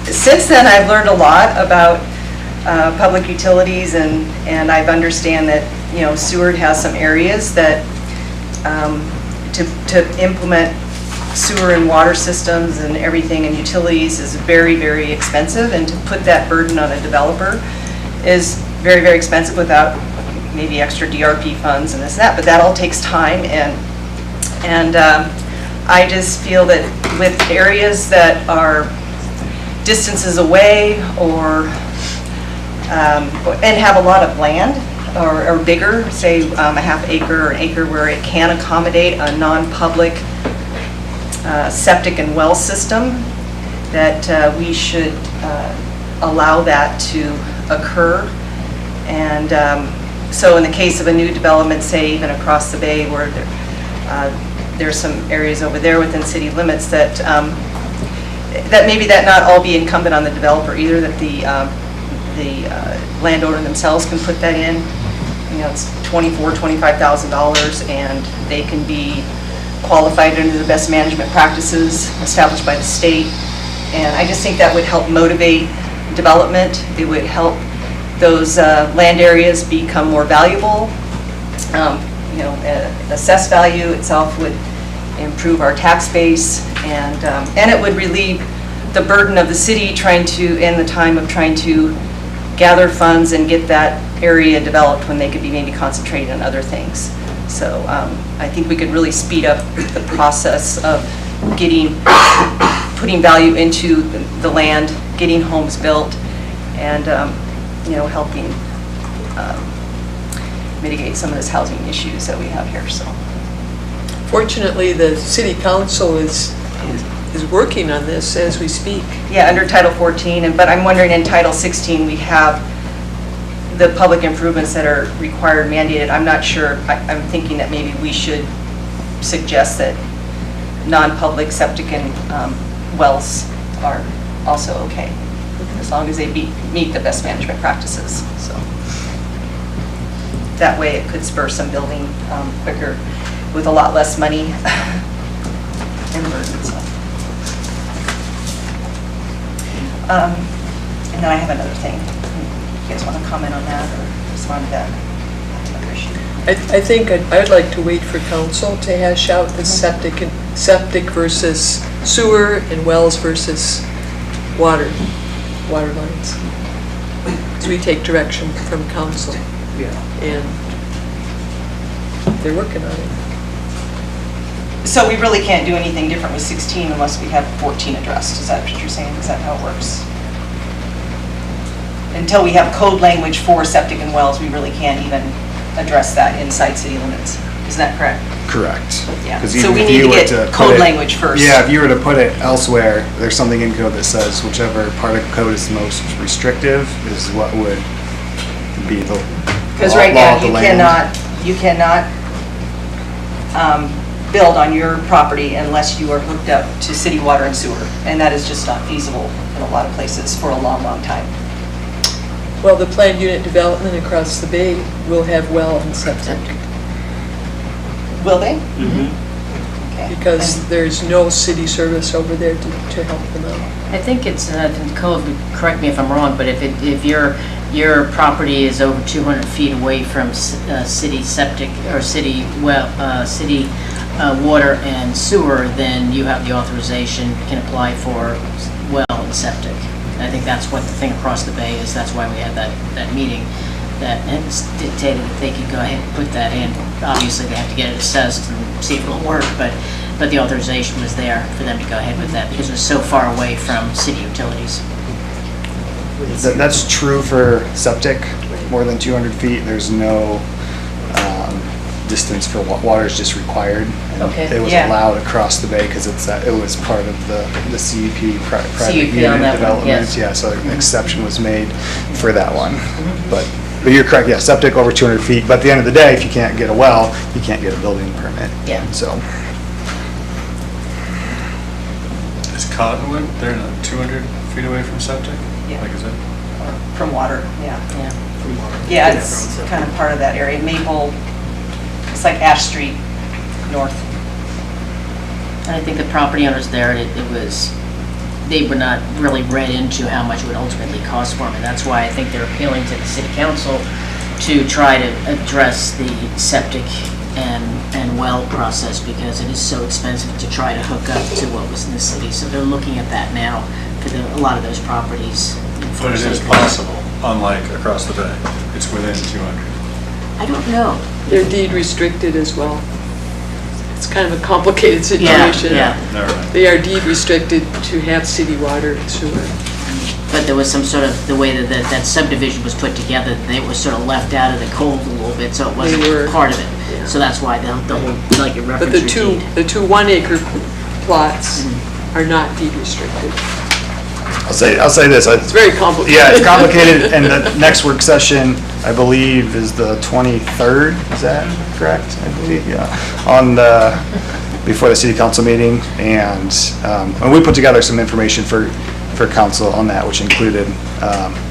Since then, I've learned a lot about public utilities, and I've understand that, Seward has some areas that to implement sewer and water systems and everything and utilities is very, very expensive, and to put that burden on a developer is very, very expensive without maybe extra DRP funds and this and that, but that all takes time, and I just feel that with areas that are distances away or and have a lot of land or bigger, say a half acre or an acre, where it can accommodate a non-public septic and well system, that we should allow that to occur. And So in the case of a new development, say even across the bay where there's some areas over there within city limits that maybe that not all be incumbent on the developer either, that the landowner themselves can put that in. You know, it's $24,000, $25,000 and they can be qualified under the best management practices established by the state. And I just think that would help motivate development. It would help those land areas become more valuable. You know, assessed value itself would improve our tax base, and it would relieve the burden of the city trying to, in the time of trying to gather funds and get that area developed when they could be maybe concentrated on other things. So I think we could really speed up the process of putting value into the land, getting homes built, and you know, helping mitigate some of those housing issues that we have here. So, fortunately, the city council is working on this as we speak. Yeah, under Title 14, but I'm wondering in Title 16 we have the public improvements that are required, mandated. I'm not sure. I'm thinking that maybe we should suggest that non-public septic and wells are also okay, as long as they meet the best management practices. So that way it could spur some building quicker with a lot less money and burden. So. And then I have another thing. You guys want to comment on that or respond to that? Another issue. I think I'd like to wait for council to hash out the septic versus sewer and wells versus water lines. So we take direction from council. Yeah. And they're working on it. So we really can't do anything different with 16 unless we have 14 addressed. Is that what you're saying? Is that how it works? Until we have code language for septic and wells, we really can't even address that inside city limits. Isn't that correct? Correct. Yeah. 'Cause So even we if need you to were get put code it- language first. Yeah, if you were to put it elsewhere, there's something in code that says whichever part of code is most restrictive is what would be the Because law right now, of the you land. cannot build on your property unless you are hooked up to city water and sewer. And that is just not feasible in a lot of places for a long, long time. Well, the planned unit development across the bay will have well and septic. Will they? Mm-hmm. Okay. Because there's no city service over there to help them out. I think it's in the code, correct me if I'm wrong, but if your property is over 200 feet away from city septic or city city water and sewer, then you have the authorization, can apply for well and septic. And I think that's what the thing across the bay is. That's why we had that meeting that dictated that they could go ahead and put that in. Obviously, they have to get it assessed and see if it'll work, but the authorization was there for them to go ahead with that because it was so far away from city utilities. That's true for septic, more than 200 feet. There's no distance for water is just required. And Okay. it was Yeah. allowed across the bay because it was part of the CUP private CUP on unit that one, development. yes. Yeah, so an exception was made for that one. But you're correct, yeah, septic over 200 feet. But at the end of the day, if you can't get a well, you can't get a building permit. Yeah. So. Is Cottonwood, they're not 200 feet away from septic? Yeah. Like, is it? From water, yeah. Yeah. Yeah, it's kind of part of that area. Maple, it's like Ash Street North. And I think the property owners there, they were not really read into how much it would ultimately cost for them. And that's why I think they're appealing to the city council to try to address the septic and well process because it is so expensive to try to hook up to what was in the city. So they're looking at that now for a lot of those properties. But it is possible, unlike across the bay. It's within 200. I don't know. They're deed restricted as well. It's kind of a complicated situation. Yeah. Never mind. They are deed restricted to have city water and sewer. But there was some sort of, the way that subdivision was put together, they were sort of left out of the cold a little bit, so it wasn't part of it. Yeah. So that's why the whole, like your But reference your deed. the two 1 acre plots are not deed restricted. I'll say this. It's very complicated. Yeah, it's complicated, and the next work session, I believe, is the 23rd, is that correct? I believe, yeah, on the, before the city council meeting, and we put together some information for council on that, which included,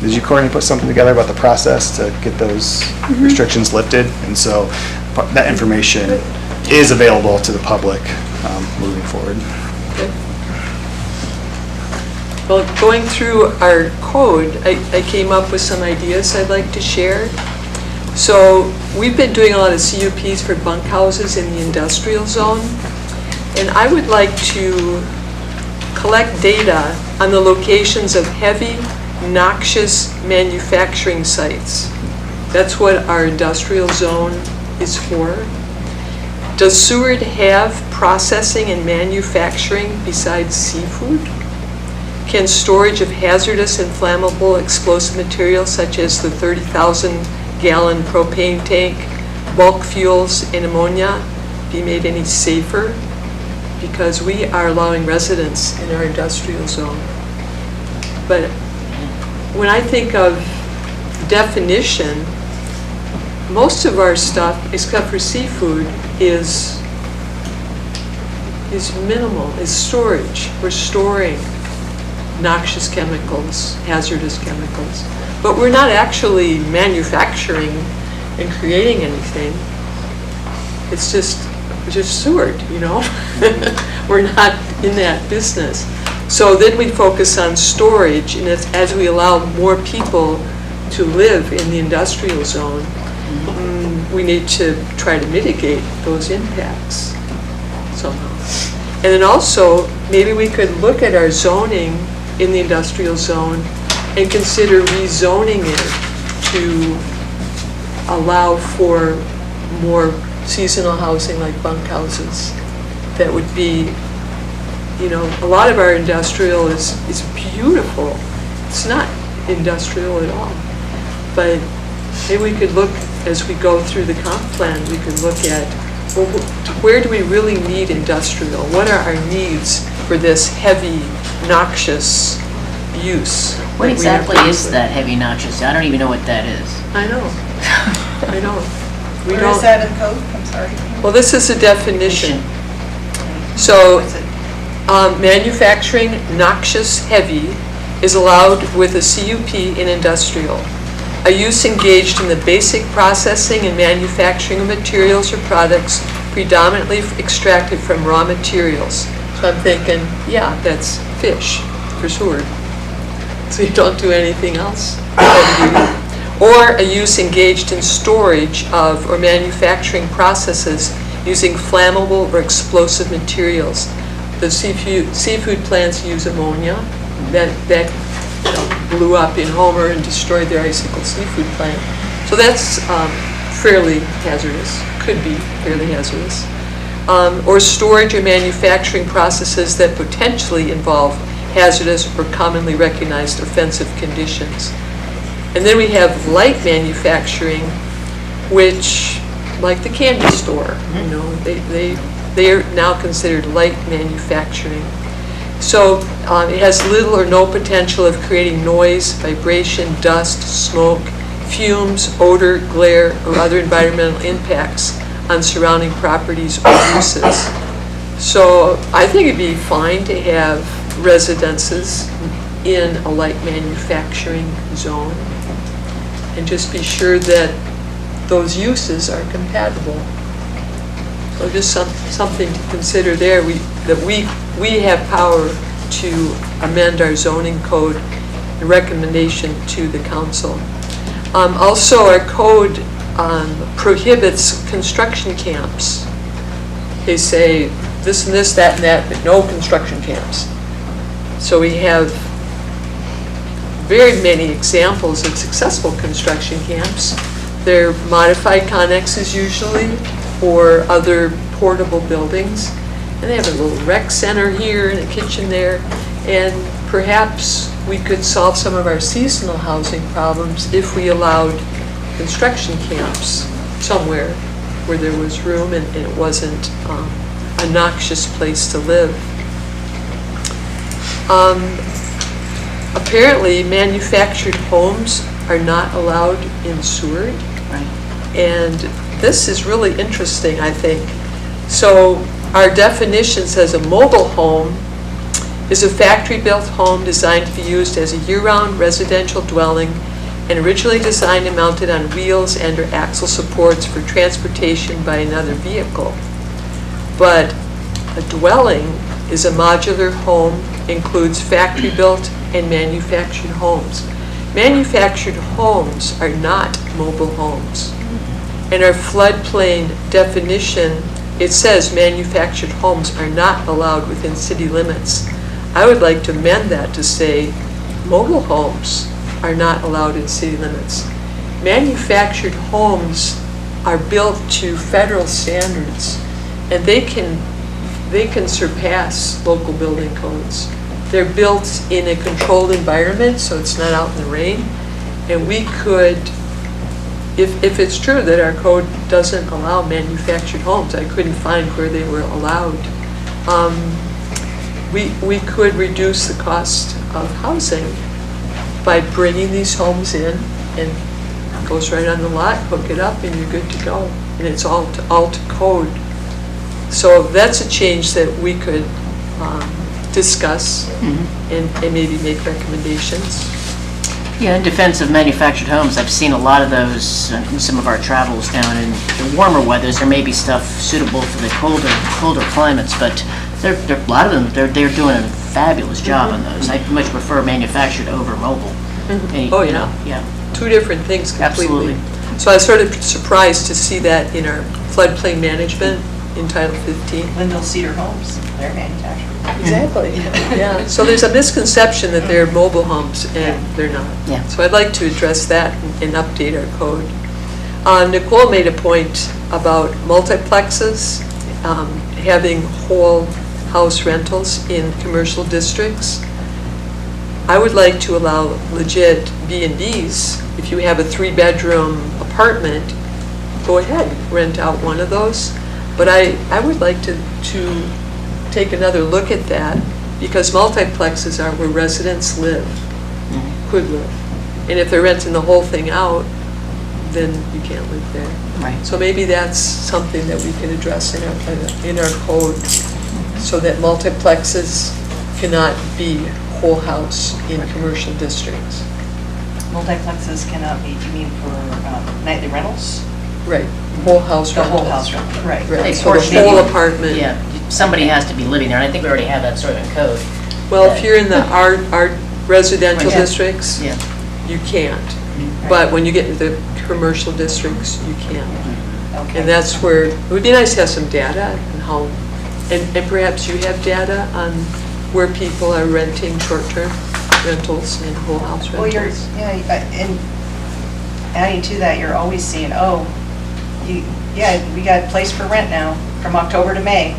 did you, Courtney, put something together about the process to get those restrictions lifted? And so that information is available to the public moving forward. Well, going through our code, I came up with some ideas I'd like to share. So we've been doing a lot of CUPs for bunkhouses in the industrial zone, and I would like to collect data on the locations of heavy, noxious manufacturing sites. That's what our industrial zone is for. Does Seward have processing and manufacturing besides seafood? Can storage of hazardous and flammable explosive materials such as the 30,000-gallon propane tank, bulk fuels, and ammonia be made any safer? Because we are allowing residents in our industrial zone. But when I think of definition, most of our stuff, except for seafood, is minimal, is storage. We're storing noxious chemicals, hazardous chemicals. But we're not actually manufacturing and creating anything. It's just Seward, you know? We're not in that business. So then we focus on storage, and as we allow more people to live in the industrial zone, we need to try to mitigate those impacts somehow. And then also, maybe we could look at our zoning in the industrial zone and consider rezoning it to allow for more seasonal housing like bunkhouses. That would be, you know, a lot of our industrial is beautiful. It's not industrial at all. But maybe we could look, as we go through the comp plan, we could look at, well, where do we really need industrial? What are our needs for this heavy, noxious use? What exactly is that heavy noxious? I don't even know what that is. I know. I know. Where is that in code? I'm sorry. Well, this is a definition. So, manufacturing noxious heavy is allowed with a CUP in industrial. A use engaged in the basic processing and manufacturing of materials or products predominantly extracted from raw materials. So I'm thinking, yeah, that's fish for Seward. So you don't do anything else. Or a use engaged in storage of or manufacturing processes using flammable or explosive materials. The seafood plants use ammonia. That blew up in Homer and destroyed their icicle seafood plant. So that's fairly hazardous, could be fairly hazardous. Or storage or manufacturing processes that potentially involve hazardous or commonly recognized offensive conditions. And then we have light manufacturing, which, like the candy store, you know, they are now considered light manufacturing. So it has little or no potential of creating noise, vibration, dust, smoke, fumes, odor, glare, or other environmental impacts on surrounding properties or uses. So I think it'd be fine to have residences in a light manufacturing zone and just be sure that those uses are compatible. So just something to consider there, that we have power to amend our zoning code, a recommendation to the council. Also, our code prohibits construction camps. They say this and this, that and that, but no construction camps. So we have very many examples of successful construction camps. They're modified connexes usually, or other portable buildings. And they have a little rec center here and a kitchen there. And perhaps we could solve some of our seasonal housing problems if we allowed construction camps somewhere where there was room and it wasn't a noxious place to live. apparently manufactured homes are not allowed in Seward. Right. And this is really interesting, I think. So our definition says a mobile home is a factory-built home designed to be used as a year-round residential dwelling and originally designed and mounted on wheels and/or axle supports for transportation by another vehicle. But a dwelling is a modular home, includes factory-built and manufactured homes. Manufactured homes are not mobile homes. In our floodplain definition, it says manufactured homes are not allowed within city limits. I would like to amend that to say mobile homes are not allowed in city limits. Manufactured homes are built to federal standards, and they can surpass local building codes. They're built in a controlled environment, so it's not out in the rain, and we could, if it's true that our code doesn't allow manufactured homes, I couldn't find where they were allowed, we could reduce the cost of housing by bringing these homes in, and it goes right on the lot, hook it up, and you're good to go. And it's all to code. So that's a change that we could discuss and maybe make recommendations. Yeah, in defense of manufactured homes, I've seen a lot of those in some of our travels down in the warmer weathers. There may be stuff suitable for the colder climates, but a lot of them, they're doing a fabulous job on those. I much prefer manufactured over mobile. Oh, yeah. Yeah. Two different things completely. Absolutely. So I was sort of surprised to see that in our floodplain management in Title 15. Lindell Cedar Homes, they're manufactured. Exactly, yeah. So there's a misconception that they're mobile homes, and they're not. Yeah. So I'd like to address that and update our code. Nicole made a point about multiplexes, having whole house rentals in commercial districts. I would like to allow legit B&Bs. If you have a 3-bedroom apartment, go ahead, rent out one of those. But I would like to take another look at that, because multiplexes are where residents live, could live. And if they're renting the whole thing out, then you can't live there. Right. So maybe that's something that we can address in our code, so that multiplexes cannot be whole house in commercial districts. Multiplexes cannot be, you mean for nightly rentals? Right, whole house The rentals. whole house rental, right. Right, Of so course, the whole maybe- apartment. Yeah, somebody has to be living there, and I think we already have that sort of in code. Well, if you're in the our residential Right. districts, Yeah. you can't. But when you get into the commercial districts, you can. Okay. And that's where, it would be nice to have some data on how, and perhaps you have data on where people are renting short-term rentals and whole house rentals. Well, and adding to that, you're always seeing, we got a place for rent now from October to May.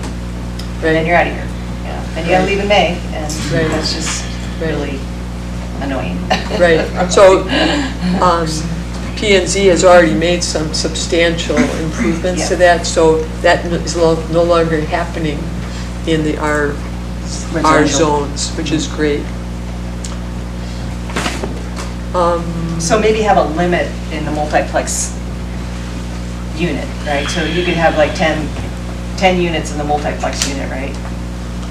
Right. Then you're out of here. Yeah. Then you gotta Right. leave in May, and Right. that's just really annoying. Right, so P&Z has already made some substantial improvements to that, so that is no longer happening in the R Residential. zones, which is great. So maybe have a limit in the multiplex unit, right? So you could have like 10 units in the multiplex unit, right?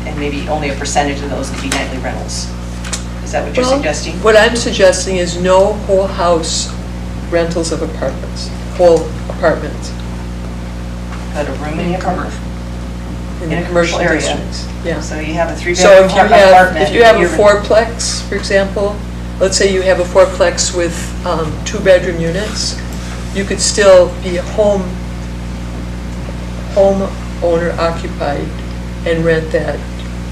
And maybe only a percentage of those could be nightly rentals. Is that what you're Well, suggesting? What I'm suggesting is no whole house rentals of apartments, whole apartments. But a room in the apartment? In In the a commercial area. districts. Yeah. So you have a So three-bedroom apartment. if you have a you're- fourplex, for example, let's say you have a fourplex with 2-bedroom units, you could still be a homeowner occupied and rent that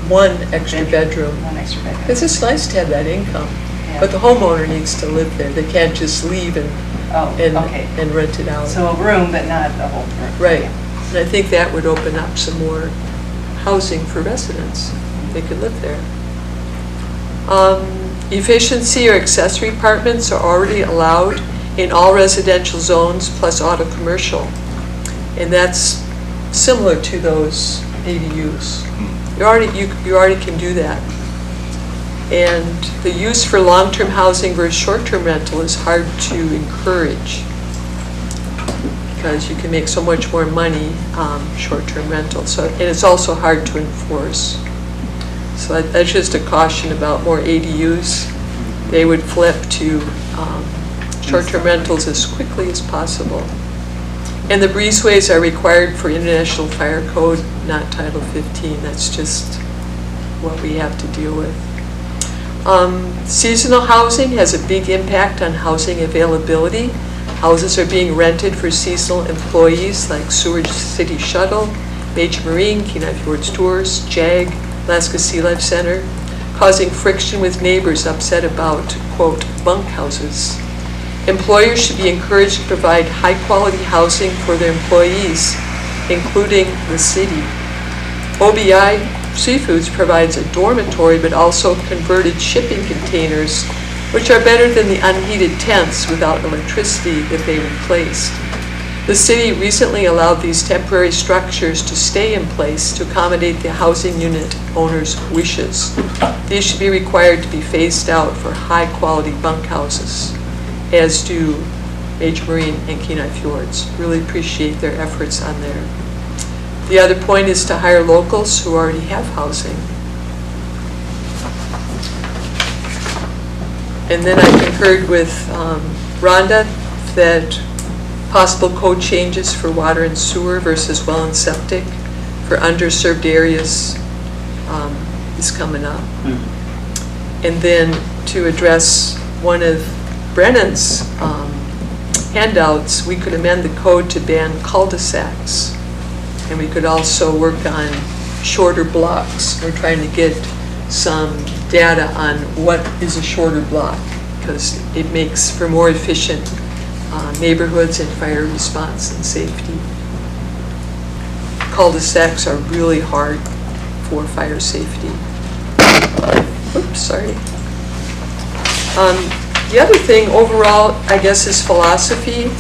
one extra bedroom. One extra bedroom. Because it's nice to have that income, Yeah. but the homeowner needs to live there. They can't just leave and okay. rent it out. So a room, but not a whole room. Right, and I think that would open up some more housing for residents. They could live there. Efficiency or accessory apartments are already allowed in all residential zones plus auto commercial. And that's similar to those ADUs. You already can do that. And the use for long-term housing versus short-term rental is hard to encourage because you can make so much more money short-term rental. So, and it's also hard to enforce. So that's just a caution about more ADUs. They would flip to short-term rentals as quickly as possible. And the breezeways are required for International Fire Code, not Title 15. That's just what we have to deal with. Seasonal housing has a big impact on housing availability. Houses are being rented for seasonal employees like Seward City Shuttle, Major Marine, Kenai Fjords Tours, JAG, Alaska Sea Life Center, causing friction with neighbors upset about, quote, bunk houses. Employers should be encouraged to provide high-quality housing for their employees, including the city. OBI Seafoods provides a dormitory, but also converted shipping containers, which are better than the unheated tents without electricity that they replaced. The city recently allowed these temporary structures to stay in place to accommodate the housing unit owners' wishes. These should be required to be phased out for high-quality bunkhouses, as do Major Marine and Kenai Fjords. Really appreciate their efforts on there. The other point is to hire locals who already have housing. And then I concurred with Rhonda that possible code changes for water and sewer versus well and septic for underserved areas is coming up. And then to address one of Brennan's handouts, we could amend the code to ban cul-de-sacs. And we could also work on shorter blocks. We're trying to get some data on what is a shorter block, because it makes for more efficient neighborhoods and fire response and safety. Cul-de-sacs are really hard for fire safety. Oops, sorry. The other thing overall, I guess, is philosophy.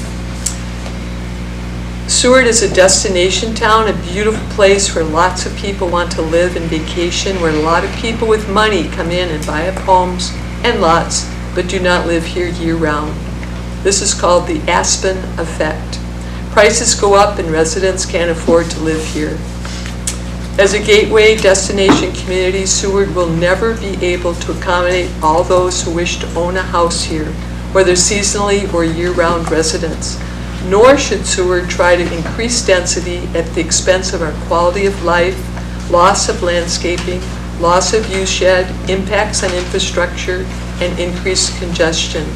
Seward is a destination town, a beautiful place where lots of people want to live and vacation, where a lot of people with money come in and buy up homes and lots, but do not live here year-round. This is called the Aspen effect. Prices go up and residents can't afford to live here. As a gateway destination community, Seward will never be able to accommodate all those who wish to own a house here, whether seasonally or year-round residents. Nor should Seward try to increase density at the expense of our quality of life, loss of landscaping, loss of view shed, impacts on infrastructure, and increased congestion.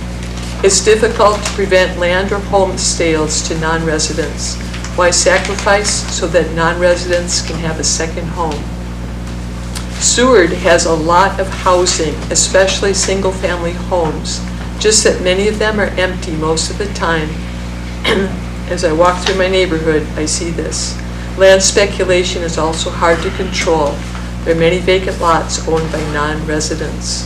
It's difficult to prevent land or home sales to non-residents. Why sacrifice so that non-residents can have a second home? Seward has a lot of housing, especially single-family homes, just that many of them are empty most of the time. As I walk through my neighborhood, I see this. Land speculation is also hard to control. There are many vacant lots owned by non-residents.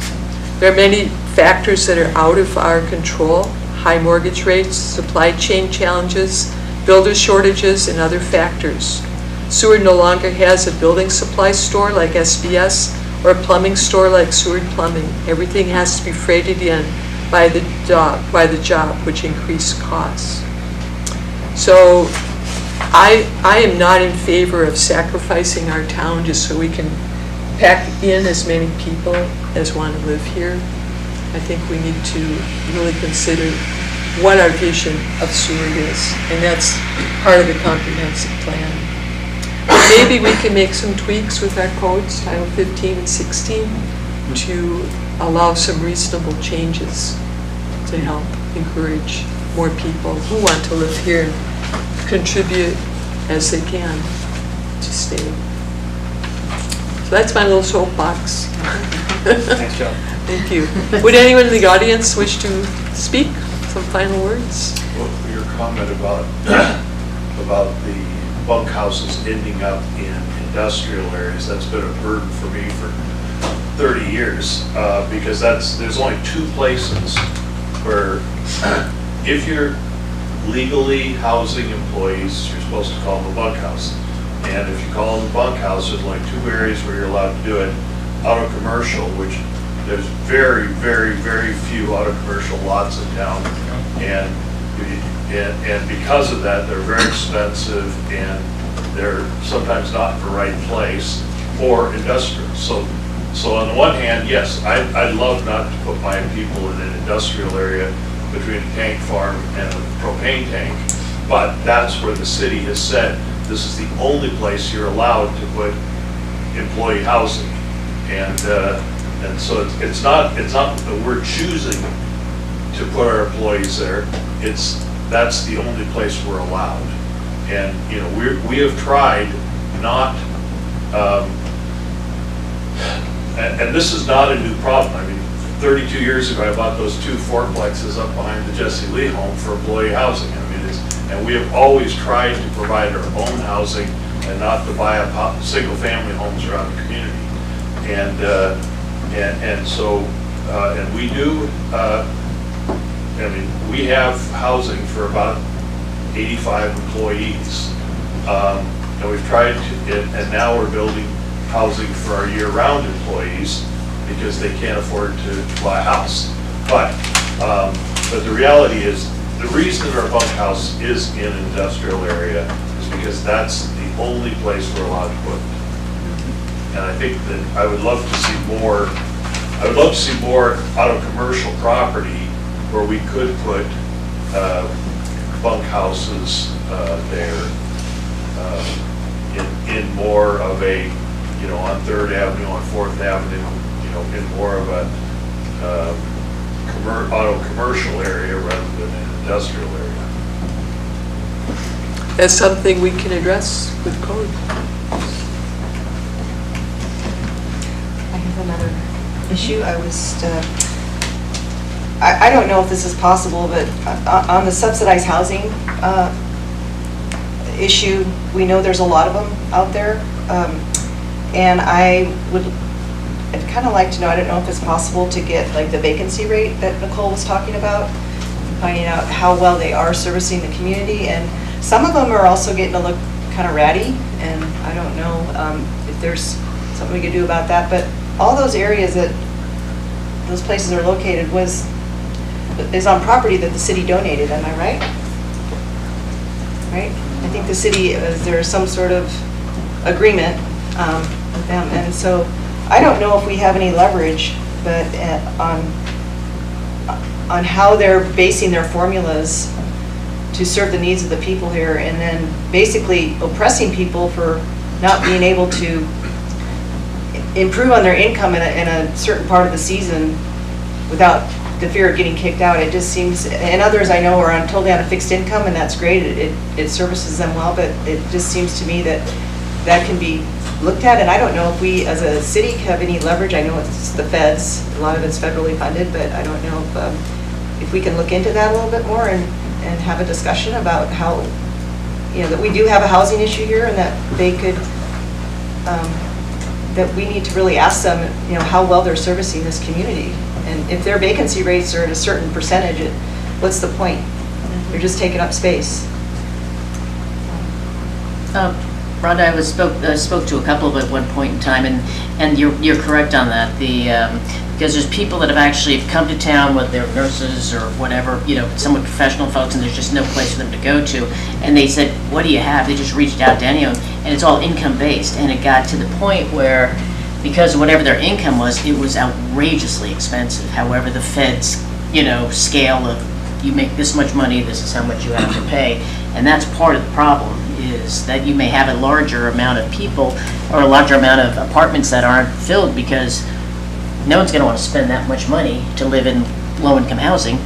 There are many factors that are out of our control: high mortgage rates, supply chain challenges, builder shortages, and other factors. Seward no longer has a building supply store like SBS or a plumbing store like Seward Plumbing. Everything has to be freighted in by the job, which increased costs. So I am not in favor of sacrificing our town just so we can pack in as many people as want to live here. I think we need to really consider what our vision of Seward is, and that's part of the comprehensive plan. Maybe we can make some tweaks with our codes, Title 15 and 16, to allow some reasonable changes to help encourage more people who want to live here and contribute as they can to stay. So that's my little soapbox. Thanks, Joe. Thank you. Would anyone in the audience wish to speak? Some final words? Well, your comment about the bunkhouses ending up in industrial areas, that's been a burden for me for 30 years, because there's only two places where if you're legally housing employees, you're supposed to call them a bunkhouse. And if you call them a bunkhouse, there's only two areas where you're allowed to do it: auto commercial, which there's very, very, very few auto commercial lots in town. And because of that, they're very expensive and they're sometimes not in the right place or industrial. So on the one hand, yes, I'd love not to put my people in an industrial area between a tank farm and a propane tank, but that's where the city has said, this is the only place you're allowed to put employee housing. And so it's not that we're choosing to put our employees there, that's the only place we're allowed. And, you know, we have tried not, and this is not a new problem. I mean, 32 years ago, I bought those 2 fourplexes up behind the Jesse Lee home for employee housing. I mean, and we have always tried to provide our own housing and not to buy up single-family homes around the community. And so, and we do, I mean, we have housing for about 85 employees. And we've tried to, and now we're building housing for our year-round employees because they can't afford to buy a house. But the reality is, the reason our bunkhouse is in an industrial area is because that's the only place we're allowed to put it. And I think that I would love to see more out of commercial property where we could put bunkhouses there in more of a, you know, on 3rd Avenue, on 4th Avenue, you know, in more of a auto commercial area rather than an industrial area. That's something we can address with code. I have another issue. I don't know if this is possible, but on the subsidized housing issue, we know there's a lot of them out there. And I'd kind of like to know, I don't know if it's possible to get like the vacancy rate that Nicole was talking about, finding out how well they are servicing the community. And some of them are also getting to look kind of ratty, and I don't know if there's something we could do about that. But all those areas that those places are located is on property that the city donated, am I right? Right? I think the city, there's some sort of agreement with them, and so I don't know if we have any leverage, but on how they're basing their formulas to serve the needs of the people here, and then basically oppressing people for not being able to improve on their income in a certain part of the season without the fear of getting kicked out. It just seems, and others I know are totally on a fixed income, and that's great. It services them well, but it just seems to me that can be looked at, and I don't know if we as a city have any leverage. I know it's the feds, a lot of it's federally funded, but I don't know if we can look into that a little bit more and have a discussion about how, you know, that we do have a housing issue here, and that they could, that we need to really ask them, you know, how well they're servicing this community. And if their vacancy rates are at a certain percentage, what's the point? They're just taking up space. Rhonda, I spoke to a couple of at one point in time, and you're correct on that. Because there's people that have actually come to town with their nurses or whatever, you know, somewhat professional folks, and there's just no place for them to go to. And they said, "What do you have?" They just reached out to anyone, and it's all income based. And it got to the point where, because of whatever their income was, it was outrageously expensive. However, the feds, you know, scale of you make this much money, this is how much you have to pay, and that's part of the problem. Is that you may have a larger amount of people or a larger amount of apartments that aren't filled because no one's going to want to spend that much money to live in low-income housing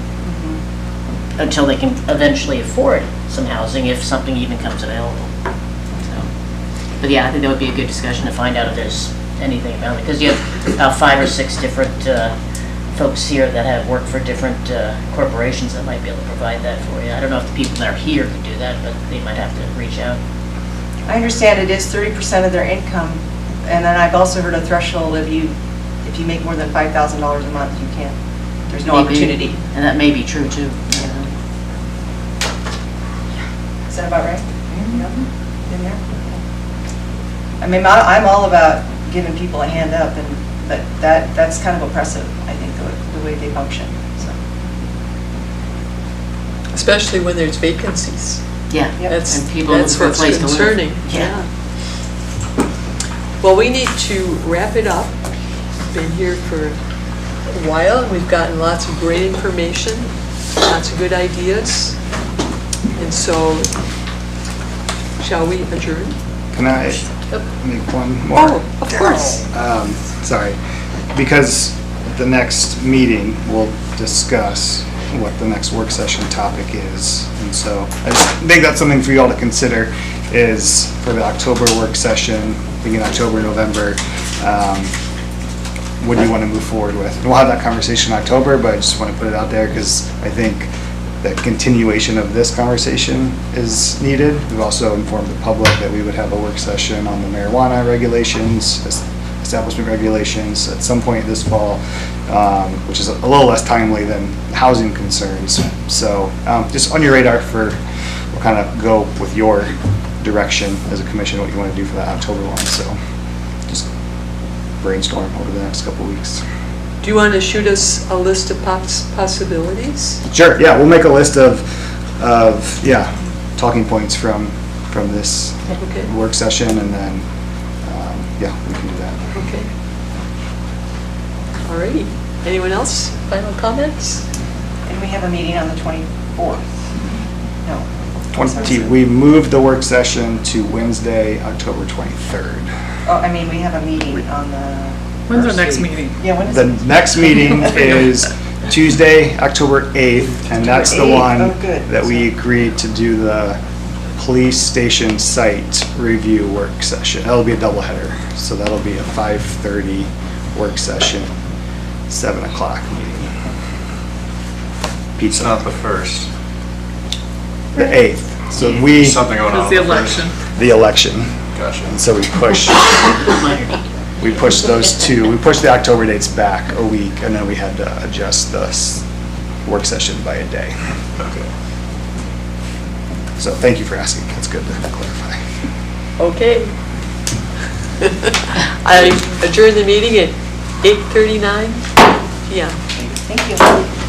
until they can eventually afford some housing if something even comes available. So, but yeah, I think that would be a good discussion to find out if there's anything about it, because you have about 5 or 6 different folks here that have worked for different corporations that might be able to provide that for you. I don't know if the people that are here can do that, but they might have to reach out. I understand it is 30% of their income, and then I've also heard a threshold if you make more than $5,000 a month, you can't. There's no opportunity. And that may be true too. Yeah. Is that about right? In there? I mean, I'm all about giving people a hand up, But that's kind of oppressive, I think, the way they function, so. Especially when there's vacancies. Yeah, That's, and people look that's for a what's place to live. concerning. Yeah. Well, we need to wrap it up. Been here for a while, and we've gotten lots of great information, lots of good ideas. And so, shall we adjourn? Can I make one more? Oh, of course. Sorry, because the next meeting will discuss what the next work session topic is. And so I just think that's something for you all to consider is for the October work session, beginning October, November, what do you want to move forward with? And we'll have that conversation in October, but I just want to put it out there because I think that continuation of this conversation is needed. We've also informed the public that we would have a work session on the marijuana regulations, establishment regulations at some point this fall, which is a little less timely than housing concerns. So just on your radar for, we'll kind of go with your direction as a commission, what you want to do for that October one. So just brainstorm over the next couple of weeks. Do you want to shoot us a list of possibilities? Sure, yeah, we'll make a list of talking points from this Okay. work session, and then, yeah, we can do that. Okay. All righty. Anyone else? Final comments? And we have a meeting on the 24th. No. We moved the work session to Wednesday, October 23rd. Oh, I mean, we have a meeting on the. When's our next meeting? Yeah, when is The it? next meeting is Tuesday, October 8th, and that's the October 8th. one Oh, good. that we agreed to do the police station site review work session. That'll be a double header, so that'll be a 5:30 work session, 7 o'clock meeting. It's Pizza. not the first. The 8th. So we. Something going on. It's the with first. election. The election. Gotcha. And so we pushed those two. We pushed the October dates back a week, and then we had to adjust the work session by a day. Okay. So thank you for asking. That's good to clarify. Okay. I adjourn the meeting at 8:39 PM. Thank you.